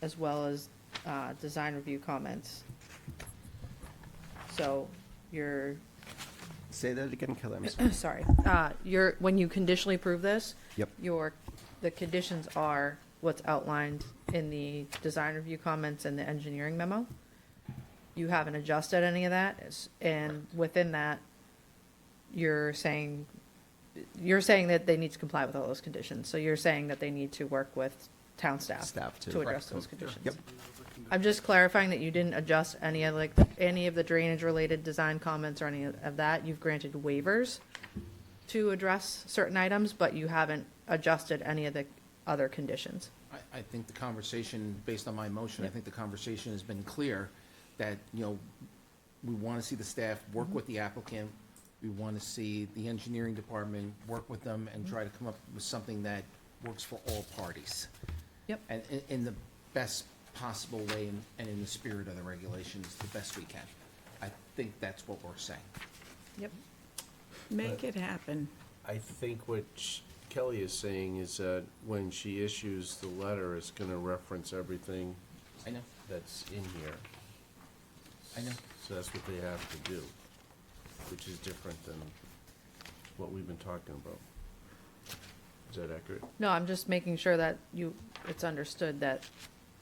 as well as, design review comments. So you're,
Say that again, Kelly, I'm sorry.
sorry, when you conditionally approve this.
Yep.
The conditions are what's outlined in the design review comments and the engineering memo. You haven't adjusted any of that, and within that, you're saying that they need to comply with all those conditions. So you're saying that they need to work with town staff to address those conditions.
Yep.
I'm just clarifying that you didn't adjust any of any of the drainage related design comments or any of that. You've granted waivers to address certain items, but you haven't adjusted any of the other conditions.
I think the conversation, based on my motion, I think the conversation has been clear that, you know, we want to see the staff work with the applicant. We want to see the engineering department work with them and try to come up with something that works for all parties.
Yep.
And in the best possible way and in the spirit of the regulations, the best we can. I think that's what we're saying.
Yep.
Make it happen.
I think what Kelly is saying is that when she issues the letter, it's gonna reference everything
I know,
that's in here.
I know.
So that's what they have to do, which is different than what we've been talking about. Is that accurate?
No, I'm just making sure that it's understood that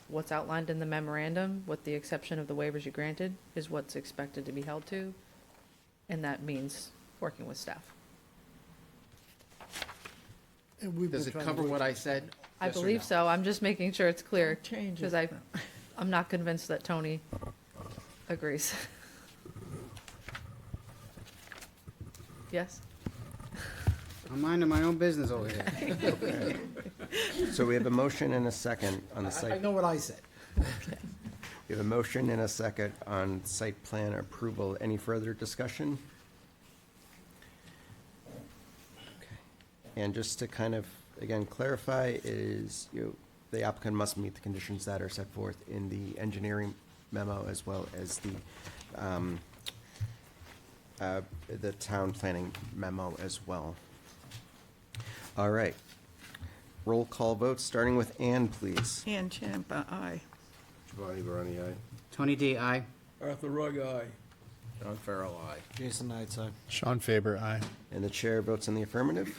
what's outlined in the memorandum, with the exception of the waivers you granted, is what's expected to be held to, and that means working with staff.
And we've
Does
been
it
trying to
cover
work-
what I said?
I
Yes or
believe
no?
so. I'm just making sure it's clear,
Change
because
it.
I'm not convinced that Tony agrees. Yes?
I'm minding my own business over here.
So we have a motion and a second on the site.
I know what I said.
We have a motion and a second on site plan approval. Any further discussion? And just to kind of, again, clarify, the applicant must meet the conditions that are set forth in the engineering memo as well as the town planning memo as well. All right. Roll call vote, starting with Ann, please.
Ann Champa, aye.
Giovanni Barani, aye.
Tony D, aye.
Arthur Rugg, aye.
John Farrell, aye.
Jason Knight's aye.
Sean Faber, aye.
And the chair votes in the affirmative.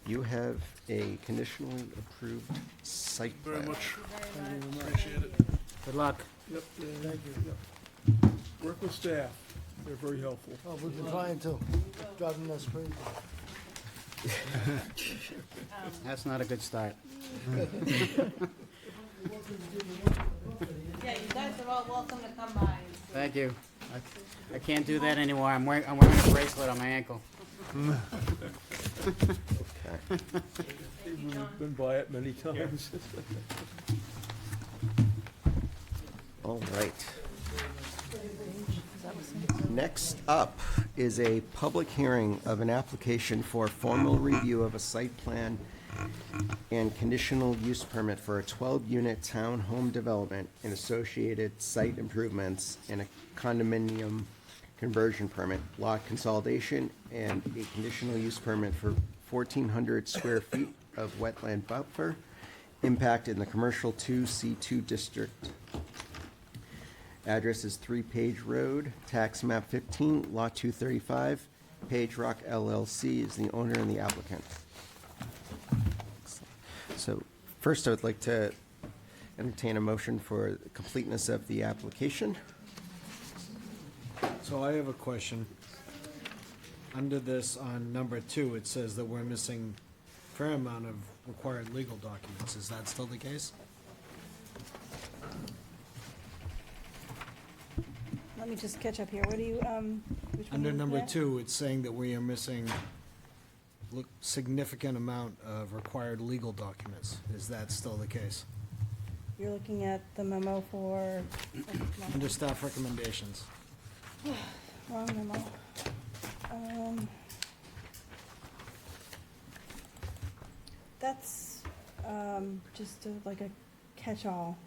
You have a conditionally approved site
Very
plan.
much. Appreciate it.
Good luck.
Yep. Thank you. Work with staff. They're very helpful.
Oh, we've been trying to, driving us crazy.
That's not a good start.
Yeah, you guys are all welcome to come by.
Thank you. I can't do that anymore. I'm wearing a bracelet on my ankle.
Okay.
We've been by it many times.
All right. Next up is a public hearing of an application for formal review of a site plan and conditional use permit for a 12-unit town home development and associated site improvements and a condominium conversion permit, lot consolidation, and a conditional use permit for 1,400 square feet of wetland buffer, impact in the commercial 2C2 district. Address is 3 Page Road, tax map 15, lot 235. Page Rock LLC is the owner and the applicant. So first, I would like to entertain a motion for completeness of the application.
So I have a question. Under this, on number 2, it says that we're missing a fair amount of required legal documents. Is that still the case?
Let me just catch up here. What do you, which one
Under
are you
number
looking at?
2, it's saying that we are missing significant amount of required legal documents. Is that still the case?
You're looking at the memo for,
Under staff recommendations.
wrong memo. That's just like a catch-all.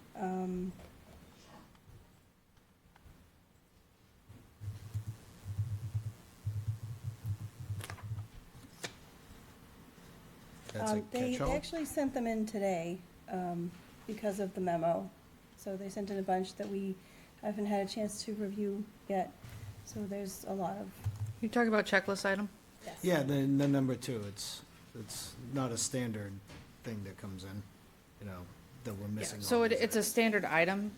That's a
They
catch-all?
actually sent them in today, because of the memo. So they sent in a bunch that we haven't had a chance to review yet. So there's a lot of,
You talking about checklist item?
yes.
Yeah, the number two, it's not a standard thing that comes in, you know, that we're missing.
So
all
it,
these
it's a standard item,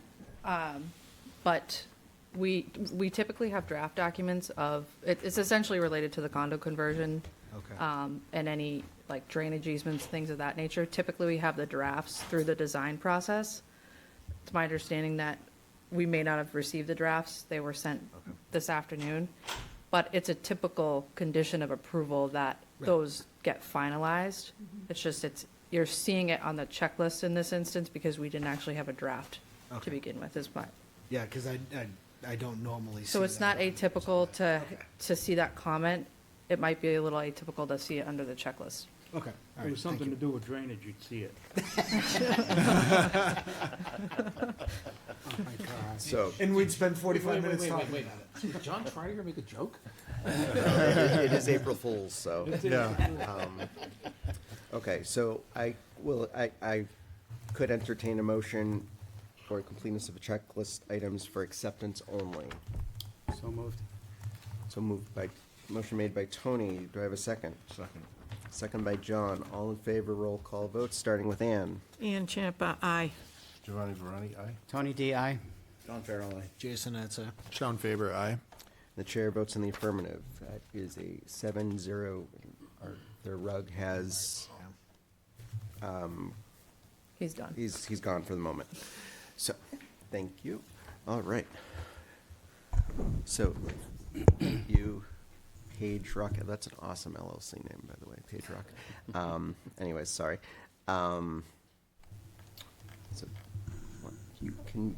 but we typically have draft documents of, it's essentially related to the condo conversion.
Okay.
And any like drainage easements, things of that nature. Typically, we have the drafts through the design process. It's my understanding that we may not have received the drafts. They were sent this afternoon. But it's a typical condition of approval that those get finalized. It's just, you're seeing it on the checklist in this instance because we didn't actually have a draft to
Okay.
begin with, is my.
Yeah, because I don't normally see
So it's
that.
not atypical to see that comment. It might be a little atypical to see it under the checklist.
Okay, all
It
right,
was
thank
something
you.
to do with drainage, you'd see it.
Oh, my God.
So,
And we'd spend 45 minutes talking
wait.
about it.
Did John Trier make a joke?
it is April Fool's, so.
Yeah.
Okay, so I could entertain a motion for completeness of checklist items for acceptance only.
So moved.
Motion made by Tony. Do I have a second?
Second.
Second by John. All in favor, roll call vote, starting with Ann.
Ann Champa, aye.
Giovanni Veroni, aye.
Tony D, aye.
John Farrell, aye.
Jason, that's a.
Sean Faber, aye.
The chair votes in the affirmative. That is a 7-0. The rug has,
He's done.
he's gone for the moment. So, thank you. All right. So, you, Page Rock, that's an awesome LLC name, by the way, Page Rock. Anyways, sorry. So, you can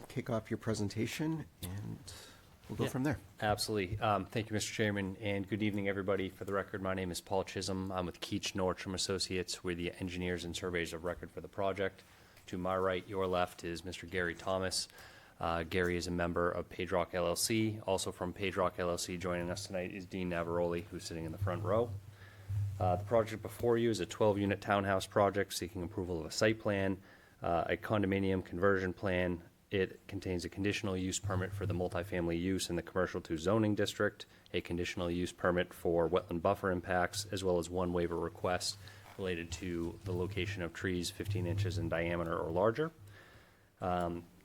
kick off your presentation and we'll go from there.
Absolutely. Thank you, Mr. Chairman, and good evening, everybody. For the record, my name is Paul Chisholm. I'm with Keach Nordstrom Associates. We're the engineers and surveyors of record for the project. To my right, your left, is Mr. Gary Thomas. Gary is a member of Page Rock LLC. Also from Page Rock LLC, joining us tonight is Dean Navaroli, who's sitting in the front row. The project before you is a 12-unit townhouse project seeking approval of a site plan, a condominium conversion plan. It contains a conditional use permit for the multifamily use in the commercial 2 zoning district, a conditional use permit for wetland buffer impacts, as well as one waiver request related to the location of trees 15 inches in diameter or larger.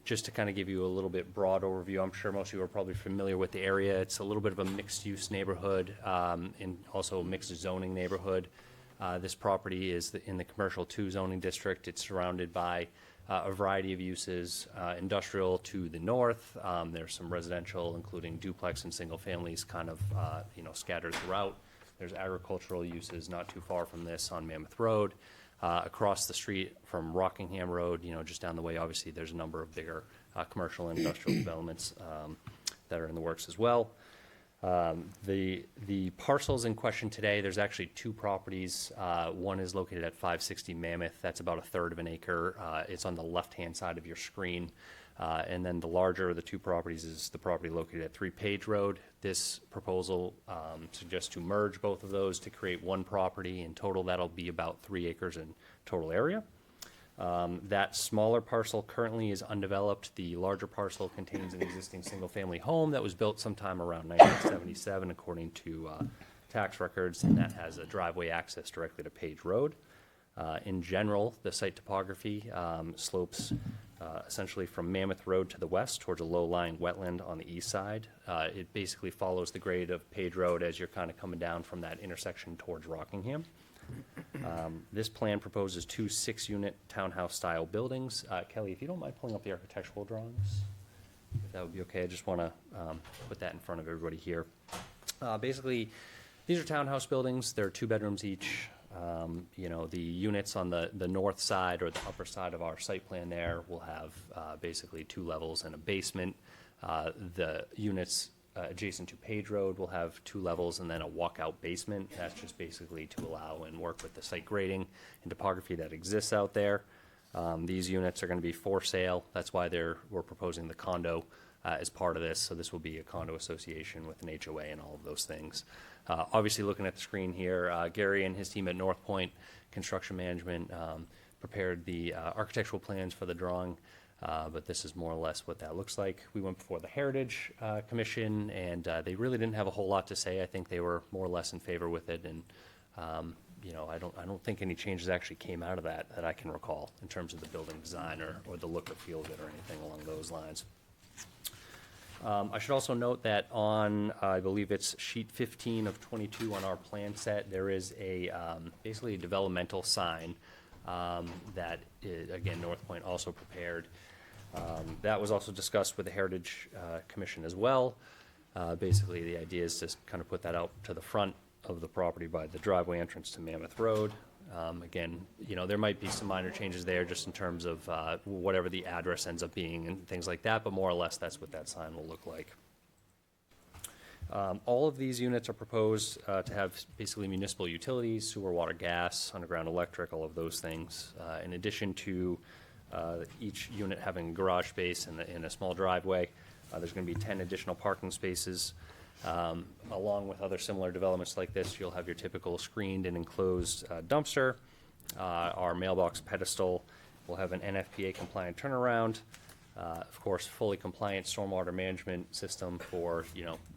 Just to kind of give you a little bit broad overview, I'm sure most of you are probably familiar with the area. It's a little bit of a mixed-use neighborhood and also a mixed zoning neighborhood. This property is in the commercial 2 zoning district. It's surrounded by a variety of uses, industrial to the north. There's some residential, including duplex and single families, kind of scattered throughout. There's agricultural uses not too far from this on Mammoth Road. Across the street from Rockingham Road, just down the way, obviously, there's a number of bigger commercial and industrial developments that are in the works as well. The parcels in question today, there's actually 2 properties. One is located at 560 Mammoth. That's about 1/3 of an acre. It's on the left-hand side of your screen. And then the larger of the 2 properties is the property located at 3 Page Road. This proposal suggests to merge both of those to create one property. In total, that'll be about 3 acres in total area. That smaller parcel currently is undeveloped. The larger parcel contains an existing single-family home that was built sometime around 1977, according to tax records, and that has a driveway access directly to Page Road. In general, the site topography slopes essentially from Mammoth Road to the west towards a low-lying wetland on the east side. It basically follows the grade of Page Road as you're kind of coming down from that intersection towards Rockingham. This plan proposes 2 6-unit townhouse-style buildings. Kelly, if you don't mind pulling up the architectural drawings, if that would be okay. I just want to put that in front of everybody here. Basically, these are townhouse buildings. They're 2 bedrooms each. The units on the north side or the upper side of our site plan there will have basically 2 levels and a basement. The units adjacent to Page Road will have 2 levels and then a walkout basement. That's just basically to allow and work with the site grading and topography that exists out there. These units are going to be for sale. That's why we're proposing the condo as part of this. So this will be a condo association with an HOA and all of those things. Obviously, looking at the screen here, Gary and his team at North Point Construction Management prepared the architectural plans for the drawing, but this is more or less what that looks like. We went before the Heritage Commission, and they really didn't have a whole lot to say. I think they were more or less in favor with it, and I don't think any changes actually came out of that I can recall in terms of the building design or the look or feel of it or anything along those lines. I should also note that on, I believe it's sheet 15 of 22 on our plan set, there is a basically a developmental sign that, again, North Point also prepared. That was also discussed with the Heritage Commission as well. Basically, the idea is to kind of put that out to the front of the property by the driveway entrance to Mammoth Road. Again, there might be some minor changes there just in terms of whatever the address ends up being and things like that, but more or less that's what that sign will look like. All of these units are proposed to have basically municipal utilities, sewer, water, gas, underground electric, all of those things. In addition to each unit having a garage space and a small driveway, there's going to be 10 additional parking spaces. Along with other similar developments like this, you'll have your typical screened and enclosed dumpster, our mailbox pedestal. We'll have an NFPA compliant turnaround. Of course, fully compliant stormwater management system for,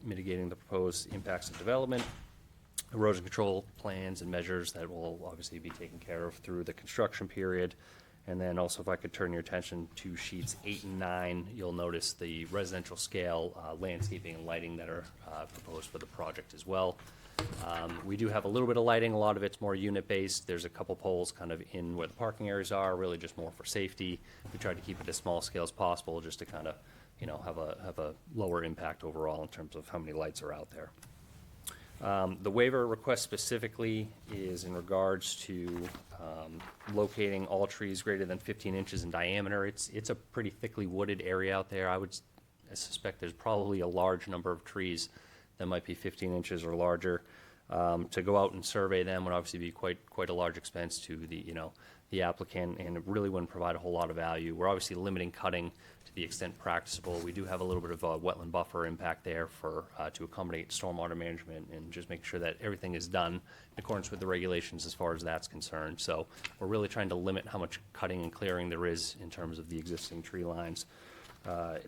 mitigating the proposed impacts of development. Erosion control plans and measures that will obviously be taken care of through the construction period. And then also, if I could turn your attention to sheets 8 and 9, you'll notice the residential scale landscaping and lighting that are proposed for the project as well. We do have a little bit of lighting. A lot of it's more unit-based. There's a couple poles kind of in where the parking areas are, really just more for safety. We tried to keep it as small scale as possible just to kind of, have a lower impact overall in terms of how many lights are out there. The waiver request specifically is in regards to locating all trees greater than 15 inches in diameter. It's a pretty thickly wooded area out there. I suspect there's probably a large number of trees that might be 15 inches or larger. To go out and survey them would obviously be quite a large expense to the applicant, and it really wouldn't provide a whole lot of value. We're obviously limiting cutting to the extent practicable. We do have a little bit of a wetland buffer impact there to accommodate stormwater management and just make sure that everything is done in accordance with the regulations as far as that's concerned. So we're really trying to limit how much cutting and clearing there is in terms of the existing tree lines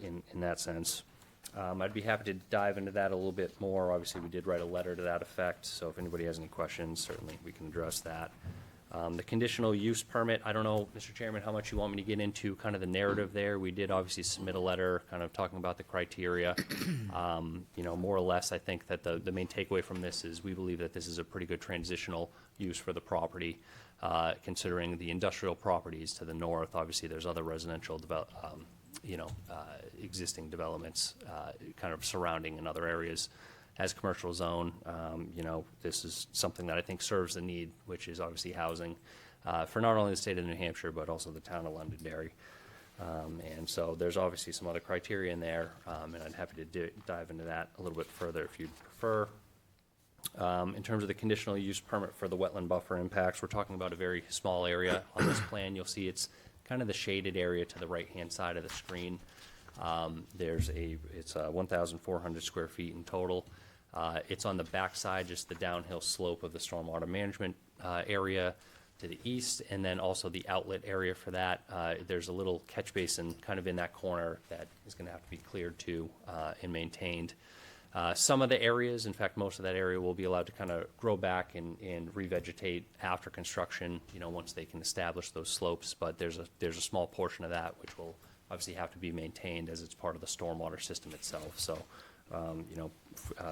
in that sense. I'd be happy to dive into that a little bit more. Obviously, we did write a letter to that effect, so if anybody has any questions, certainly we can address that. The conditional use permit, I don't know, Mr. Chairman, how much you want me to get into kind of the narrative there. We did obviously submit a letter kind of talking about the criteria. More or less, I think that the main takeaway from this is we believe that this is a pretty good transitional use for the property, considering the industrial properties to the north. Obviously, there's other residential existing developments kind of surrounding in other areas. As commercial zone, this is something that I think serves the need, which is obviously housing for not only the state of New Hampshire, but also the town of Londonderry. And so there's obviously some other criteria in there, and I'm happy to dive into that a little bit further if you'd prefer. In terms of the conditional use permit for the wetland buffer impacts, we're talking about a very small area. On this plan, you'll see it's kind of the shaded area to the right-hand side of the screen. It's 1,400 square feet in total. It's on the backside, just the downhill slope of the stormwater management area to the east, and then also the outlet area for that. There's a little catch basin kind of in that corner that is going to have to be cleared too and maintained. Some of the areas, in fact, most of that area will be allowed to kind of grow back and revegetate after construction, once they can establish those slopes, but there's a small portion of that which will obviously have to be maintained as it's part of the stormwater system itself. So,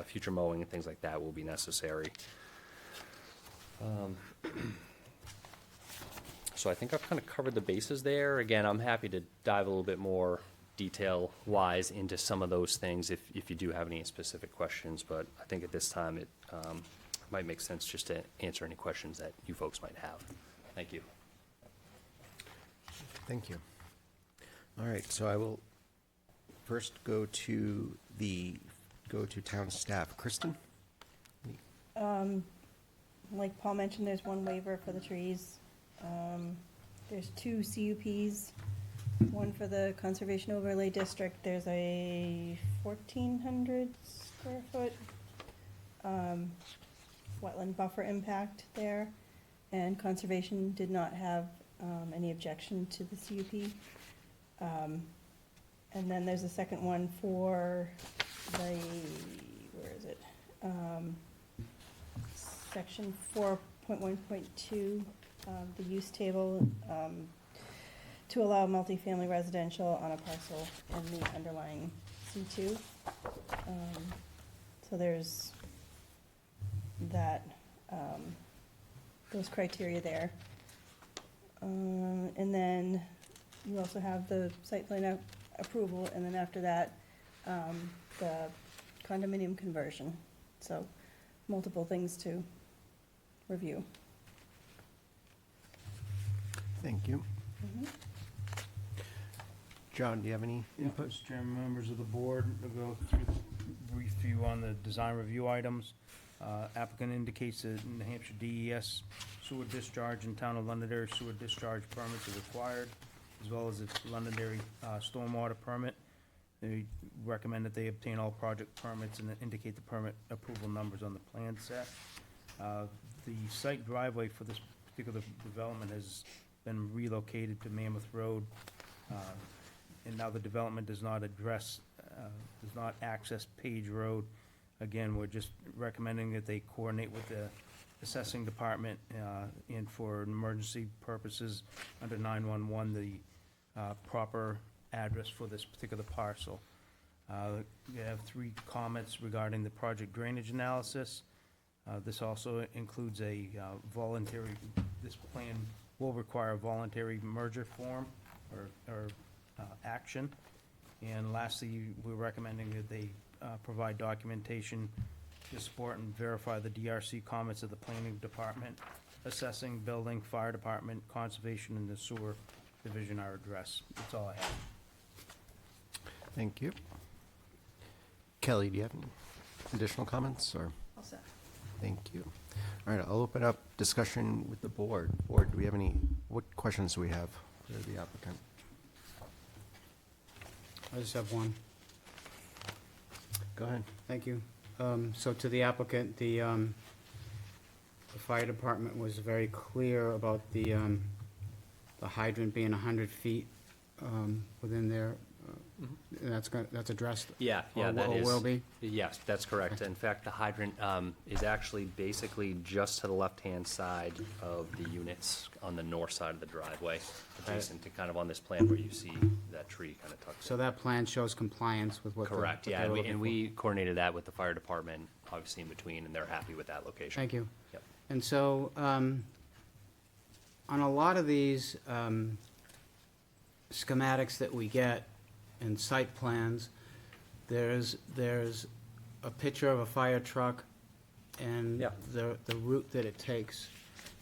future mowing and things like that will be necessary. So I think I've kind of covered the bases there. Again, I'm happy to dive a little bit more detail-wise into some of those things if you do have any specific questions, but I think at this time it might make sense just to answer any questions that you folks might have. Thank you.
Thank you. All right, so I will first go to town staff. Kristen?
Like Paul mentioned, there's one waiver for the trees. There's two CUPs one for the Conservation Overlay District, there's a 1,400 square foot wetland buffer impact there, and Conservation did not have any objection to the CUP. And then there's a second one for the, where is it? Section 4.1.2, the use table, to allow multifamily residential on a parcel in the underlying C2. So there's that, those criteria there. And then you also have the site plan approval, and then after that, the condominium conversion. So multiple things to review.
Thank you. John, do you have any input?
Mr. Chairman, members of the board, I'll go through the brief view on the design review items. Applicant indicates that New Hampshire DES sewer discharge and Town of Londonderry sewer discharge permits are required, as well as its Londonderry stormwater permit. They recommend that they obtain all project permits and indicate the permit approval numbers on the plan set. The site driveway for this particular development has been relocated to Mammoth Road, and now the development does not access Page Road. Again, we're just recommending that they coordinate with the assessing department, and for emergency purposes, under 911, the proper address for this particular parcel. We have 3 comments regarding the project drainage analysis. This also includes a this plan will require a voluntary merger form or action. And lastly, we're recommending that they provide documentation to support and verify the DRC comments of the planning department, assessing, building, fire department, conservation, and the sewer division are addressed. That's all I have.
Thank you. Kelly, do you have any additional comments, or?
All set.
Thank you. All right, I'll open up discussion with the board. Board, do we have any, what questions do we have for the applicant?
I just have one.
Go ahead.
Thank you. So to the applicant, the fire department was very clear about the hydrant being 100 feet within there. And that's addressed?
Yeah,
or
that is.
Or will be?
Yes, that's correct. In fact, the hydrant is actually basically just to the left-hand side of the units on the north side of the driveway, adjacent to kind of on this plan where you see that tree kind of tucked in.
So that plan shows compliance with what?
Correct,
what
yeah,
they're looking
and
for.
we coordinated that with the fire department, obviously in between, and they're happy with that location.
Thank you.
Yep.
And so, on a lot of these schematics that we get and site plans, there's a picture of a fire truck and
Yeah.
the route that it takes.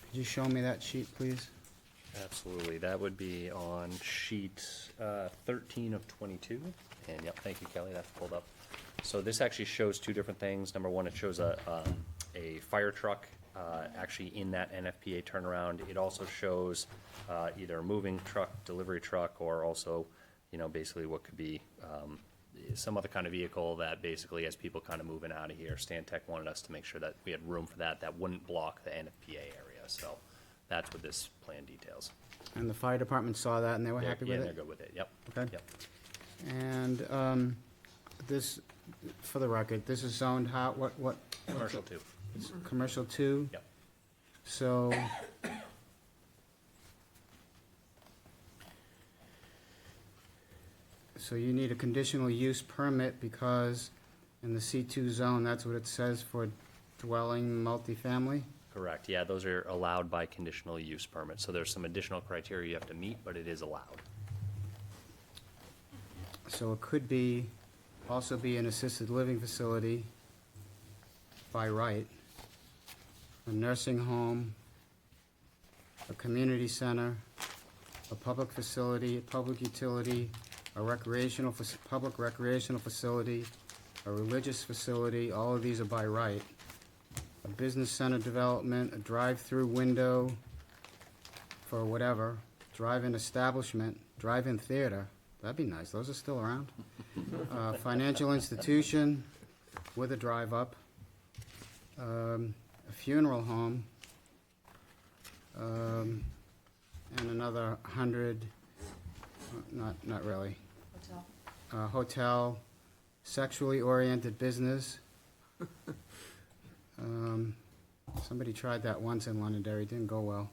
Could you show me that sheet, please?
Absolutely, that would be on sheet 13 of 22, and yep, thank you, Kelly, that's pulled up. So this actually shows 2 different things. Number one, it shows a fire truck actually in that NFPA turnaround. It also shows either a moving truck, delivery truck, or also, you know, basically what could be some other kind of vehicle that basically, as people kind of moving out of here, Stantec wanted us to make sure that we had room for that wouldn't block the NFPA area. So that's what this plan details.
And the fire department saw that and they were happy with
Yeah,
it?
they're good with it, yep.
Okay.
Yep.
And this, for the record, this is zoned how, what?
Commercial 2.
It's commercial 2?
Yep.
So, you need a conditional use permit because in the C2 zone, that's what it says for dwelling multifamily?
Correct, yeah, those are allowed by conditional use permit. So there's some additional criteria you have to meet, but it is allowed.
So it could be, also be an assisted living facility by right, a nursing home, a community center, a public facility, a public utility, a public recreational facility, a religious facility, all of these are by right. A business center development, a drive-through window for whatever, drive-in establishment, drive-in theater, that'd be nice, those are still around. Financial institution with a drive-up, a funeral home, and another 100, not really. Hotel, sexually oriented business. Somebody tried that once in Londonderry, didn't go well.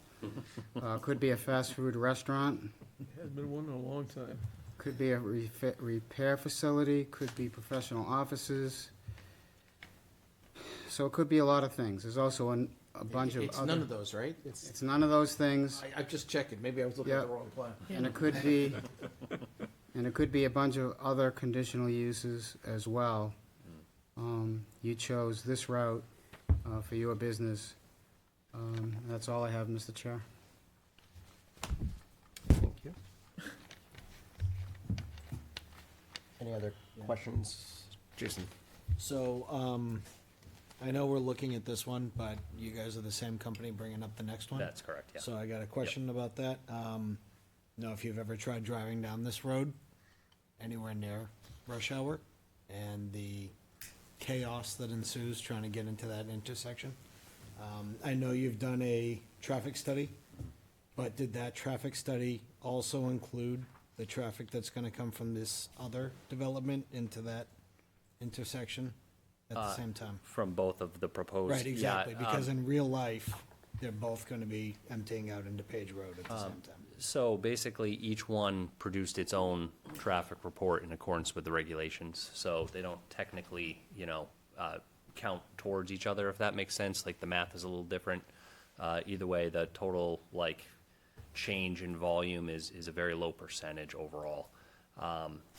Could be a fast food restaurant,
Hasn't been one in a long time.
could be a repair facility, could be professional offices. So it could be a lot of things. There's also a bunch of
It's
other.
none of those, right?
It's none of those things.
I'm just checking, maybe I was looking at
Yep.
the wrong plan.
And it could be, and it could be a bunch of other conditional uses as well. You chose this route for your business. That's all I have, Mr. Chair.
Thank you. Any other questions? Jason?
So, I know we're looking at this one, but you guys are the same company bringing up the next one?
That's correct, yeah.
So I got a question about that. Know if you've ever tried driving down this road anywhere near rush hour and the chaos that ensues trying to get into that intersection. I know you've done a traffic study, but did that traffic study also include the traffic that's gonna come from this other development into that intersection at the same time?
From both of the proposed.
Right,
yeah,
exactly, because in real life, they're both gonna be emptying out into Page Road at the same time.
So basically, each one produced its own traffic report in accordance with the regulations. So they don't technically, count towards each other, if that makes sense. Like, the math is a little different. Either way, the total, change in volume is a very low percentage overall.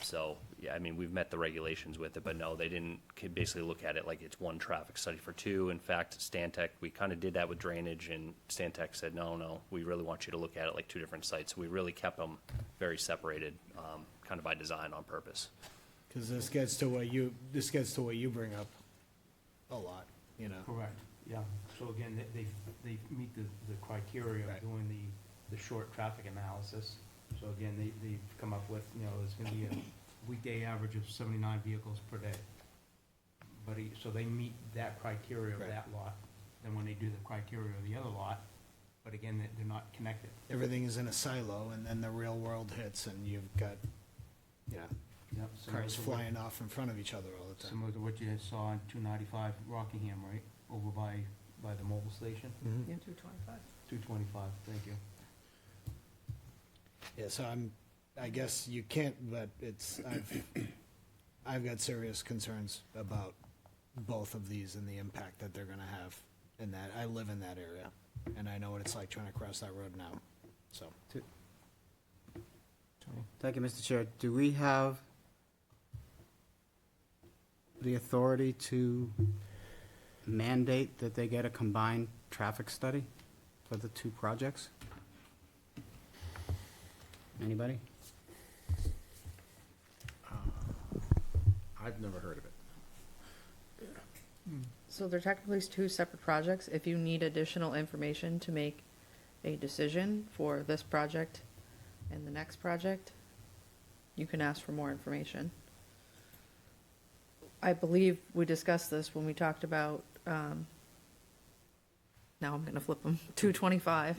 So, yeah, I mean, we've met the regulations with it, but no, they didn't basically look at it like it's one traffic study for two. In fact, Stantec, we kind of did that with drainage, and Stantec said, no, we really want you to look at it like two different sites. So we really kept them very separated, kind of by design on purpose.
Cause this gets to what you bring up a lot,
Correct, yeah. So again, they meet the criteria of
Right.
doing the short traffic analysis. So again, they've come up with, there's gonna be a weekday average of 79 vehicles per day. But, so they meet that criteria of
Right.
that lot. Then when they do the criteria of the other lot, but again, they're not connected.
Everything is in a silo, and then the real world hits, and you've got,
Yep, similar
cars
to what-
flying off in front of each other all the time.
Similar to what you saw on 295 Rockingham, right? Over by the mobile station?
Yeah, 225.
225, thank you.
Yeah, so I guess you can't, but I've got serious concerns about both of these and the impact that they're gonna have in that. I live in that area, and I know what it's like trying to cross that road now, so.
Thank you, Mr. Chair. Do we have the authority to mandate that they get a combined traffic study for the two projects? Anybody?
I've never heard of it.
So they're technically two separate projects. If you need additional information to make a decision for this project and the next project, you can ask for more information. I believe we discussed this when we talked about, now I'm gonna flip them, 225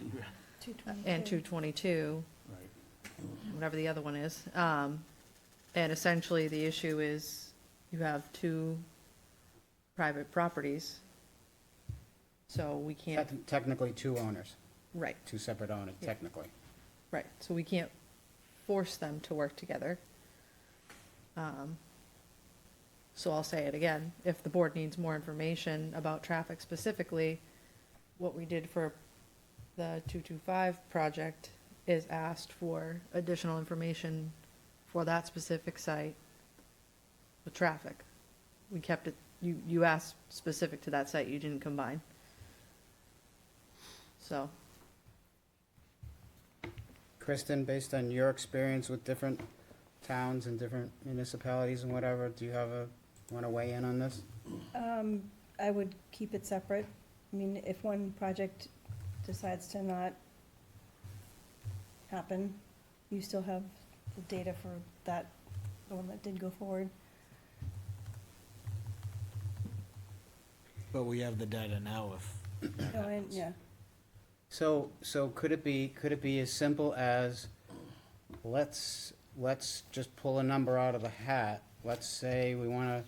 and 222,
Right.
whatever the other one is. And essentially, the issue is you have two private properties, so we can't,
Technically, two owners,
right,
two separate owners,
Yeah.
technically.
right, so we can't force them to work together. So I'll say it again, if the board needs more information about traffic specifically, what we did for the 225 project is asked for additional information for that specific site with traffic. We kept it, you asked specific to that site, you didn't combine. So,
Kristen, based on your experience with different towns and different municipalities and whatever, do you want to weigh in on this?
I would keep it separate. I mean, if one project decides to not happen. You still have the data for that, the one that did go forward.
But we have the data now if that
Oh, and,
happens.
yeah.
So could it be as simple as, let's just pull a number out of the hat. Let's say we wanna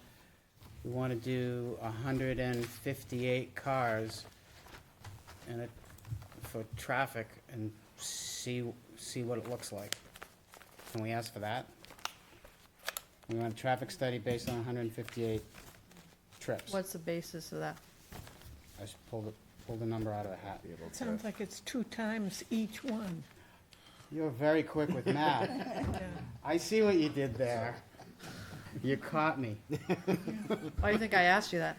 do 158 cars for traffic and see what it looks like. Can we ask for that? We want a traffic study based on 158 trips.
What's the basis of that?
I just pulled the number out of the hat.
It sounds like it's 2 times each one.
You're very quick with math. I see what you did there. You caught me.
Why do you think I asked you that?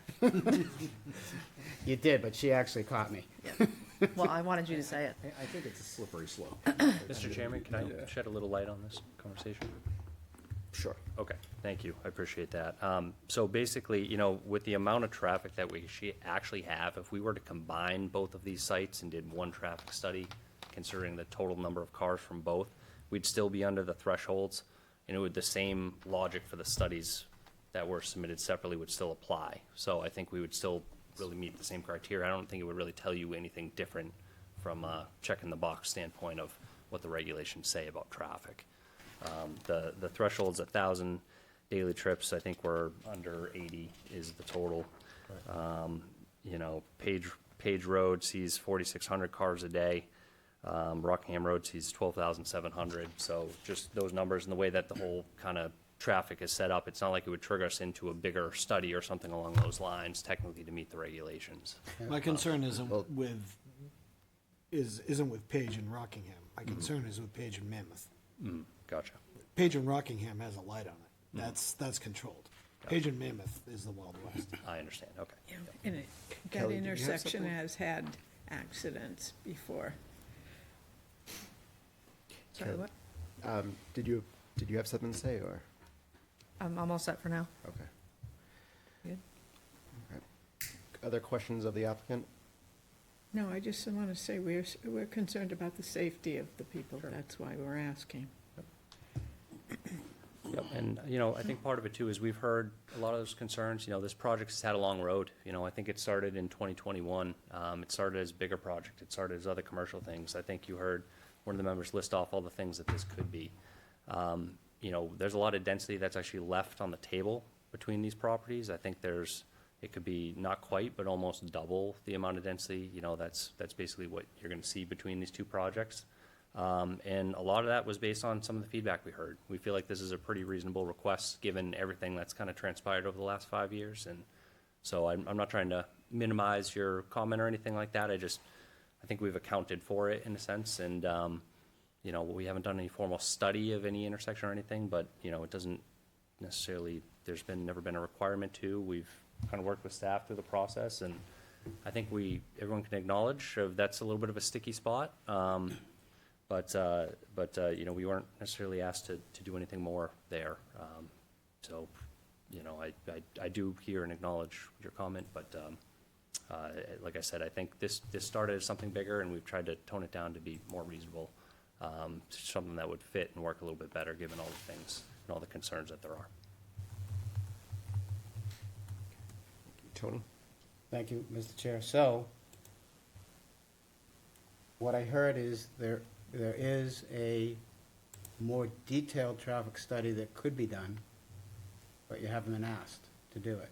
You did, but she actually caught me.
Well, I wanted you to say it.
I think it's a slippery slope.
Mr. Chairman, can I shed a little light on this conversation?
Sure.
Okay, thank you, I appreciate that. So basically, you know, with the amount of traffic that we actually have, if we were to combine both of these sites and did one traffic study, considering the total number of cars from both, we'd still be under the thresholds, and it would, the same logic for the studies that were submitted separately would still apply. So I think we would still really meet the same criteria. I don't think it would really tell you anything different from a checking the box standpoint of what the regulations say about traffic. The threshold's 1,000 daily trips. I think we're under 80 is the total. You know, Page Road sees 4,600 cars a day. Rockingham Road sees 12,700. So just those numbers and the way that the whole kind of traffic is set up, it's not like it would trigger us into a bigger study or something along those lines, technically, to meet the regulations.
My concern isn't with Page and Rockingham. My concern is with Page and Mammoth.
Gotcha.
Page and Rockingham has a light on it. That's controlled. Page and Mammoth is the Wild West.
I understand, okay.
And that
Kelly, did you have
intersection
something?
has had accidents before. Sorry, what?
Did you have something to say, or?
I'm all set for now.
Okay.
Good.
Okay. Other questions of the applicant?
No, I just want to say we're concerned about the safety of the people. That's why we're asking.
Yep, and, you know, I think part of it too is we've heard a lot of those concerns. You know, this project has had a long road. You know, I think it started in 2021. It started as a bigger project. It started as other commercial things. I think you heard one of the members list off all the things that this could be. You know, there's a lot of density that's actually left on the table between these properties. I think it could be not quite, but almost double the amount of density. You know, that's basically what you're gonna see between these two projects. And a lot of that was based on some of the feedback we heard. We feel like this is a pretty reasonable request, given everything that's kind of transpired over the last 5 years. And so I'm not trying to minimize your comment or anything like that. I think we've accounted for it in a sense. And, you know, we haven't done any formal study of any intersection or anything, but, you know, it doesn't necessarily, never been a requirement to. We've kind of worked with staff through the process, and I think everyone can acknowledge that's a little bit of a sticky spot. But you know, we weren't necessarily asked to do anything more there. So, you know, I do hear and acknowledge your comment, but like I said, I think this started as something bigger, and we've tried to tone it down to be more reasonable, something that would fit and work a little bit better, given all the things and all the concerns that there are.
Tony?
Thank you, Mr. Chair. So, what I heard is there is a more detailed traffic study that could be done, but you haven't been asked to do it.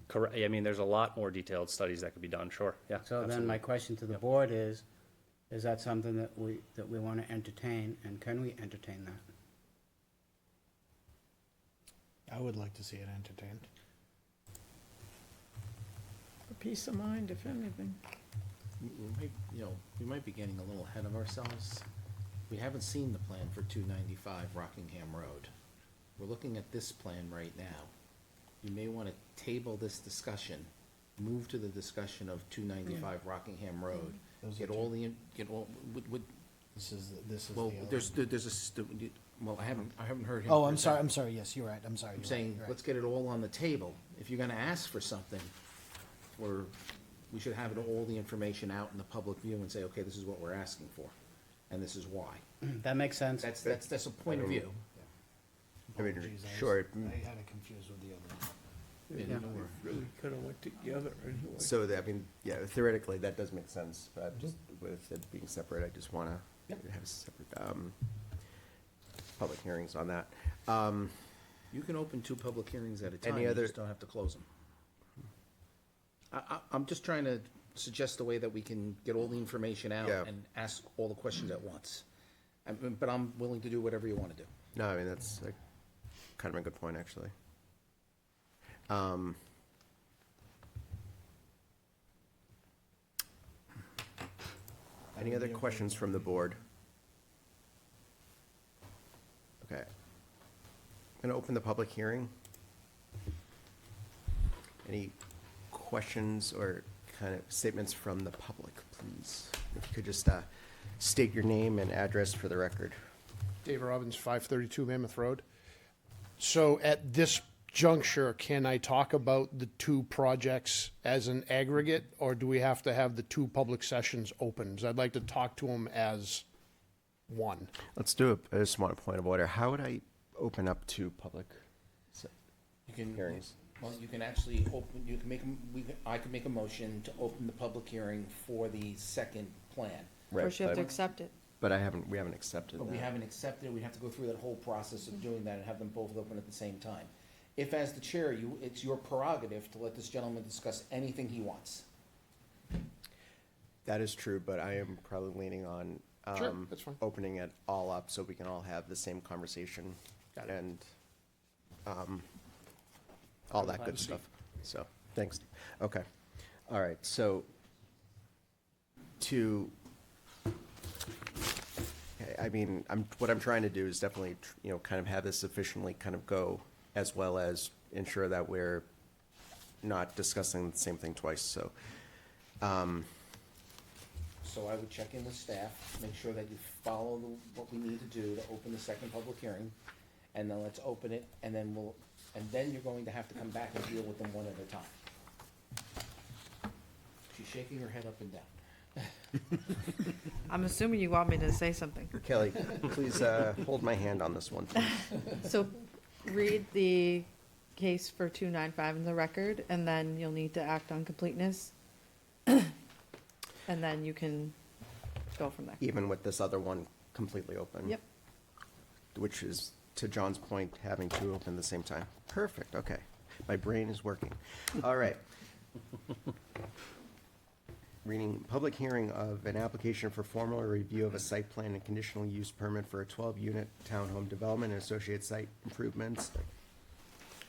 Correct. I mean, there's a lot more detailed studies that could be done, sure, yeah.
So then my question to the board is that something that we want to entertain, and can we entertain that?
I would like to see it entertained.
For peace of mind, if anything.
We might be getting a little ahead of ourselves. We haven't seen the plan for 295 Rockingham Road. We're looking at this plan right now. You may want to table this discussion, move to the discussion of 295 Rockingham Road. Get all the,
This is
well,
the other
there's well, I haven't heard him.
Oh,
present.
I'm sorry, yes, you're right, I'm sorry.
I'm
you're
saying,
right, you're right.
let's get it all on the table. If you're gonna ask for something, we should have all the information out in the public view and say, okay, this is what we're asking for. and this is why.
That makes sense.
That's a point of view.
I mean,
Apologies,
sure.
I had it confused with the other one.
Yeah, they really kind of went together anyway.
So, I mean, yeah, theoretically, that does make sense, but just with it being separate, I just want to have separate public hearings on that.
You can open 2 public hearings at a time,
Any
you
other-
just don't have to close them. I'm just trying to suggest a way that we can get all the information out
Yeah.
and ask all the questions at once. But I'm willing to do whatever you want to do.
No, I mean, that's kind of a good point, actually. Any other questions from the board? Okay. I'm going to open the public hearing. Any questions or kind of statements from the public, please? If you could just state your name and address for the record.
Dave Robbins, 532 Mammoth Road. So at this juncture, can I talk about the 2 projects as an aggregate, or do we have to have the 2 public sessions open? 'Cause I'd like to talk to them as one.
Let's do it. I just want a point of order. How would I open up to public
You can,
hearings?
well, you can actually open, you can make, I can make a motion to open the public hearing for the second plan.
Right,
First, you have to
but-
accept it.
But we haven't accepted
But we
that.
haven't accepted it, we have to go through that whole process of doing that and have them both open at the same time. If as the chair, it's your prerogative to let this gentleman discuss anything he wants.
That is true, but I am probably leaning on
Sure, that's fine.
opening it all up so we can all have the same conversation and all that good stuff. So, thanks. Okay. All right, so I mean, what I'm trying to do is definitely, kind of have this sufficiently kind of go, as well as ensure that we're not discussing the same thing twice, so.
So I would check in with staff, make sure that you follow what we need to do to open the second public hearing, and then let's open it, and then you're going to have to come back and deal with them one at a time. She's shaking her head up and down.
I'm assuming you want me to say something.
Kelly, please hold my hand on this one, please.
So read the case for 295 in the record, and then you'll need to act on completeness. And then you can go from there.
Even with this other one completely open?
Yep.
Which is, to John's point, having 2 open at the same time. Perfect, okay. My brain is working. All right. Reading, public hearing of an application for formal review of a site plan and conditional use permit for a 12-unit townhome development and associated site improvements,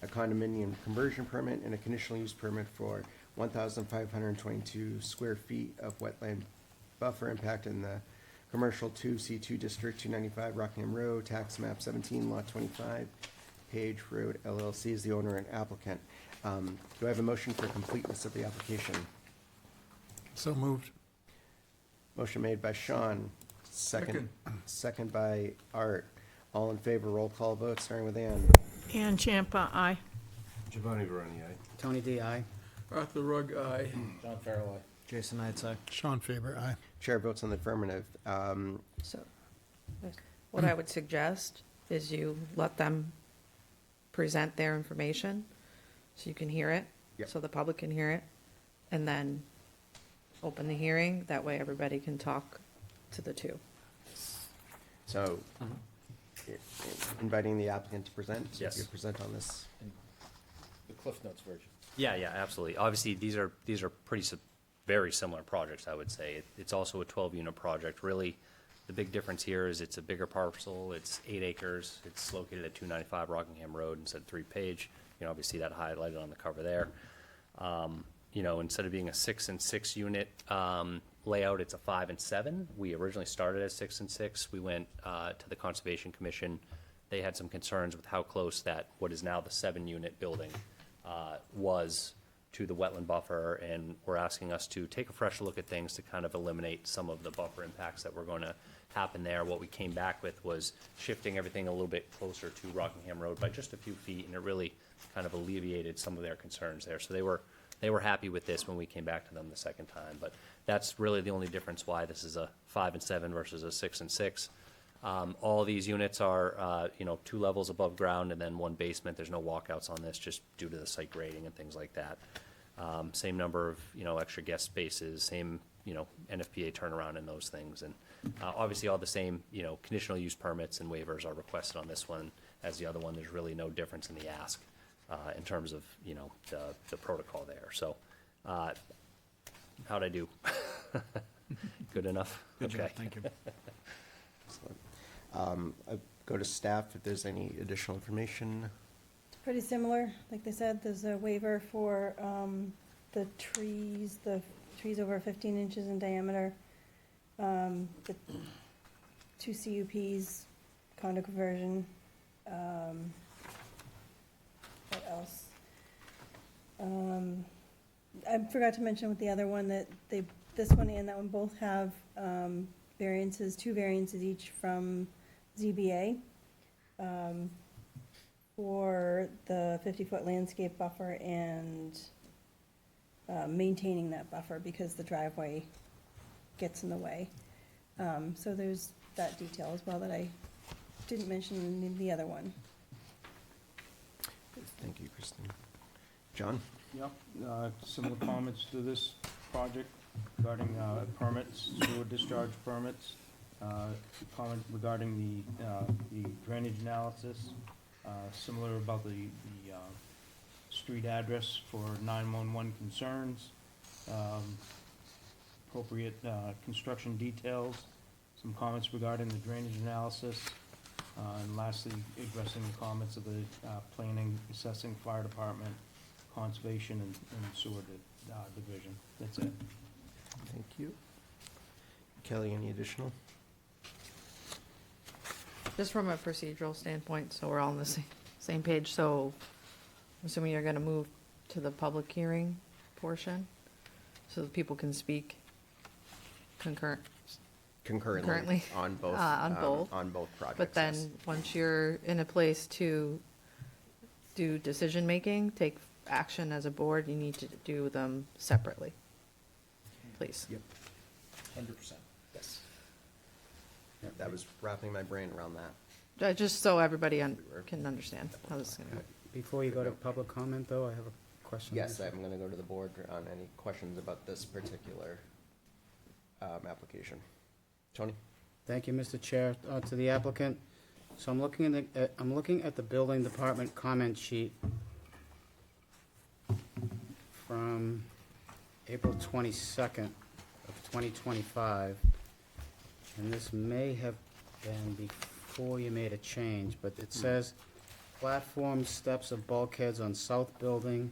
a condominium conversion permit, and a conditional use permit for 1,522 square feet of wetland buffer impact in the commercial 2C2 district, 295 Rockingham Road, tax map 17, lot 25, Page Road LLC is the owner and applicant. Do I have a motion for completeness of the application?
So moved.
Motion made by Sean, second by Art. All in favor, roll call vote, starting with Ann.
Ann Champa, aye.
Giovanni Baroni, aye.
Tony D, aye.
Arthur Rugg, aye.
John Farrell, aye.
Jason Knightside.
Sean Faber, aye.
Chair votes on the affirmative.
So what I would suggest is you let them present their information so you can hear it,
Yep.
so the public can hear it, and then open the hearing. That way everybody can talk to the 2.
So, inviting the applicant to present? So
Yes.
you could present on this.
The Cliff Notes version.
Yeah, absolutely. Obviously, these are very similar projects, I would say. It's also a 12-unit project. Really, the big difference here is it's a bigger parcel. It's 8 acres. It's located at 295 Rockingham Road instead of 3 Page. You can obviously see that highlighted on the cover there. Instead of being a 6 and 6 unit layout, it's a 5 and 7. We originally started as 6 and 6. We went to the Conservation Commission. They had some concerns with how close that, what is now the 7-unit building, was to the wetland buffer, and were asking us to take a fresh look at things to kind of eliminate some of the buffer impacts that were going to happen there. What we came back with was shifting everything a little bit closer to Rockingham Road by just a few feet, and it really kind of alleviated some of their concerns there. So they were they were happy with this when we came back to them the second time. But that's really the only difference why this is a 5 and 7 versus a 6 and 6. All these units are, 2 levels above ground and then 1 basement. There's no walkouts on this just due to the site grading and things like that. Same number of, extra guest spaces, same, NFPA turnaround and those things. And obviously all the same, conditional use permits and waivers are requested on this one as the other one. There's really no difference in the ask in terms of, the protocol there. So how'd I do? Good enough?
Good job,
Okay.
thank you.
Excellent. I go to staff if there's any additional information.
It's pretty similar. Like they said, there's a waiver for the trees over 15 inches in diameter. The 2 CUPs, condo conversion. What else? I forgot to mention with the other one that this one and that one both have variances, 2 variances each from ZBA for the 50-foot landscape buffer and maintaining that buffer because the driveway gets in the way. So there's that detail as well that I didn't mention in the other one.
Thank you, Kristen. John?
Yep, similar comments to this project regarding permits, sewer discharge permits. Comment regarding the drainage analysis, similar about the street address for 911 concerns, appropriate construction details, some comments regarding the drainage analysis, and lastly, addressing the comments of the planning, assessing, fire department, conservation, and sewer division. That's it.
Thank you. Kelly, any additional?
Just from a procedural standpoint, so we're all on the same page, so I'm assuming you're gonna move to the public hearing portion, so that people can speak concurrently.
On both.
On both.
On both projects.
But then,
yes.
once you're in a place to do decision-making, take action as a board, you need to do them separately, please.
Yep.
100%.
Yes. That was wrapping my brain around that.
Just so everybody can understand how this is gonna go.
Before you go to public comment, though, I have a question.
Yes, I'm gonna go to the board on any questions about this particular application. Tony?
Thank you, Mr. Chair. To the applicant, so I'm looking at the building department comment sheet from April 22nd of 2025, and this may have been before you made a change, but it says platform steps of bulkheads on south building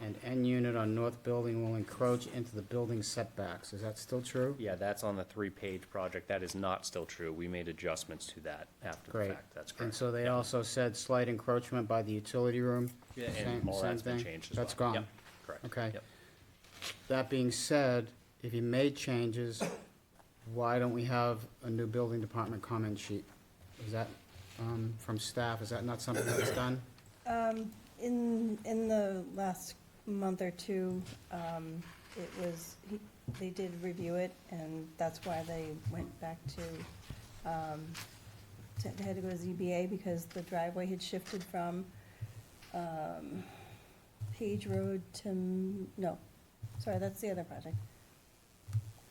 and end unit on north building will encroach into the building setbacks. Is that still true?
Yeah, that's on the 3-page project. That is not still true. We made adjustments to that after the
Great.
fact. That's correct.
And so they also said slight encroachment by the utility room?
Yeah, and
Same-
all
same
that's been
thing?
changed as well.
That's gone?
Yep, correct.
Okay.
Yep.
That being said, if you made changes, why don't we have a new building department comment sheet? Is that, from staff, is that not something that's done?
In the last month or two, they did review it, and that's why they went back they had to go to ZBA because the driveway had shifted from, Page Road to, no, sorry, that's the other project.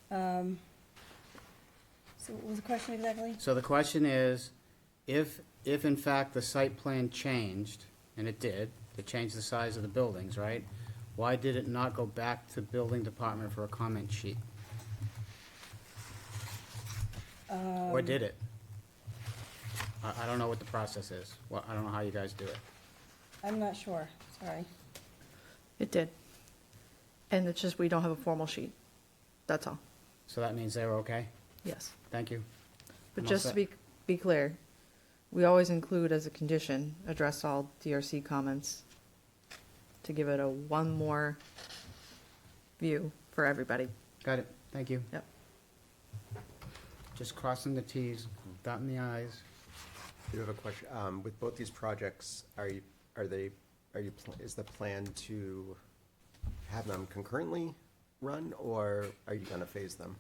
So what was the question exactly?
So the question is, if in fact the site plan changed, and it did, it changed the size of the buildings, right? Why did it not go back to building department for a comment sheet? Or did it? I don't know what the process is. Well, I don't know how you guys do it.
I'm not sure, sorry.
It did. And it's just, we don't have a formal sheet. That's all.
So that means they were okay?
Yes.
Thank you.
But
I'm all
just to
set.
be clear, we always include as a condition, address all DRC comments to give it a one more view for everybody.
Got it. Thank you.
Yep.
Just crossing the Ts, dotting the Is.
I do have a question. With both these projects, is the plan to have them concurrently run, or are you gonna phase them?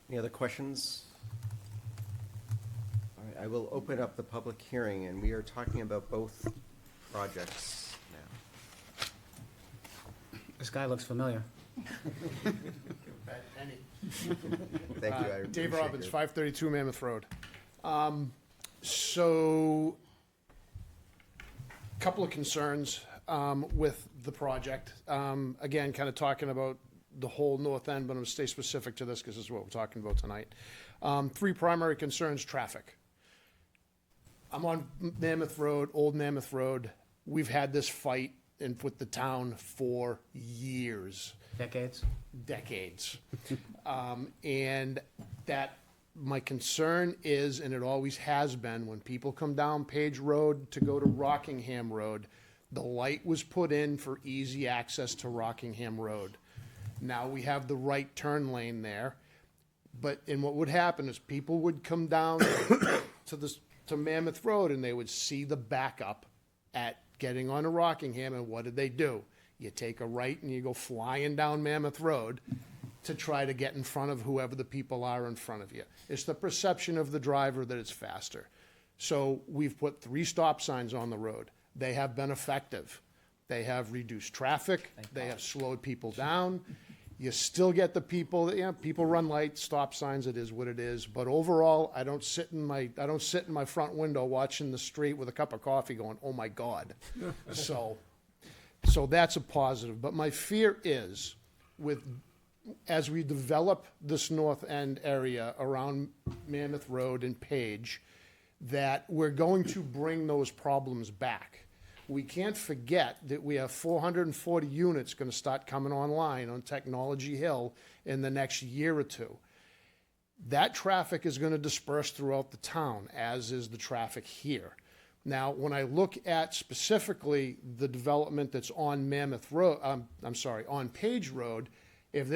Any other questions? All right, I will open up the public hearing, and we are talking about both projects now.
This guy looks familiar.
Thank you, I
Dave
appreciate
Robbins,
your-
532 Mammoth Road. So, couple of concerns with the project. Again, kind of talking about the whole north end, but I'm going to stay specific to this because this is what we're talking about tonight. Three primary concerns: traffic. I'm on Mammoth Road, Old Mammoth Road. We've had this fight with the town for years.
Decades?
Decades. And that, my concern is, and it always has been, when people come down Page Road to go to Rockingham Road, the light was put in for easy access to Rockingham Road. Now we have the right turn lane there, and what would happen is people would come down to Mammoth Road and they would see the backup at getting onto Rockingham, and what did they do? You take a right and you go flying down Mammoth Road to try to get in front of whoever the people are in front of you. It's the perception of the driver that it's faster. So we've put 3 stop signs on the road. They have been effective. They have reduced traffic. They have slowed people down. You still get the people, people run light stop signs, it is what it is. But overall, I don't sit in my front window watching the street with a cup of coffee going, oh my God. So that's a positive. But my fear is, as we develop this north end area around Mammoth Road and Page, that we're going to bring those problems back. We can't forget that we have 440 units going to start coming online on Technology Hill in the next year or two. That traffic is going to disperse throughout the town, as is the traffic here. Now, when I look at specifically the development that's on Mammoth Road, on Page Road, if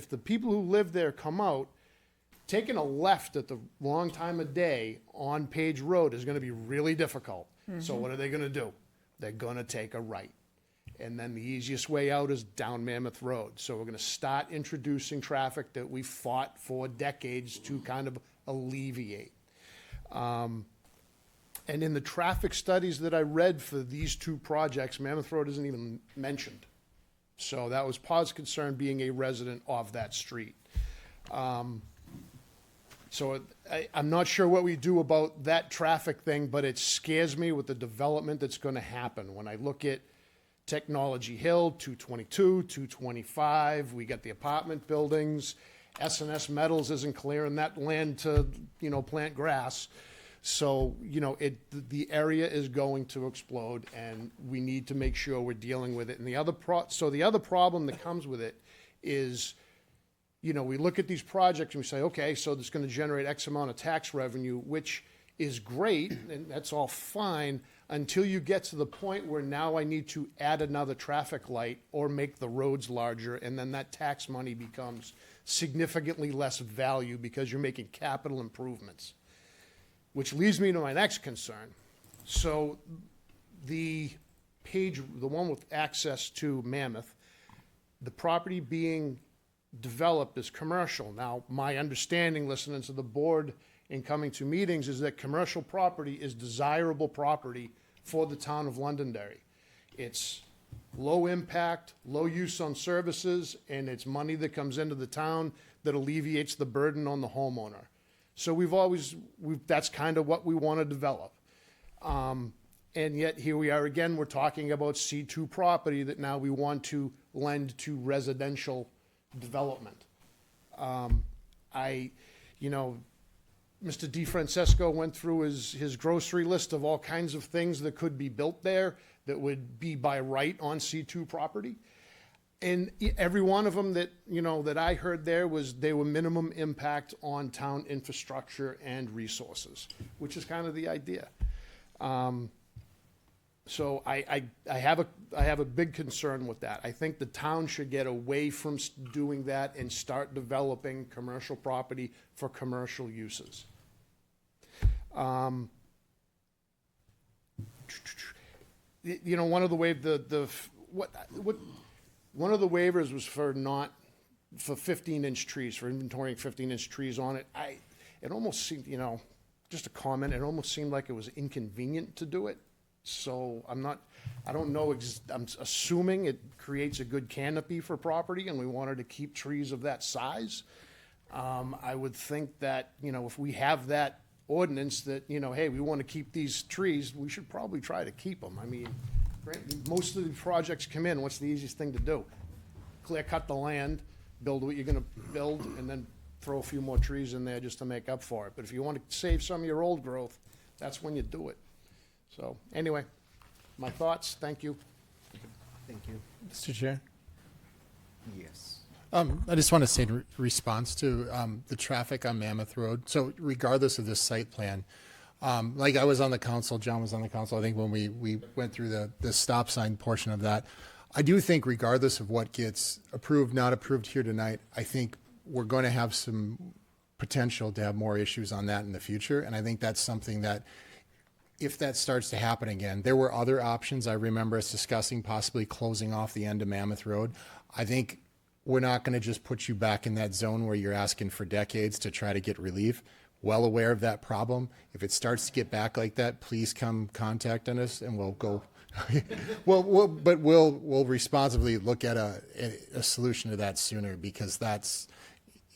the people who live there come out, taking a left at the wrong time of day on Page Road is going to be really difficult. So what are they going to do? They're going to take a right. And then the easiest way out is down Mammoth Road. So we're going to start introducing traffic that we fought for decades to kind of alleviate. And in the traffic studies that I read for these 2 projects, Mammoth Road isn't even mentioned. So that was Pa's concern, being a resident of that street. So I'm not sure what we do about that traffic thing, but it scares me with the development that's going to happen. When I look at Technology Hill, 222, 225, we got the apartment buildings. S&S Metals isn't clearing that land to, plant grass. So, the area is going to explode, and we need to make sure we're dealing with it. And the other problem that comes with it is, we look at these projects and we say, okay, so it's going to generate X amount of tax revenue, which is great, and that's all fine, until you get to the point where now I need to add another traffic light or make the roads larger, and then that tax money becomes significantly less value because you're making capital improvements. Which leads me to my next concern. So the one with access to Mammoth, the property being developed as commercial. Now, my understanding, listening to the board and coming to meetings, is that commercial property is desirable property for the town of Londonderry. It's low impact, low use on services, and it's money that comes into the town that alleviates the burden on the homeowner. So that's kind of what we want to develop. And yet here we are again, we're talking about C2 property that now we want to lend to residential development. Mr. DeFrancesco went through his grocery list of all kinds of things that could be built there that would be by right on C2 property. And every one of them that I heard there they were minimum impact on town infrastructure and resources, which is kind of the idea. So I have a big concern with that. I think the town should get away from doing that and start developing commercial property for commercial uses. you know, one of the one of the waivers was for 15-inch trees, for inventorying 15-inch trees on it. It almost seemed, you know, just a comment, it almost seemed like it was inconvenient to do it. So I don't know, I'm assuming it creates a good canopy for property and we wanted to keep trees of that size. I would think that, you know, if we have that ordinance that, you know, hey, we want to keep these trees, we should probably try to keep them. I mean, most of the projects come in, what's the easiest thing to do? Clear cut the land, build what you're gonna build, and then throw a few more trees in there just to make up for it. But if you want to save some of your old growth, that's when you do it. So, anyway, my thoughts, thank you.
Thank you.
Mr. Chair?
Yes.
I just want to say in response to the traffic on Mammoth Road. So regardless of this site plan, like I was on the council, John was on the council, I think when we went through the stop sign portion of that, I do think regardless of what gets approved, not approved here tonight, I think we're going to have some potential to have more issues on that in the future. And I think that's something that if that starts to happen again, there were other options. I remember us discussing possibly closing off the end of Mammoth Road. I think we're not going to just put you back in that zone where you're asking for decades to try to get relief. Well aware of that problem. If it starts to get back like that, please come contact us and we'll go. We'll responsibly look at a solution to that sooner, because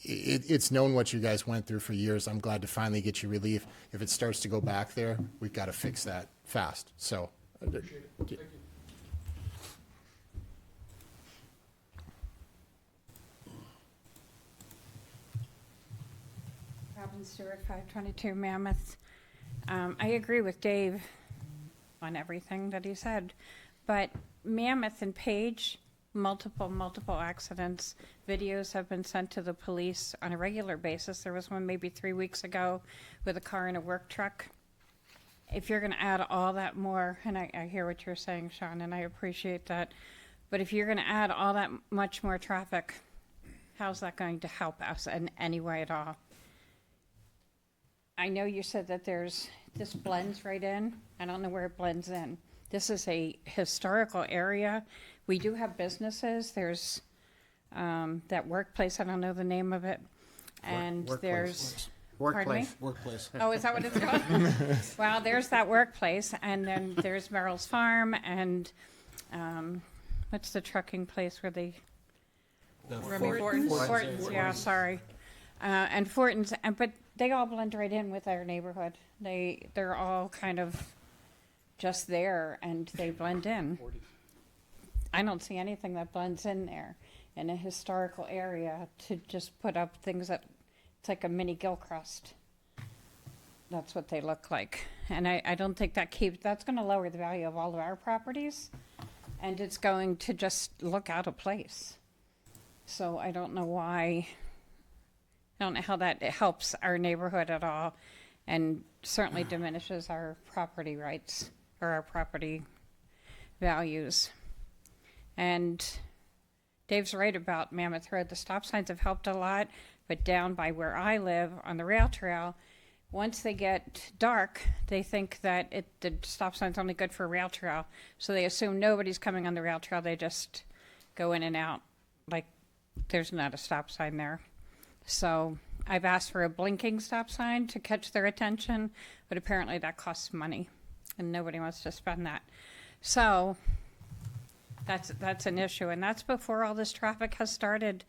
it's known what you guys went through for years. I'm glad to finally get you relief. If it starts to go back there, we've got to fix that fast. So.
Thank you.
Robin Stewart, 522 Mammoth. I agree with Dave on everything that he said, but Mammoth and Page, multiple accidents. Videos have been sent to the police on a regular basis. There was one maybe 3 weeks ago with a car and a work truck. If you're going to add all that more, and I hear what you're saying, Sean, and I appreciate that, but if you're going to add all that much more traffic, how's that going to help us in any way at all? I know you said that this blends right in. I don't know where it blends in. This is a historical area. We do have businesses. There's that workplace, I don't know the name of it. And there's... Pardon me?
Workplace.
Oh, is that what it's called? Well, there's that workplace, and then there's Merrill's Farm, and what's the trucking place where they... Fortin's, yeah, sorry. And Fortin's, but they all blend right in with our neighborhood. They're all kind of just there, and they blend in. I don't see anything that blends in there in a historical area to just put up things that, it's like a mini Gilchrist. That's what they look like. And I don't think that's gonna lower the value of all of our properties, and it's going to just look out of place. So I don't know why, I don't know how that helps our neighborhood at all, and certainly diminishes our property rights or our property values. And Dave's right about Mammoth Road. The stop signs have helped a lot, but down by where I live on the rail trail, once they get dark, they think that the stop sign's only good for a rail trail. So they assume nobody's coming on the rail trail. They just go in and out like there's not a stop sign there. So I've asked for a blinking stop sign to catch their attention, but apparently that costs money, and nobody wants to spend that. So that's an issue, and that's before all this traffic has started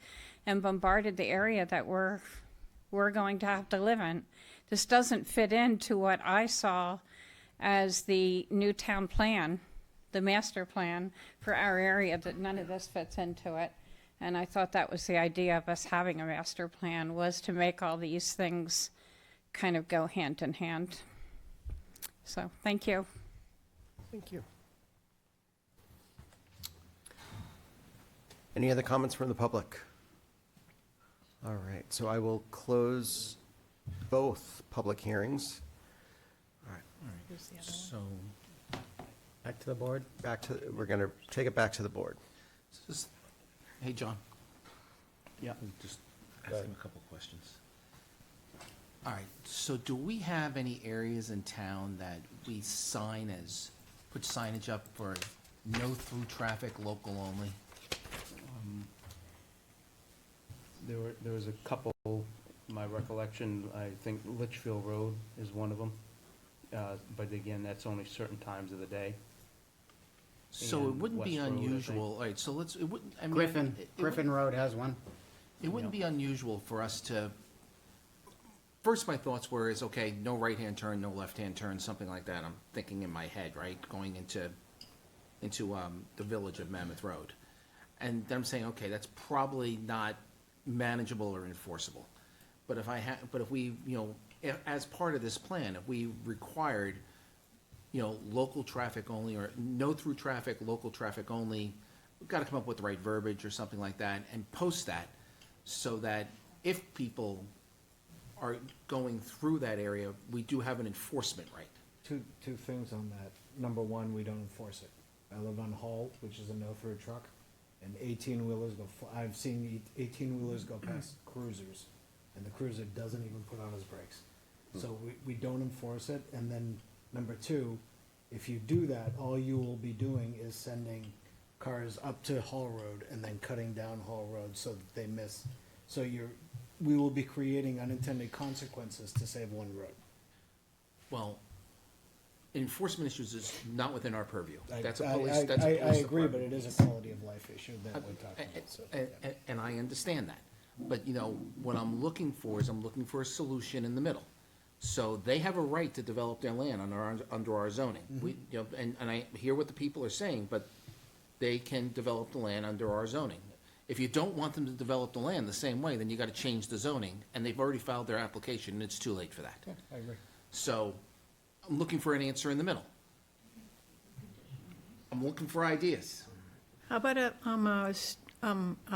and bombarded the area that we're going to have to live in. This doesn't fit into what I saw as the new town plan, the master plan for our area, that none of this fits into it. And I thought that was the idea of us having a master plan, was to make all these things kind of go hand in hand. So, thank you.
Thank you. Any other comments from the public? All right, so I will close both public hearings. All right.
So, back to the board?
We're going to take it back to the board.
Hey, John.
Yeah.
Just asking a couple questions. All right, so do we have any areas in town that we sign as put signage up for no through traffic, local only?
There was a couple, my recollection, I think Litchfield Road is one of them. But again, that's only certain times of the day.
So it
And
wouldn't be
West Road, I think.
unusual, all right, so let's, it wouldn't, I mean.
Griffin Road has one.
It wouldn't be unusual for us to, first my thoughts were is, okay, no right-hand turn, no left-hand turn, something like that, I'm thinking in my head, right, going into the village of Mammoth Road. And then I'm saying, okay, that's probably not manageable or enforceable. But if we, as part of this plan, if we required, local traffic only, or no through traffic, local traffic only, we've got to come up with the right verbiage or something like that, and post that, so that if people are going through that area, we do have an enforcement right.
Two things on that. Number one, we don't enforce it. I live on Hull, which is a no-through truck, and 18-wheelers I've seen 18-wheelers go past cruisers, and the cruiser doesn't even put on his brakes. So we don't enforce it, and then number two, if you do that, all you will be doing is sending cars up to Hall Road and then cutting down Hall Road so that they miss. So we will be creating unintended consequences to save one road.
Well, enforcement issues is not within our purview.
I
That's a police, that's a
I
police
agree, but
department.
it is a quality of life issue that we're talking about, so.
And I understand that. But, what I'm looking for is I'm looking for a solution in the middle. So they have a right to develop their land under our zoning. We, and I hear what the people are saying, but they can develop the land under our zoning. If you don't want them to develop the land the same way, then you gotta change the zoning, and they've already filed their application, and it's too late for that.
Yeah, I agree.
So, I'm looking for an answer in the middle. I'm looking for ideas.
How about a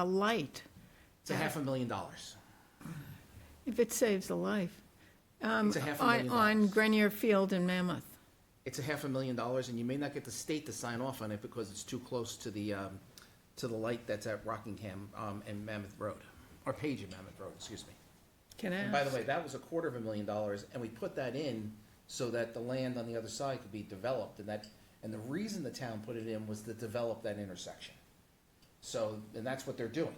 light,
It's a $500,000.
if it saves a life?
It's a $500,000.
On Grenier Field in Mammoth.
It's a $500,000, and you may not get the state to sign off on it because it's too close to the light that's at Rockingham, and Mammoth Road, or Page and Mammoth Road, excuse me.
Can I
And by the
ask?
way, that was $250,000, and we put that in so that the land on the other side could be developed, and the reason the town put it in was to develop that intersection. So, and that's what they're doing.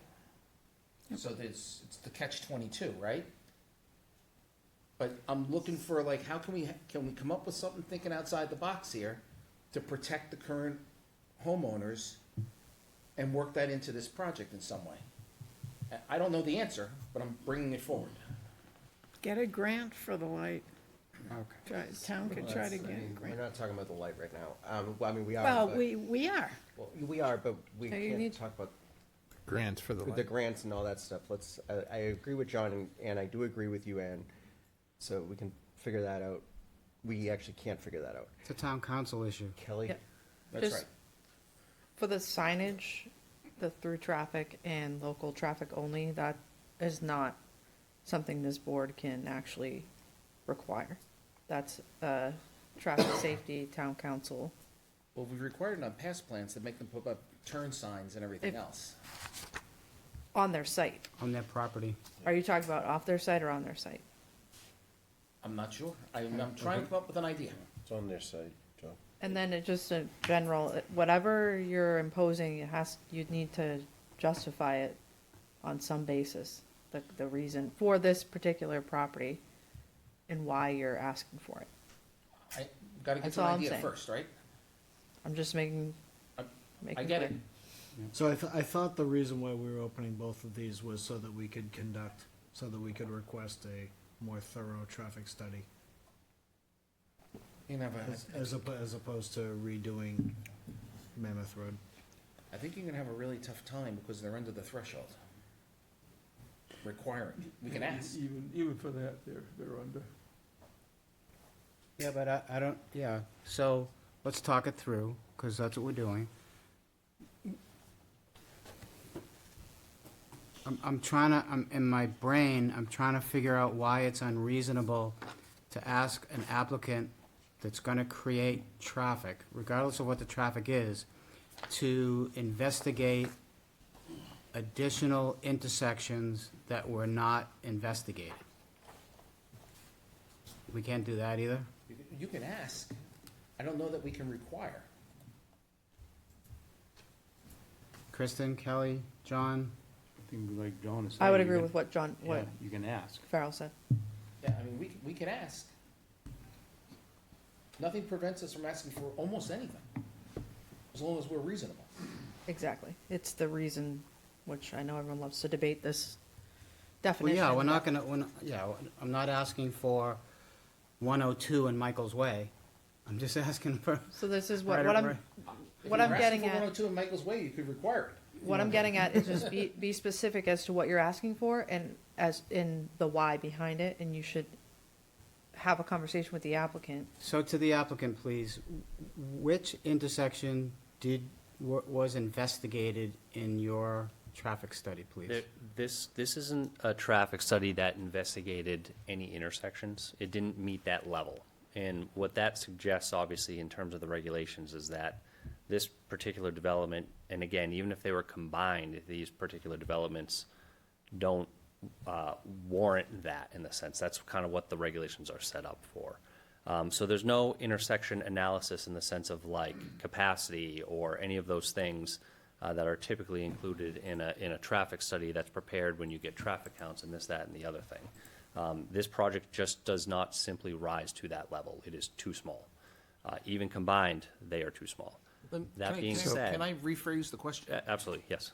So it's the catch-22, right? But I'm looking for, like, how can we come up with something thinking outside the box here to protect the current homeowners and work that into this project in some way? I don't know the answer, but I'm bringing it forward.
Get a grant for the light.
Okay.
Town could try to get a
We're
grant.
not talking about the light right now. Well, I mean, we are.
Well,
but-
we are.
Well, we are, but we
So you
can't
need-
talk about
Grants for the
the
light.
grants and all that stuff. I agree with John, and I do agree with you, Ann. So we can figure that out. We actually can't figure that out.
It's a town council issue.
Kelly?
Yep.
That's
Just
right.
For the signage, the through traffic and local traffic only, that is not something this board can actually require. That's traffic safety, town council.
Well, we required it on past plans to make them put up turn signs and everything
If-
else.
On their site.
On their property.
Are you talking about off their site or on their site?
I'm not sure. I'm trying to come up with an idea.
It's on their site, Joe.
And then it just a general, whatever you're imposing, you'd need to justify it on some basis. The reason for this particular property and why you're asking for it.
I gotta get
That's
to an
all I'm
idea
saying.
first, right?
I'm just making
I get it.
clear.
So I thought the reason why we were opening both of these was so that we could request a more thorough traffic study,
You can have
as opposed to redoing Mammoth Road.
I think you're gonna have a really tough time because they're under the threshold. Requiring. We can ask.
Even for that, they're under.
Yeah, but I don't, yeah, so let's talk it through, because that's what we're doing. In my brain, I'm trying to figure out why it's unreasonable to ask an applicant that's gonna create traffic, regardless of what the traffic is, to investigate additional intersections that were not investigated. We can't do that either?
You can ask. I don't know that we can require.
Kristen, Kelly, John,
I think like John is saying.
I would
you
agree
can-
with what John,
Yeah,
what
you can ask.
Farrell said.
Yeah, I mean, we can ask. Nothing prevents us from asking for almost anything, as long as we're reasonable.
Exactly. It's the reason, which I know everyone loves to debate this
well,
definition.
yeah, we're not
but-
gonna, I'm not asking for 102 in Michael's Way. I'm just asking for.
So this is what,
Right,
what
right.
I'm,
If
what
you
I'm
were
getting
asking for
at,
102 in Michael's Way, you could require it.
what I'm getting at is just be specific as to what you're asking for and as in the why behind it, and you should have a conversation with the applicant.
So to the applicant, please, which intersection was investigated in your traffic study, please?
This isn't a traffic study that investigated any intersections. It didn't meet that level. And what that suggests, obviously, in terms of the regulations, is that this particular development, and again, even if they were combined, these particular developments don't warrant that in the sense. That's kind of what the regulations are set up for. So there's no intersection analysis in the sense of like capacity or any of those things that are typically included in a traffic study that's prepared when you get traffic counts and this, that, and the other thing. This project just does not simply rise to that level. It is too small. Even combined, they are too small. That being said,
Can I rephrase the question?
Absolutely, yes.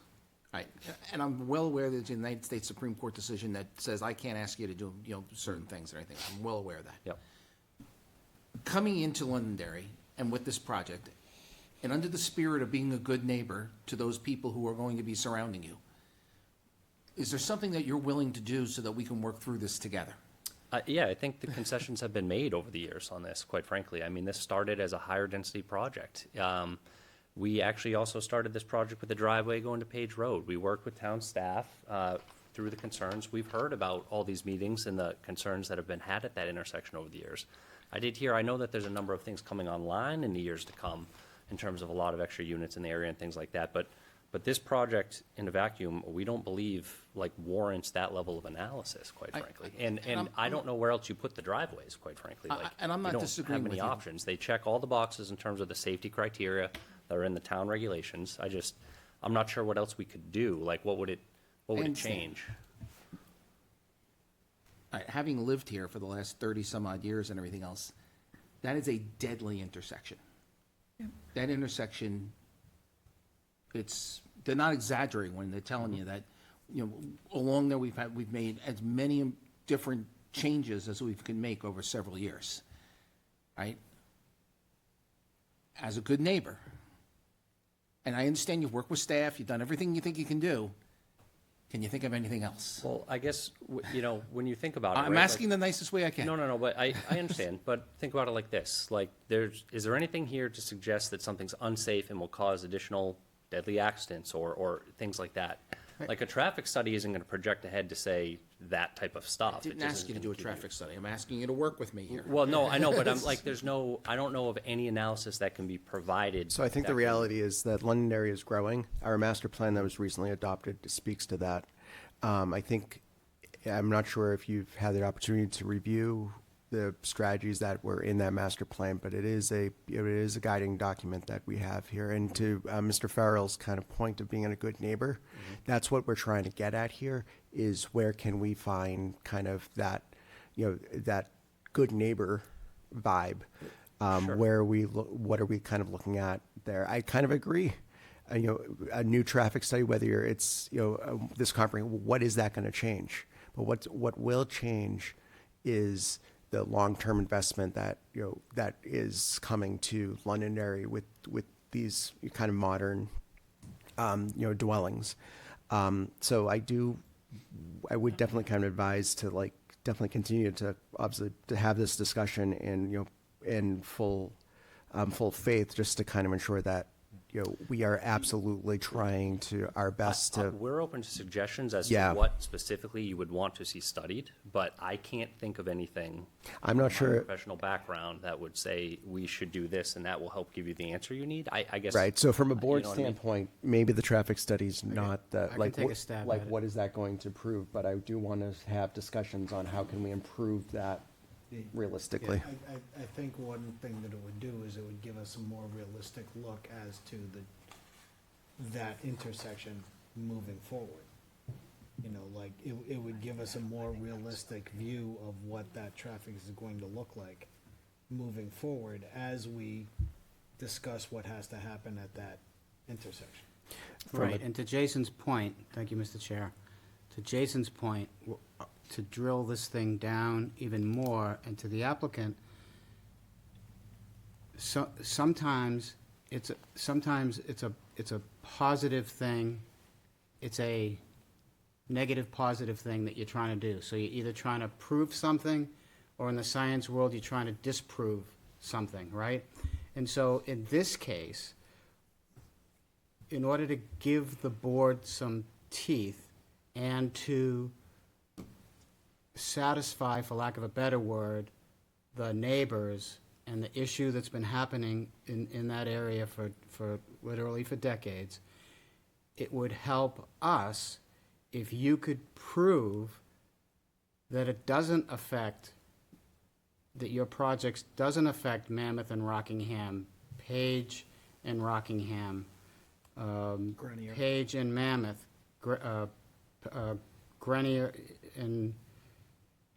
Right, and I'm well aware there's a United States Supreme Court decision that says I can't ask you to do, certain things or anything. I'm well aware of that.
Yep.
Coming into Londonderry and with this project, and under the spirit of being a good neighbor to those people who are going to be surrounding you, is there something that you're willing to do so that we can work through this together?
Yeah, I think the concessions have been made over the years on this, quite frankly. I mean, this started as a higher density project. We actually also started this project with the driveway going to Page Road. We worked with town staff through the concerns. We've heard about all these meetings and the concerns that have been had at that intersection over the years. I know that there's a number of things coming online in the years to come in terms of a lot of extra units in the area and things like that. But this project in a vacuum, we don't believe warrants that level of analysis, quite frankly. And I don't know where else you put the driveways, quite frankly.
And I'm not
you
disagreeing
don't have
with
many
you.
options. They check all the boxes in terms of the safety criteria that are in the town regulations. I'm not sure what else we could do. Like, what would it change?
All right, having lived here for the last 30 some odd years and everything else, that is a deadly intersection. That intersection, they're not exaggerating when they're telling you that, along there we've made as many different changes as we can make over several years, right? As a good neighbor, and I understand you've worked with staff, you've done everything you think you can do, can you think of anything else?
Well, I guess, when you think about it.
I'm
right,
asking the nicest way I can.
No, but I understand, but think about it like this. Like, is there anything here to suggest that something's unsafe and will cause additional deadly accidents or things like that? Like, a traffic study isn't gonna project ahead to say that type of stuff.
I didn't ask you to do a traffic study. I'm asking you to work with me here.
Well, no, I know, but I'm like, I don't know of any analysis that can be provided.
So I think the reality is that Londonderry is growing. Our master plan that was recently adopted speaks to that. I'm not sure if you've had the opportunity to review the strategies that were in that master plan, but it is a guiding document that we have here. And to Mr. Farrell's kind of point of being a good neighbor, that's what we're trying to get at here, is where can we find kind of that, that good neighbor vibe, where what are we kind of looking at there? I kind of agree. A new traffic study, whether it's this comprehensive, what is that going to change? But what will change is the long-term investment that that is coming to Londonderry with these kind of modern dwellings. So I would definitely kind of advise to definitely continue to obviously to have this discussion in full faith, just to kind of ensure that we are absolutely trying to our best to.
We're open to suggestions as to what specifically you would want to see studied, but I can't think of anything.
I'm not
from my
sure.
Professional background that would say we should do this and that will help give you the answer you need. I guess.
Right. So from a board
you know what I mean?
standpoint, maybe the traffic study's not the
I can take a stab at it.
what is that going to prove? But I do want to have discussions on how can we improve that realistically.
I think one thing that it would do is it would give us a more realistic look as to that intersection moving forward. You know, like, it would give us a more realistic view of what that traffic is going to look like moving forward as we discuss what has to happen at that intersection.
Right, and to Jason's point, thank you, Mr. Chair. To Jason's point, to drill this thing down even more, and to the applicant, sometimes it's a positive thing, it's a negative positive thing that you're trying to do. So you're either trying to prove something, or in the science world, you're trying to disprove something, right? And so in this case, in order to give the board some teeth and to satisfy, for lack of a better word, the neighbors and the issue that's been happening in that area for literally for decades, it would help us if you could prove that it doesn't affect, that your projects doesn't affect Mammoth and Rockingham, Page and Rockingham,
Grenier.
Page and Mammoth, Grenier and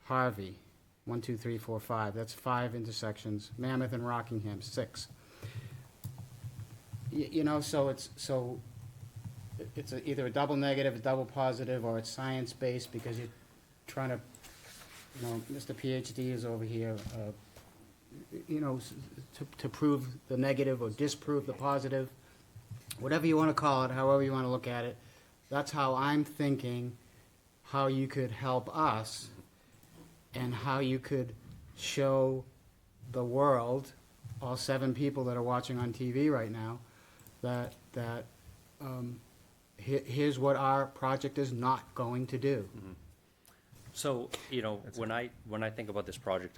Harvey, 1, 2, 3, 4, 5. That's 5 intersections. Mammoth and Rockingham, 6. You know, so it's either a double negative, a double positive, or it's science-based because you're trying to, you know, Mr. PhD is over here, you know, to prove the negative or disprove the positive. Whatever you want to call it, however you want to look at it, that's how I'm thinking how you could help us and how you could show the world, all 7 people that are watching on TV right now, that here's what our project is not going to do.
So, you know, when I think about this project,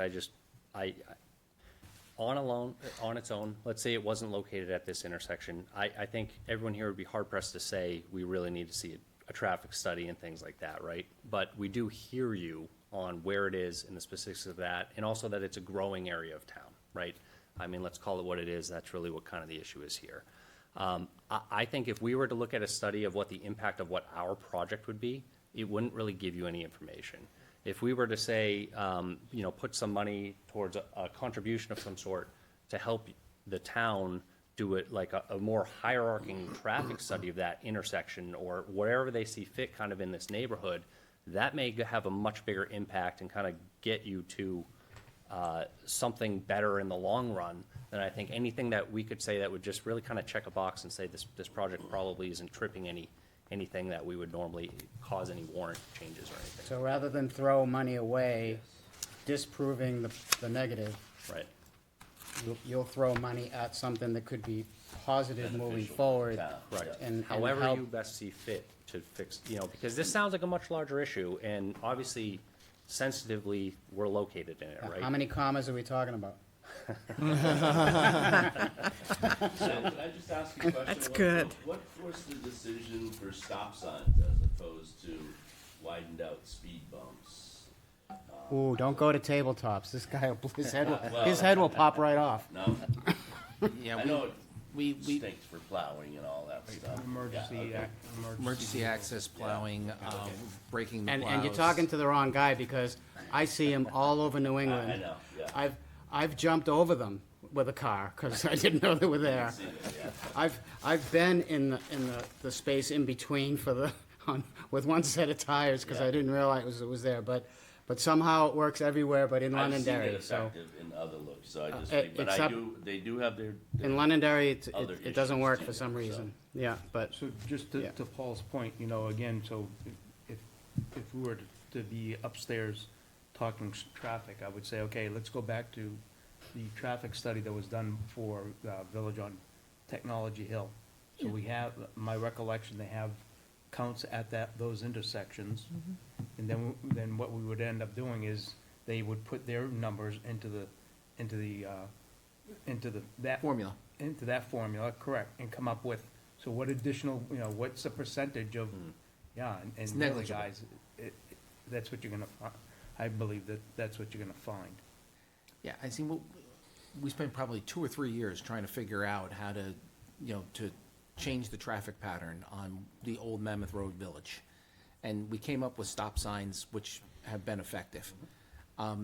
on its own, let's say it wasn't located at this intersection, I think everyone here would be hard pressed to say we really need to see a traffic study and things like that, right? But we do hear you on where it is and the specifics of that, and also that it's a growing area of town, right? I mean, let's call it what it is. That's really what kind of the issue is here. I think if we were to look at a study of what the impact of what our project would be, it wouldn't really give you any information. If we were to say, you know, put some money towards a contribution of some sort to help the town do it like a more hierarching traffic study of that intersection or wherever they see fit kind of in this neighborhood, that may have a much bigger impact and kind of get you to something better in the long run than I think anything that we could say that would just really kind of check a box and say this project probably isn't tripping anything that we would normally cause any warrant changes or anything.
So rather than throw money away, disproving the negative,
Right.
you'll throw money at something that could be positive moving forward.
Right.
And
However
help.
you best see fit to fix, you know, because this sounds like a much larger issue, and obviously, sensitively, we're located in it, right?
How many commas are we talking about?
So, can I just ask you a question?
That's good.
What forced the decision for stop signs as opposed to widened out speed bumps?
Ooh, don't go to tabletops. This guy, his head
Well-
will pop right off.
No?
Yeah,
I know it stinks for plowing and all that stuff.
Emergency,
Yeah, okay.
emergency access plowing, breaking the plows.
And you're talking to the wrong guy because I see him all over New England.
I know, yeah.
I've jumped over them with a car because I didn't know they were there.
See that, yeah.
I've been in the space in between with one set of tires because I didn't realize it was there. But somehow it works everywhere, but in
I've seen
Londonderry.
it effective in other looks, so I just, but
except
they do have their.
in Londonderry,
other
it doesn't
issues
work
too,
for some
so.
reason. Yeah, but
So just to Paul's point, you know, again, so if we were to be upstairs talking traffic, I would say, okay, let's go back to the traffic study that was done for Village on Technology Hill. So we have, my recollection, they have counts at those intersections. And then what we would end up doing is they would put their numbers into that
Formula.
into that formula, correct, and come up with, so what additional, you know, what's the percentage of, and
It's
really,
negligible.
guys, that's what you're gonna, I believe that's what you're gonna find.
Yeah, I see, we spent probably 2 or 3 years trying to figure out how to, to change the traffic pattern on the old Mammoth Road Village. And we came up with stop signs which have been effective. I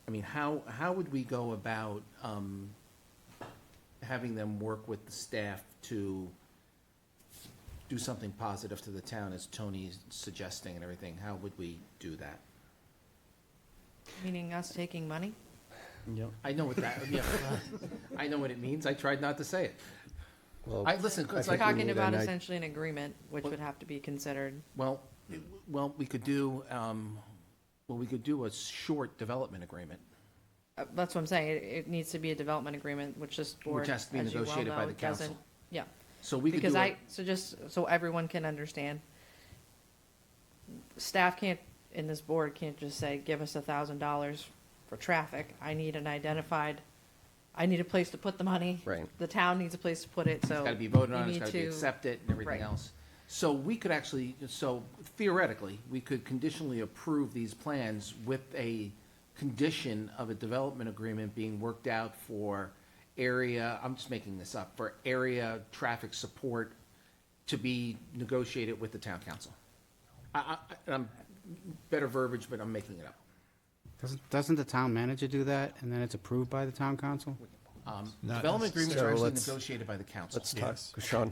mean, how would we go about having them work with the staff to do something positive to the town, as Tony's suggesting and everything? How would we do that?
Meaning us taking money?
Yep.
I know what that, yeah, I know what it means. I tried not to say it.
Well,
Listen,
I
it's
think
like,
we
Talking
need
about
an
essentially an agreement, which would have to be considered.
well, we could do, we could do a short development agreement.
That's what I'm saying. It needs to be a development agreement, which this board,
Which has to be
as you well
negotiated by
know,
the council.
doesn't. Yeah.
So we could do
Because
it.
so just so everyone can understand, staff can't, in this board can't just say, give us $1,000 for traffic. I need I need a place to put the money.
Right.
The town needs a place to put it, so.
It's gotta be voted
you
on, it's
need
gotta be
to-
accepted and everything
Right.
else. So we could actually, so theoretically, we could conditionally approve these plans with a condition of a development agreement being worked out for area, I'm just making this up, for area traffic support to be negotiated with the town council. I'm, better verbiage, but I'm making it up.
Doesn't the town manager do that, and then it's approved by the town council?
Not
Development agreements
So
are actually
let's-
negotiated by the council.
Let's talk, Sean,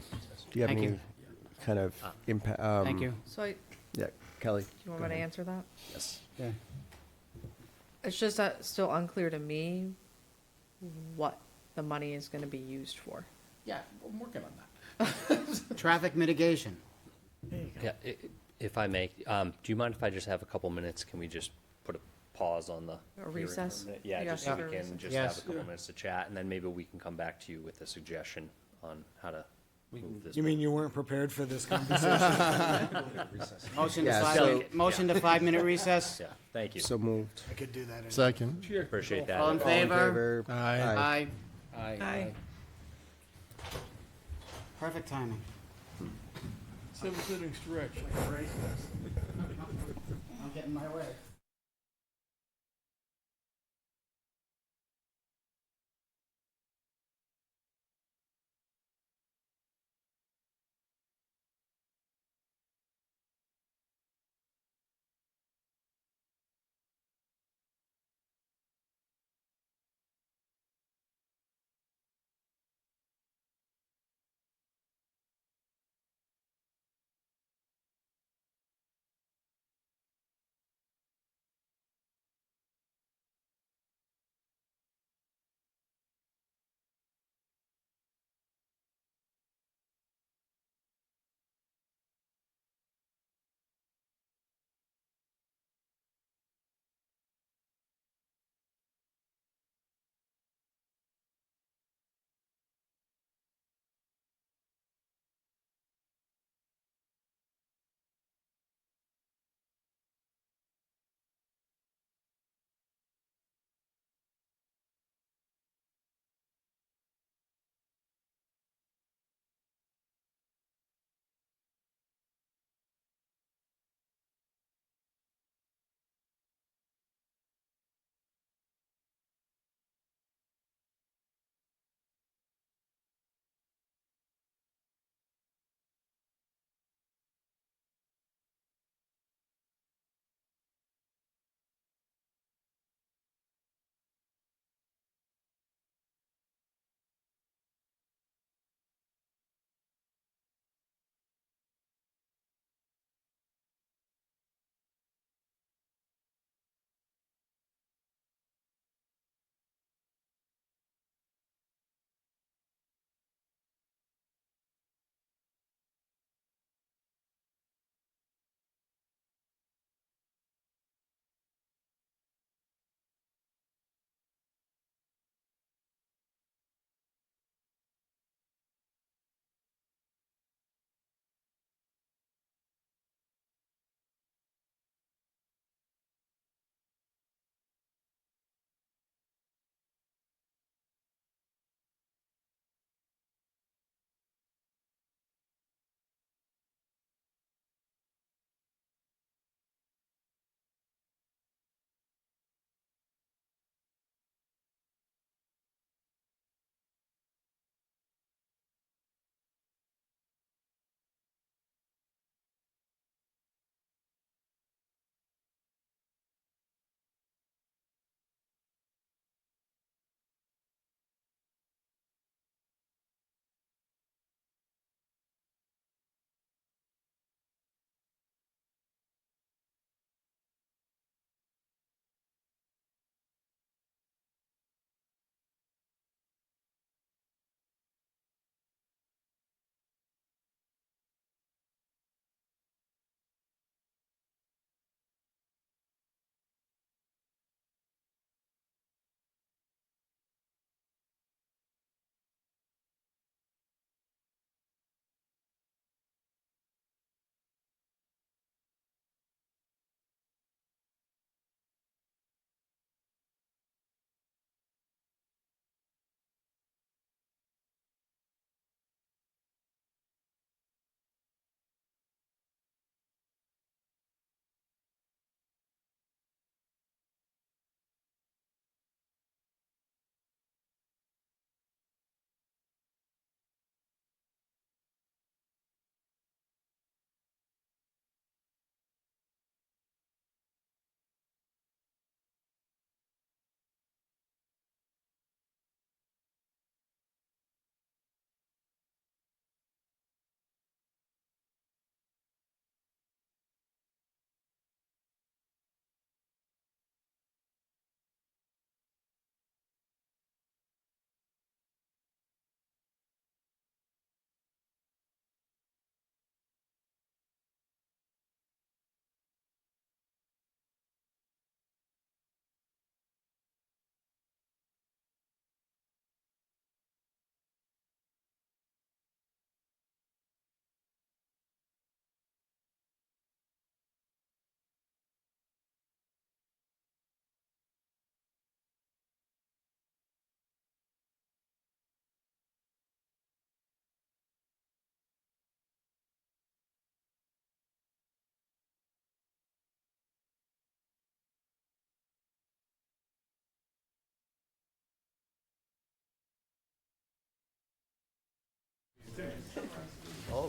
do you have
Thank
any
you.
kind of impact?
Thank you.
So do
Yeah, Kelly.
you want me to answer that?
Yes.
Yeah.
It's just still unclear to me what the money is gonna be used for.
Yeah, I'm working on that.
Traffic mitigation.
Yeah, if I may, do you mind if I just have a couple minutes? Can we just put a pause on the?
A
hearing for
recess?
minute? Yeah,
Yeah,
just so
sure.
we can just
Yes.
have a couple minutes to chat, and then maybe we can come back to you with a suggestion on how to move this.
You mean you weren't prepared for this conversation?
Motion to
Yeah,
five,
so-
motion to 5-minute recess?
Yeah, thank you.
So moved.
I could do that.
Second.
Appreciate that.
All in
All in
favor?
favor?
Aye.
Aye.
Aye.
Perfect timing.
7th inning stretch.
I'm getting my way.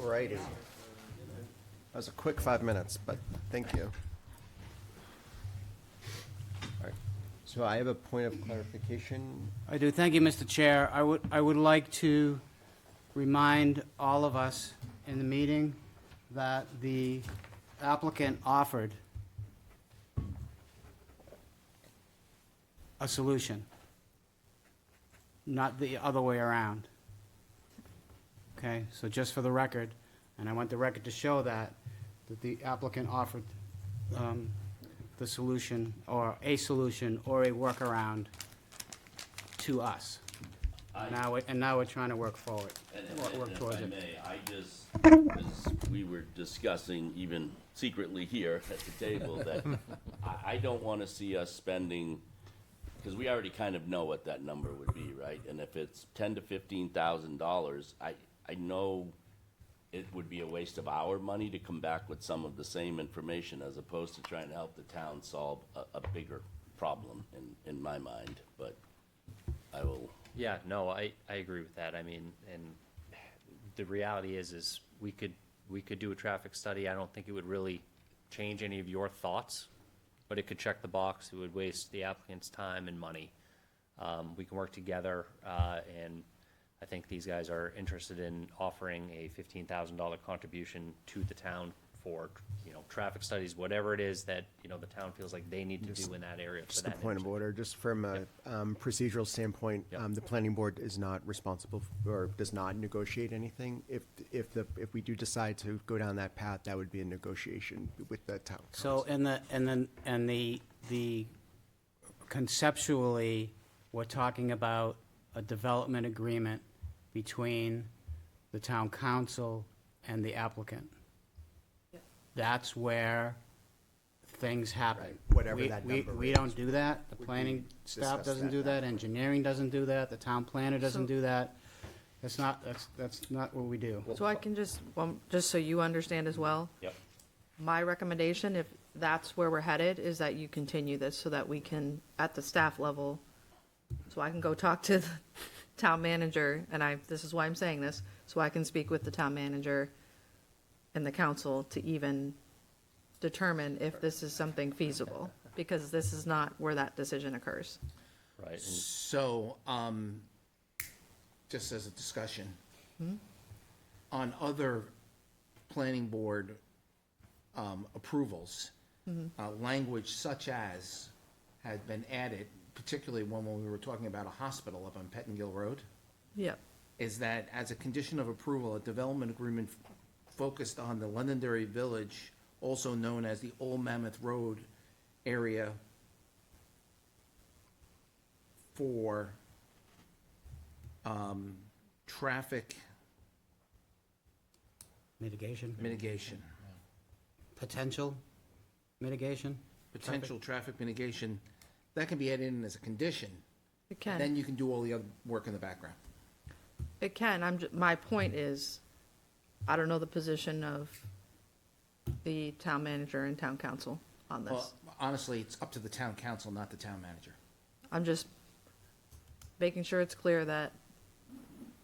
righty. That was a quick 5 minutes, but thank you. All right. So I have a point of clarification.
I do. Thank you, Mr. Chair. I would like to remind all of us in the meeting that the applicant offered a solution, not the other way around. Okay, so just for the record, and I want the record to show that the applicant offered the solution, or a solution, or a workaround to us. Now we're trying to work forward, work
And
towards
if I
it.
may, I just, as we were discussing even secretly here at the table, that I don't want to see us spending, because we already kind of know what that number would be, right? And if it's $10,000 to $15,000, I know it would be a waste of our money to come back with some of the same information as opposed to trying to help the town solve a bigger problem in my mind, but I will.
Yeah, no, I agree with that. I mean, and the reality is we could do a traffic study. I don't think it would really change any of your thoughts, but it could check the box. It would waste the applicant's time and money. We can work together, and I think these guys are interested in offering a $15,000 contribution to the town for, traffic studies, whatever it is that, the town feels like they need to do in that area.
Just a point of order, just from a procedural standpoint, the planning board is not responsible or does not negotiate anything. If we do decide to go down that path, that would be a negotiation with the town.
So, the conceptually, we're talking about a development agreement between the town council and the applicant. That's where things happen.
Right, whatever that number
We
is.
don't do that, the planning staff
discuss
doesn't
that
do that,
now.
engineering doesn't do that, the town planner doesn't
So-
do that. That's not what we do.
So I can just so you understand as well,
Yep.
my recommendation, if that's where we're headed, is that you continue this so that we can, at the staff level, so I can go talk to the town manager, and this is why I'm saying this, so I can speak with the town manager and the council to even determine if this is something feasible, because this is not where that decision occurs.
Right. And
So, just as a discussion, on other planning board approvals, language such as had been added, particularly when we were talking about a hospital up on Pettingill Road,
Yep.
is that as a condition of approval, a development agreement focused on the Londonderry Village, also known as the Old Mammoth Road area, for traffic
Mitigation,
mitigation,
potential mitigation.
potential traffic mitigation, that can be added in as a condition.
It can.
Then you can do all the other work in the background.
It can. My point is, I don't know the position of the town manager and town council on
Well,
this.
honestly, it's up to the town council, not the town manager.
I'm just making sure it's clear that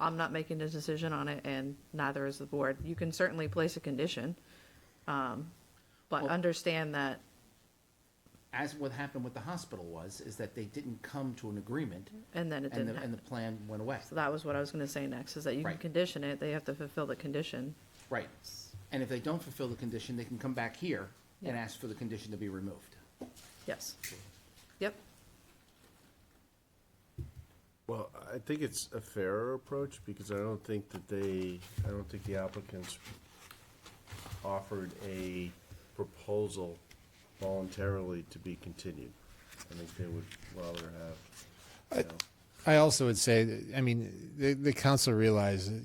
I'm not making a decision on it, and neither is the board. You can certainly place a condition, but
Well-
understand that,
As what happened with the hospital is that they didn't come to an agreement,
and then it
and
didn't
the, and the
happen.
plan went away.
So that was what I was gonna say next, is that you can
Right.
condition it, they have to fulfill the condition.
Right. And if they don't fulfill the condition, they can come back here and
Yeah.
ask for the condition to be removed.
Yes. Yep.
Well, I think it's a fairer approach because I don't think the applicants offered a proposal voluntarily to be continued. I think they would rather have,
I also would say, that, I mean, the council realizes,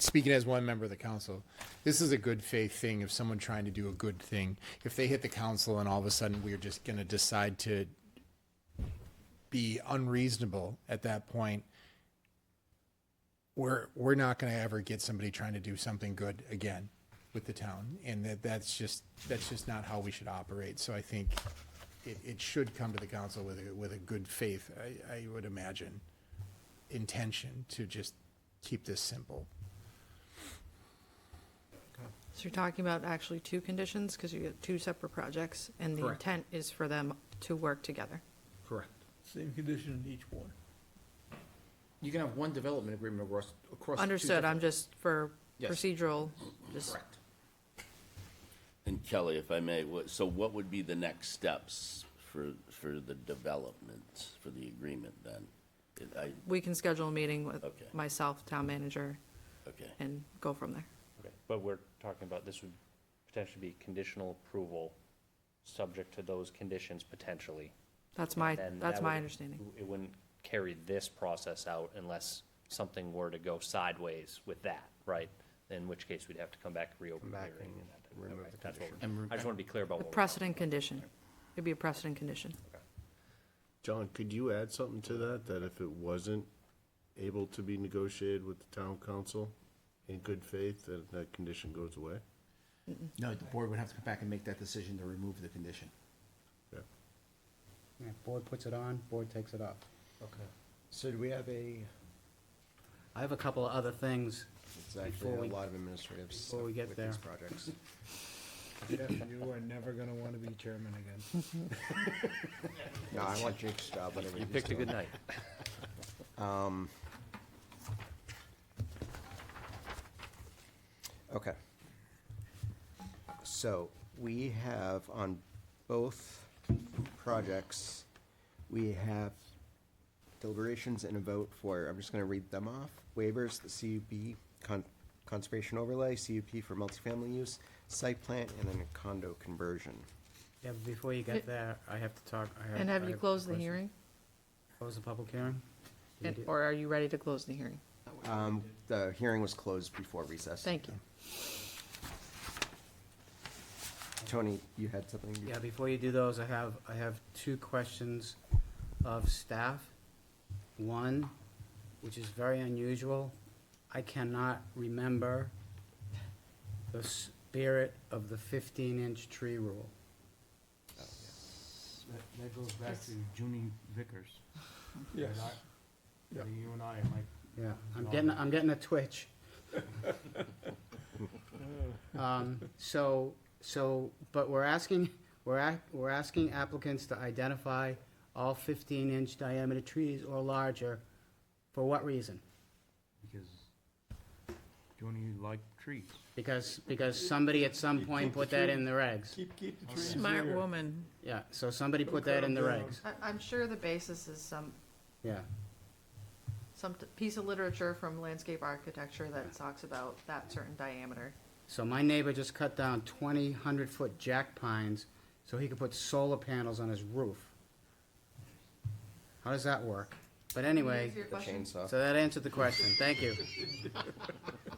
speaking as one member of the council, this is a good faith thing of someone trying to do a good thing. If they hit the council and all of a sudden we're just going to decide to be unreasonable at that point, we're not going to ever get somebody trying to do something good again with the town, and that's just not how we should operate. So I think it should come to the council with a good faith, I would imagine, intention to just keep this simple.
So you're talking about actually two conditions, because you get two separate projects, and the
Correct.
intent is for them to work together.
Correct.
Same condition in each one.
You can have one development agreement across. two
Understood, I'm
different-
just, for
Yes.
procedural, just,
Correct.
And Kelly, if I may, so what would be the next steps for the development, for the agreement then?
we can schedule a meeting with
Okay.
myself, town manager,
Okay.
and go from there.
Okay, but we're talking about, this would potentially be conditional approval, subject to those conditions potentially.
That's my,
Then
that's
that
my
would-
understanding.
It wouldn't carry this process out unless something were to go sideways with that, right? In which case, we'd have to come back, reopen the
Come back
hearing.
and
and that type of-
remove
okay,
the
that's what
condition.
we're- I just want to be clear about
A
what we're
precedent condition. It'd be a precedent condition.
John, could you add something to that, that if it wasn't able to be negotiated with the town council in good faith, that condition goes away?
No, the board would have to come back and make that decision to remove the condition.
Yeah.
Yeah, board puts it on, board takes it off.
Okay. So do we have
I have a couple of other things
it's
Before
actually
we-
a lot of administrative
before
stuff
we get
with
there.
these projects.
Jeff, you are never gonna wanna be chairman again.
No, I want Jake's job, whatever
You
he's
picked a
doing.
good night.
Okay. So we have on both projects, we have deliberations and a vote for, I'm just gonna read them off. Waivers, the CUP, conservation overlay, CUP for multifamily use, site plan, and then a condo conversion.
Yeah, but before you get there, I have to talk,
And have
I
you
a
closed the
question.
hearing?
Close the public hearing? You
And-
did-
Or are you ready to close the hearing?
The hearing was closed before recess.
Thank you.
Tony, you had something?
Yeah, before you do those, I have two questions of staff. One, which is very unusual, I cannot remember the spirit of the 15-inch tree rule.
That goes back to Junie Vickers.
Yes.
Yeah. You and I are like,
Yeah, I'm getting a twitch. But we're asking applicants to identify all 15-inch diameter trees or larger, for what reason?
because Junie liked trees.
Because somebody at some point put that in the regs.
Keep the trees
Smart
there.
woman.
Yeah, so somebody put that in the regs,
I'm sure the basis is some
yeah.
piece of literature from landscape architecture that talks about that certain diameter.
So my neighbor just cut down 20 100-foot jack pines so he could put solar panels on his roof. How does that work? But anyway,
Answer your
The
question?
chainsaw.
so that answered the question, thank you.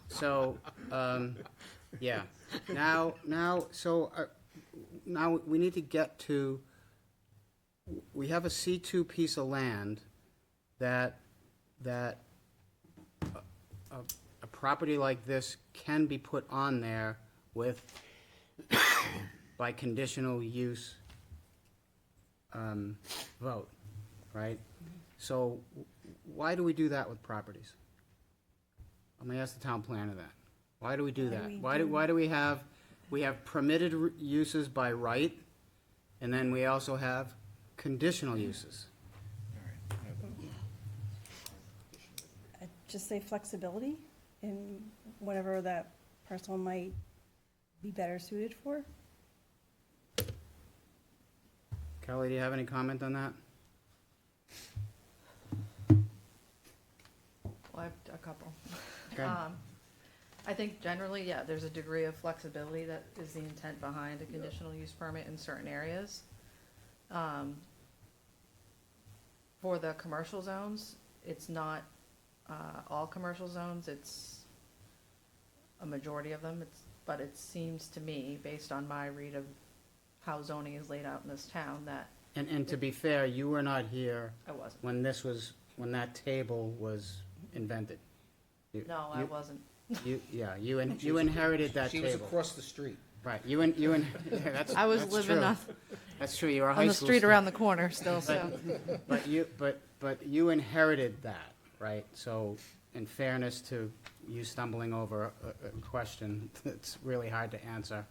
So, yeah, now we need to get to, we have a C2 piece of land that a property like this can be put on there with, by conditional use vote, right? So why do we do that with properties? I'm gonna ask the town planner that. Why do we do that? Why do we have permitted uses by right, and then we also have conditional uses?
I'd just say flexibility in whatever that parcel might be better suited for.
Kelly, do you have any comment on that?
Well, I have a couple.
Okay.
I think generally, yeah, there's a degree of flexibility that is the intent behind a conditional use permit in certain areas. For the commercial zones, it's not, all commercial zones, it's a majority of them, but it seems to me, based on my read of how zoning is laid out in this town, that
And to be fair, you were not here
I wasn't.
when that table was invented.
No, I wasn't.
You inherited that
She
table.
was across the street.
Right, that's.
I was
that's
living
true.
on,
That's true, you were a high
on the
school
street
student.
around the corner still, so.
But you inherited that, right? So in fairness to you stumbling over a question that's really hard to answer.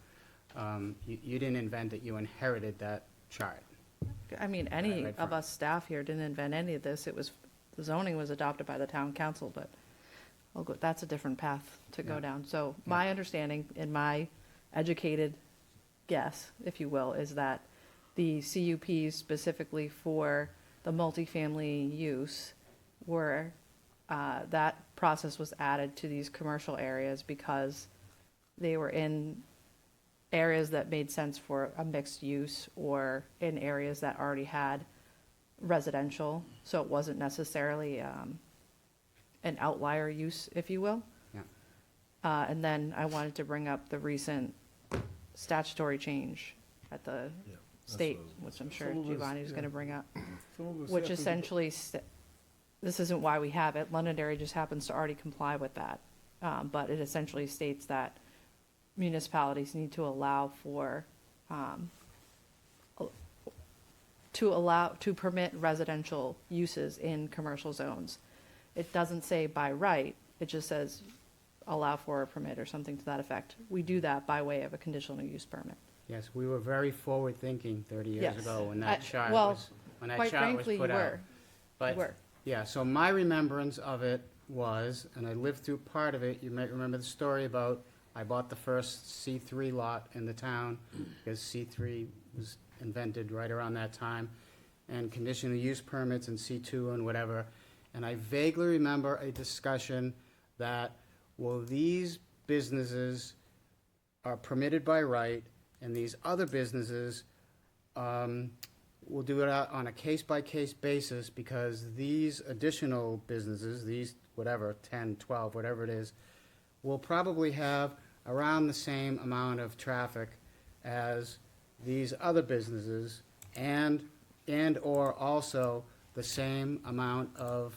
You didn't invent it, you inherited that chart.
I mean, any
Right
of
from-
us staff here didn't invent any of this. It was, the zoning was adopted by the town council, but that's a different path to go
Yeah.
down. So my understanding and my educated guess, if you will, is that the CUPs specifically for the multifamily use were, that process was added to these commercial areas because they were in areas that made sense for a mixed use or in areas that already had residential, so it wasn't necessarily an outlier use, if you will.
Yeah.
And then I wanted to bring up the recent statutory change at the state, which I'm sure
Some of us-
Giovanni was
yeah.
gonna bring up,
Some of us
which
have to-
essentially, this isn't why we have it, Londonderry just happens to already comply with that. But it essentially states that municipalities need to allow for, to permit residential uses in commercial zones. It doesn't say by right, it just says allow for a permit or something to that effect. We do that by way of a conditional use permit.
Yes, we were very forward-thinking 30 years
Yes.
ago when that chart
well,
was, when that
quite
chart was
frankly,
put
you
out.
were.
But,
were.
yeah, so my remembrance of it was, and I lived through part of it, you might remember the story about, I bought the first C3 lot in the town, because C3 was invented right around that time, and conditional use permits and C2 and whatever. And I vaguely remember a discussion that, well, these businesses are permitted by right, and these other businesses will do it on a case-by-case basis because these additional businesses, these whatever, 10, 12, whatever it is, will probably have around the same amount of traffic as these other businesses and/or also the same amount of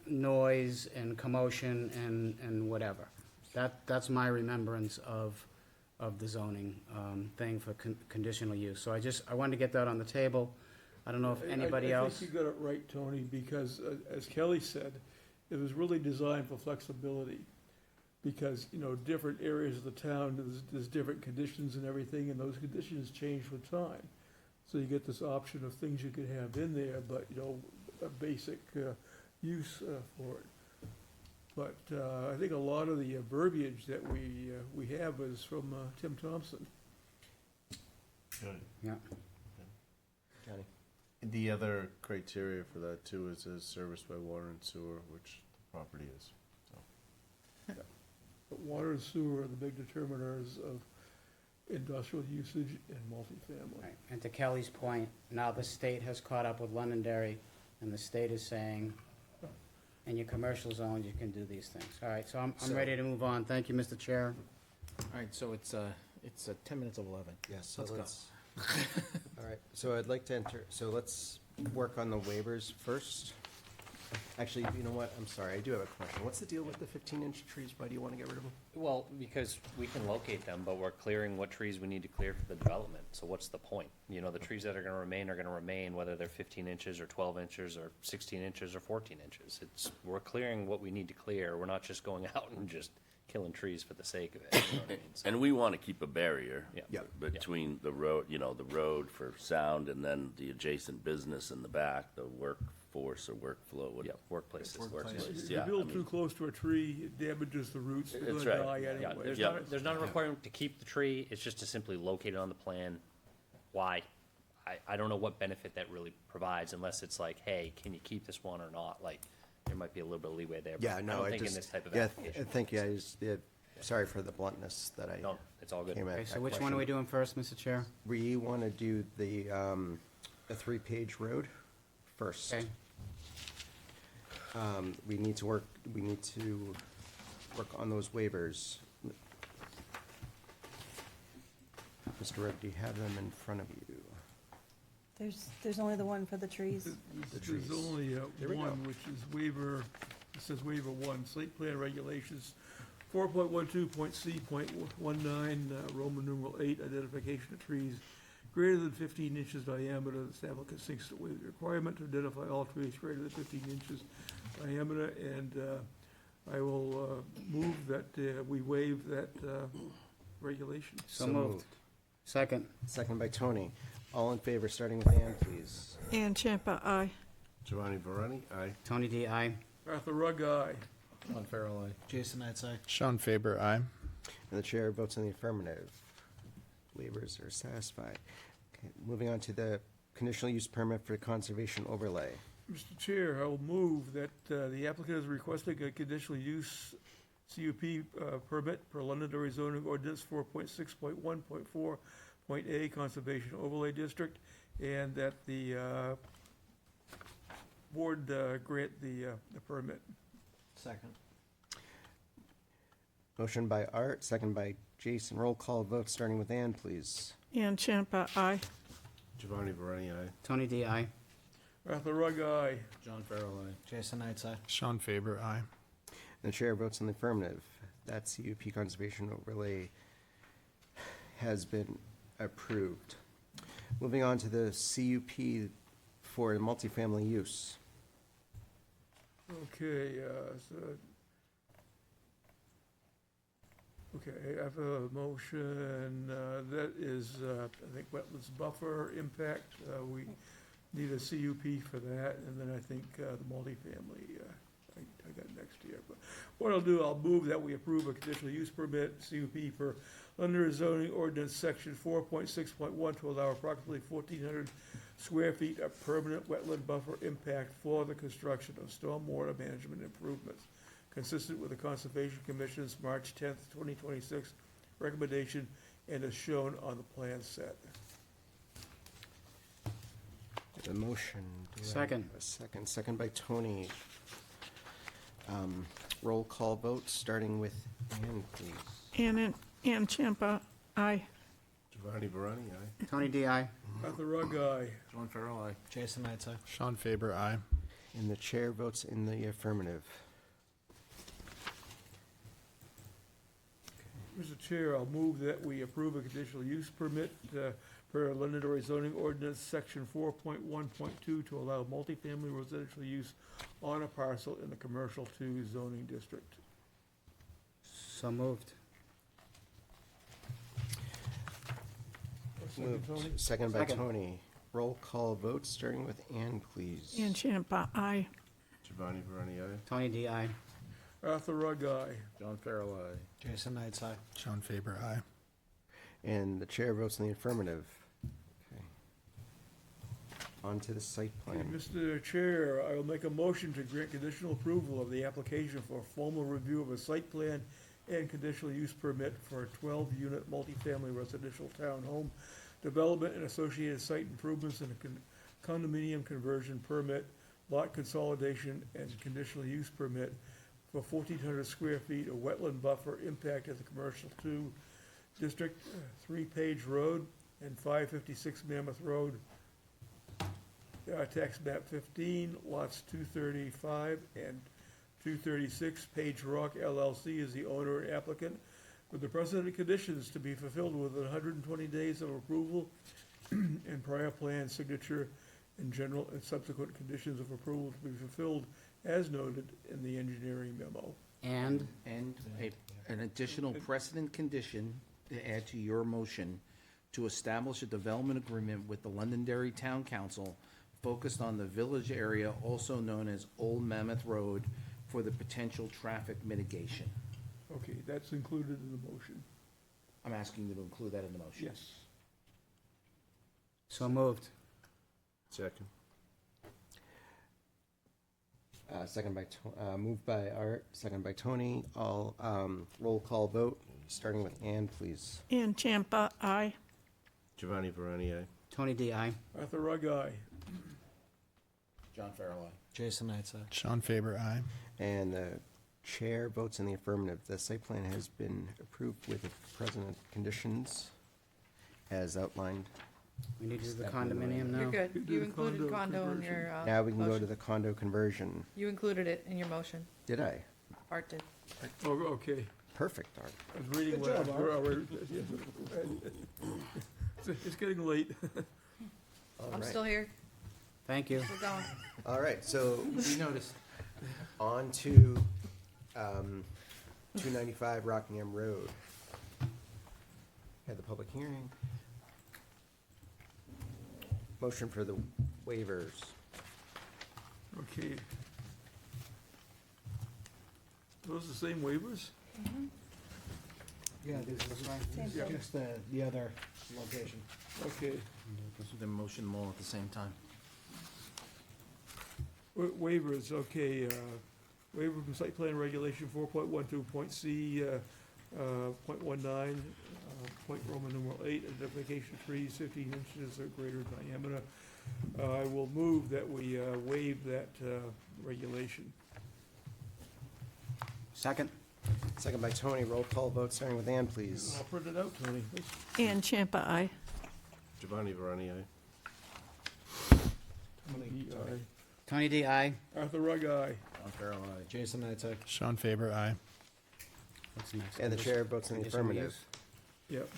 noise and commotion and whatever. That's my remembrance of the zoning thing for conditional use. So I wanted to get that on the table. I don't know if anybody else.
I think you got it right, Tony, because as Kelly said, it was really designed for flexibility. Because, different areas of the town, there's different conditions and everything, and those conditions change with time. So you get this option of things you could have in there, but, a basic use for it. But I think a lot of the verbiage that we have is from Tim Thompson.
Yeah.
Johnny?
The other criteria for that too is serviced by water and sewer, which the property is.
But water and sewer are the big determiners of industrial usage and multifamily.
Right. And to Kelly's point, now the state has caught up with Londonderry, and the state is saying, in your commercial zone, you can do these things. All right, so I'm ready to move on. Thank you, Mr. Chair.
All right, so it's 10 minutes of 11.
Yes, so
Let's go.
let's, all right, so I'd like to so let's work on the waivers first. Actually, you know what, I'm sorry, I do have a question. What's the deal with the 15-inch trees? Why do you want to get rid of them?
Well, because we can locate them, but we're clearing what trees we need to clear for the development. So what's the point? The trees that are gonna remain, whether they're 15 inches or 12 inches or 16 inches or 14 inches. We're clearing what we need to clear. We're not just going out and just killing trees for the sake of it. You know what I mean? So-
And we want to keep a barrier
Yeah.
between the road, the road for sound and then the adjacent business in the back, the workforce or workflow.
Yeah, workplaces.
If you
Yeah,
build too close to a tree, it damages the roots, they're
That's
gonna
right.
die
Yeah,
anyway.
there's not a requirement to keep the tree, it's just to simply locate it on the plan. Why? I don't know what benefit that really provides unless it's like, hey, can you keep this one or not? Like, there might be a little bit of leeway there, but
Yeah,
I
no,
don't
I
think in
just,
this type of
yeah,
application.
thank you, sorry for the bluntness that I
No, it's all good.
came at
Okay, so
that
which one are we doing first, Mr. Chair?
We want to do the 3-page road first.
Okay.
We need to work on those waivers. Mr. Redd, do you have them in front of you?
There's only the one for the trees.
There's only
There we go.
one, which is waiver, it says waiver 1, site plan regulations, 4.12.C.19, Roman numeral 8, identification of trees greater than 15 inches diameter. The applicant seeks to waive the requirement to identify all trees greater than 15 inches diameter, and I will move that we waive that regulation.
So moved. Second.
Second by Tony. All in favor, starting with Ann, please.
Ann Champa, aye.
Giovanni Barani, aye.
Tony D, aye.
Arthur Rugg, aye.
John Farrell, aye.
Jason Knight's aye.
Sean Faber, aye.
And the chair votes in the affirmative. Waivers are satisfied. Okay, moving on to the conditional use permit for conservation overlay.
Mr. Chair, I will move that the applicant is requesting a conditional use CUP permit per Londonderry zoning ordinance 4.6.1.4.a Conservation Overlay District, and that the board grant the permit.
Second.
Motion by Art, second by Jason. Roll call vote, starting with Ann, please.
Ann Champa, aye.
Giovanni Barani, aye.
Tony D, aye.
Arthur Rugg, aye.
John Farrell, aye.
Jason Knight's aye.
Sean Faber, aye.
The chair votes in the affirmative. That CUP conservation overlay has been approved. Moving on to the CUP for multifamily use.
Okay, okay, I have a motion that is, I think, wetlands buffer impact. We need a CUP for that, and then I think the multifamily, I got next year. But what I'll do, I'll move that we approve a conditional use permit, CUP, for under zoning ordinance section 4.6.1 to allow approximately 1,400 square feet of permanent wetland buffer impact for the construction of stormwater management improvements, consistent with the Conservation Commission's March 10th, 2026 recommendation, and is shown on the plan set.
The motion. Do I have
Second.
a second. Second by Tony. Roll call vote, starting with Ann, please.
Ann Champa, aye.
Giovanni Barani, aye.
Tony D, aye.
Arthur Rugg, aye.
John Farrell, aye.
Jason Knight's aye.
Sean Faber, aye.
And the chair votes in the affirmative.
Mr. Chair, I'll move that we approve a conditional use permit per Londonderry zoning ordinance, section 4.1.2, to allow multifamily residential use on a parcel in the commercial 2 zoning district.
So moved.
Second, Tony?
Second by
Second.
Tony. Roll call vote, starting with Ann, please.
Ann Champa, aye.
Giovanni Barani, aye.
Tony D, aye.
Arthur Rugg, aye.
John Farrell, aye.
Jason Knight's aye.
Sean Faber, aye.
And the chair votes in the affirmative. Okay. On to the site
Okay,
plan.
Mr. Chair, I will make a motion to grant conditional approval of the application for a formal review of a site plan and conditional use permit for a 12-unit multifamily residential townhome development and associated site improvements and a condominium conversion permit, lot consolidation, and conditional use permit for 1,400 square feet of wetland buffer impact at the commercial 2 district, 3-Page Road and 556 Mammoth Road. Tax map 15, lots 235 and 236. Page Rock LLC is the owner and applicant, with the precedent conditions to be fulfilled within 120 days of approval and prior plan signature, and general and subsequent conditions of approval to be fulfilled as noted in the engineering memo.
And
An additional precedent condition to add to your motion to establish a development agreement with the Londonderry Town Council focused on the village area, also known as Old Mammoth Road, for the potential traffic mitigation.
Okay, that's included in the motion.
I'm asking you to include that in the motion.
Yes.
so moved.
Second.
Moved by Art, second by Tony. All, roll call vote, starting with Ann, please.
Ann Champa, aye.
Giovanni Barani, aye.
Tony D, aye.
Arthur Rugg, aye.
John Farrell, aye.
Jason Knight's aye.
Sean Faber, aye.
And the chair votes in the affirmative. The site plan has been approved with the present conditions as outlined.
We need to do the
Step in the
condominium
right.
now.
You're good.
You do
You
the
included
condo
condo in
conversion.
your
Now we can go to
motion.
the condo conversion.
You included it in your motion.
Did I?
Art did.
Oh, okay.
Perfect, Art.
I was reading
Good
what
job,
it's getting late.
All
I'm
right.
still here.
Thank you.
We're going.
All right, so
We noticed.
on to 295 Rockingham Road. Had the public hearing. Motion for the waivers.
Okay. Those the same waivers?
Yeah, this is
Yeah.
just the other location.
Okay.
The motion them all at the same time.
Waivers, okay, waiver from site plan regulation 4.12, point C, .19, point Roman numeral 8, identification trees 15 inches or greater diameter. I will move that we waive that regulation.
Second?
Second by Tony. Roll call vote starting with Ann, please.
I'll print it out, Tony.
And Champa, aye.
Giovanni Verani, aye.
Aye.
Tony D, aye.
Arthur Rugg, aye.
John Farrell, aye. Jason Knight's aye.
Sean Faber, aye.
What's next?
And the chair votes in the
Conditional
affirmative.
Yep.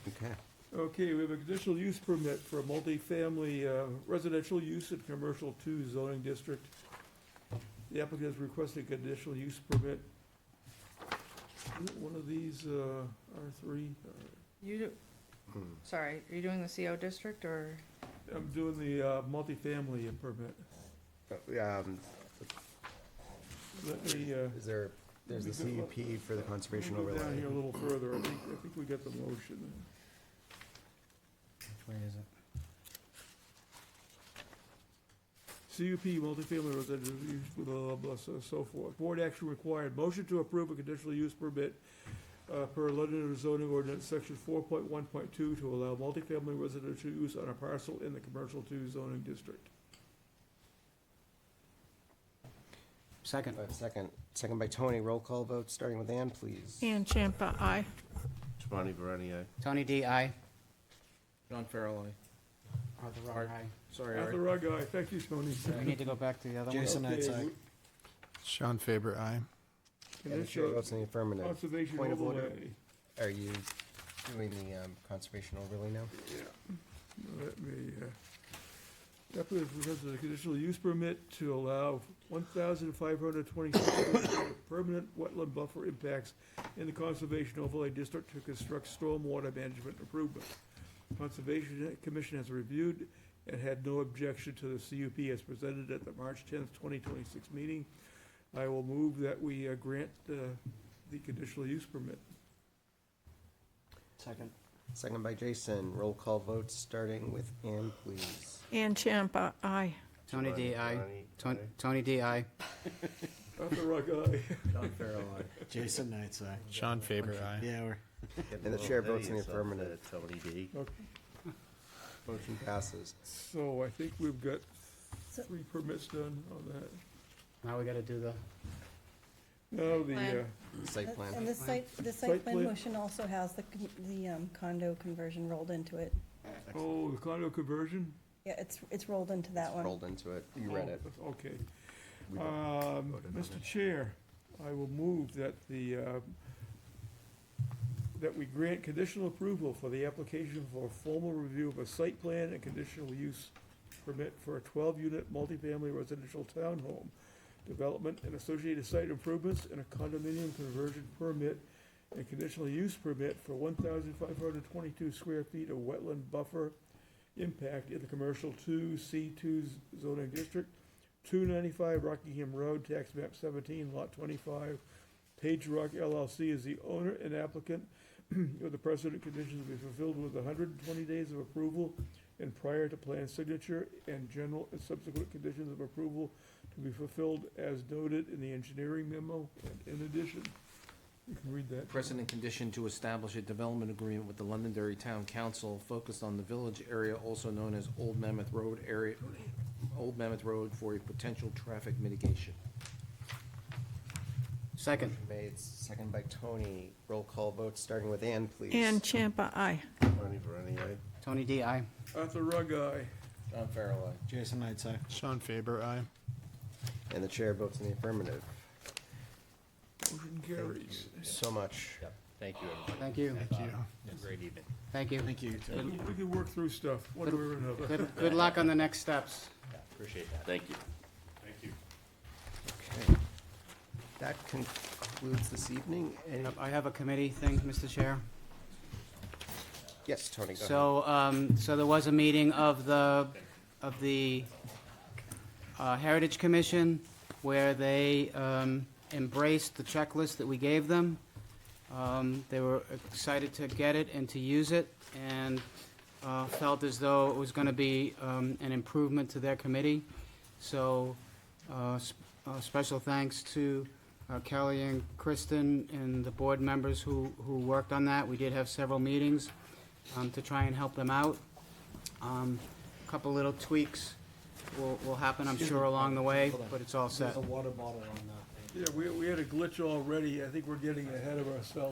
Okay.
Okay, we have a conditional use permit for a multifamily residential use in commercial 2 zoning district. The applicant has requested a conditional use permit. Is it one of these R3?
You do, sorry, are you doing the CO district or?
I'm doing the multifamily permit. Let me,
There's the CUP for the conservation
let me go down
overlay.
here a little further. I think we got the motion.
Which way is it?
CUP, multifamily residential use, blah, blah, blah, so forth. Board action required. Motion to approve a conditional use permit per London zoning ordinance, section 4.1.2, to allow multifamily residential use on a parcel in the commercial 2 zoning district.
Second.
Second by Tony. Roll call vote starting with Ann, please.
And Champa, aye.
Giovanni Verani, aye.
Tony D, aye.
John Farrell, aye.
Arthur Rugg, aye.
Sorry,
Arthur
Art.
Rugg, aye. Thank you, Tony.
We need to go back to the other one.
Jason Knight's
Okay,
aye.
Sean Faber, aye.
And the chair votes in the affirmative.
Conservation
Point of order.
overlay.
Are you doing the conservation overlay now?
Yeah. Let me, applicant requested a conditional use permit to allow 1,526 permanent wetland buffer impacts in the conservation overlay district to construct stormwater management improvements. Conservation Commission has reviewed and had no objection to the CUP as presented at the March 10th, 2026 meeting. I will move that we grant the conditional use permit.
Second.
Second by Jason. Roll call vote starting with Ann, please.
And Champa, aye.
Tony D,
Giovanni
aye.
Verani, aye.
Tony D, aye.
Arthur Rugg, aye.
John Farrell, aye. Jason Knight's aye.
Sean Faber, aye.
Yeah, we're.
And the chair votes in the affirmative.
Tony D.
Okay.
Motion passes.
So I think we've got 3 permits done on that.
Now we gotta do the,
No, the,
Plan.
Site plan.
And the
Site
site plan
plan.
motion also has the condo conversion rolled into it.
oh, the condo conversion?
Yeah, it's rolled into that one.
Rolled into it. You read
Oh,
it.
that's- Okay.
We voted on
Mr.
it.
Chair, I will move that that we grant conditional approval for the application for a formal review of a site plan and conditional use permit for a 12-unit multifamily residential townhome development and associated site improvements and a condominium conversion permit and conditional use permit for 1,522 square feet of wetland buffer impact in the commercial 2 C2 zoning district, 295 Rockingham Road, tax map 17, lot 25. Page Rock LLC is the owner and applicant, with the precedent conditions to be fulfilled with 120 days of approval and prior to plan signature, and general and subsequent conditions of approval to be fulfilled as noted in the engineering memo. And in addition, you can read that.
Precedent condition to establish a development agreement with the Londonderry Town Council focused on the village area, also known as Old Mammoth Road area, Old Mammoth Road, for a potential traffic mitigation.
second.
Made, second by Tony. Roll call vote starting with Ann, please.
And Champa, aye.
Giovanni Verani, aye.
Tony D, aye.
Arthur Rugg, aye.
John Farrell, aye. Jason Knight's aye.
Sean Faber, aye.
And the chair votes in the affirmative.
Motion carries.
So much.
Yep. Thank you, everybody.
Thank you.
Thank you.
Have a great evening.
Thank you.
Thank you.
We can work through stuff, one way or another.
Good luck on the next steps.
Yeah, appreciate that.
Thank you.
Thank you.
Okay. That concludes concludes this evening. Any-
I have a committee thing, Mr. Chair.
Yes, Tony, go ahead.
So there was a meeting of the Heritage Commission where they embraced the checklist that we gave them. They were excited to get it and to use it, and felt as though it was going to be an improvement to their committee. So special thanks to Kelly and Kristen and the board members who worked on that. We did have several meetings to try and help them out. A couple little tweaks will happen, I'm sure, along the way, but it's all set.
There's a water bottle on that.
Yeah, we had a glitch already. I think we're getting ahead of ourselves.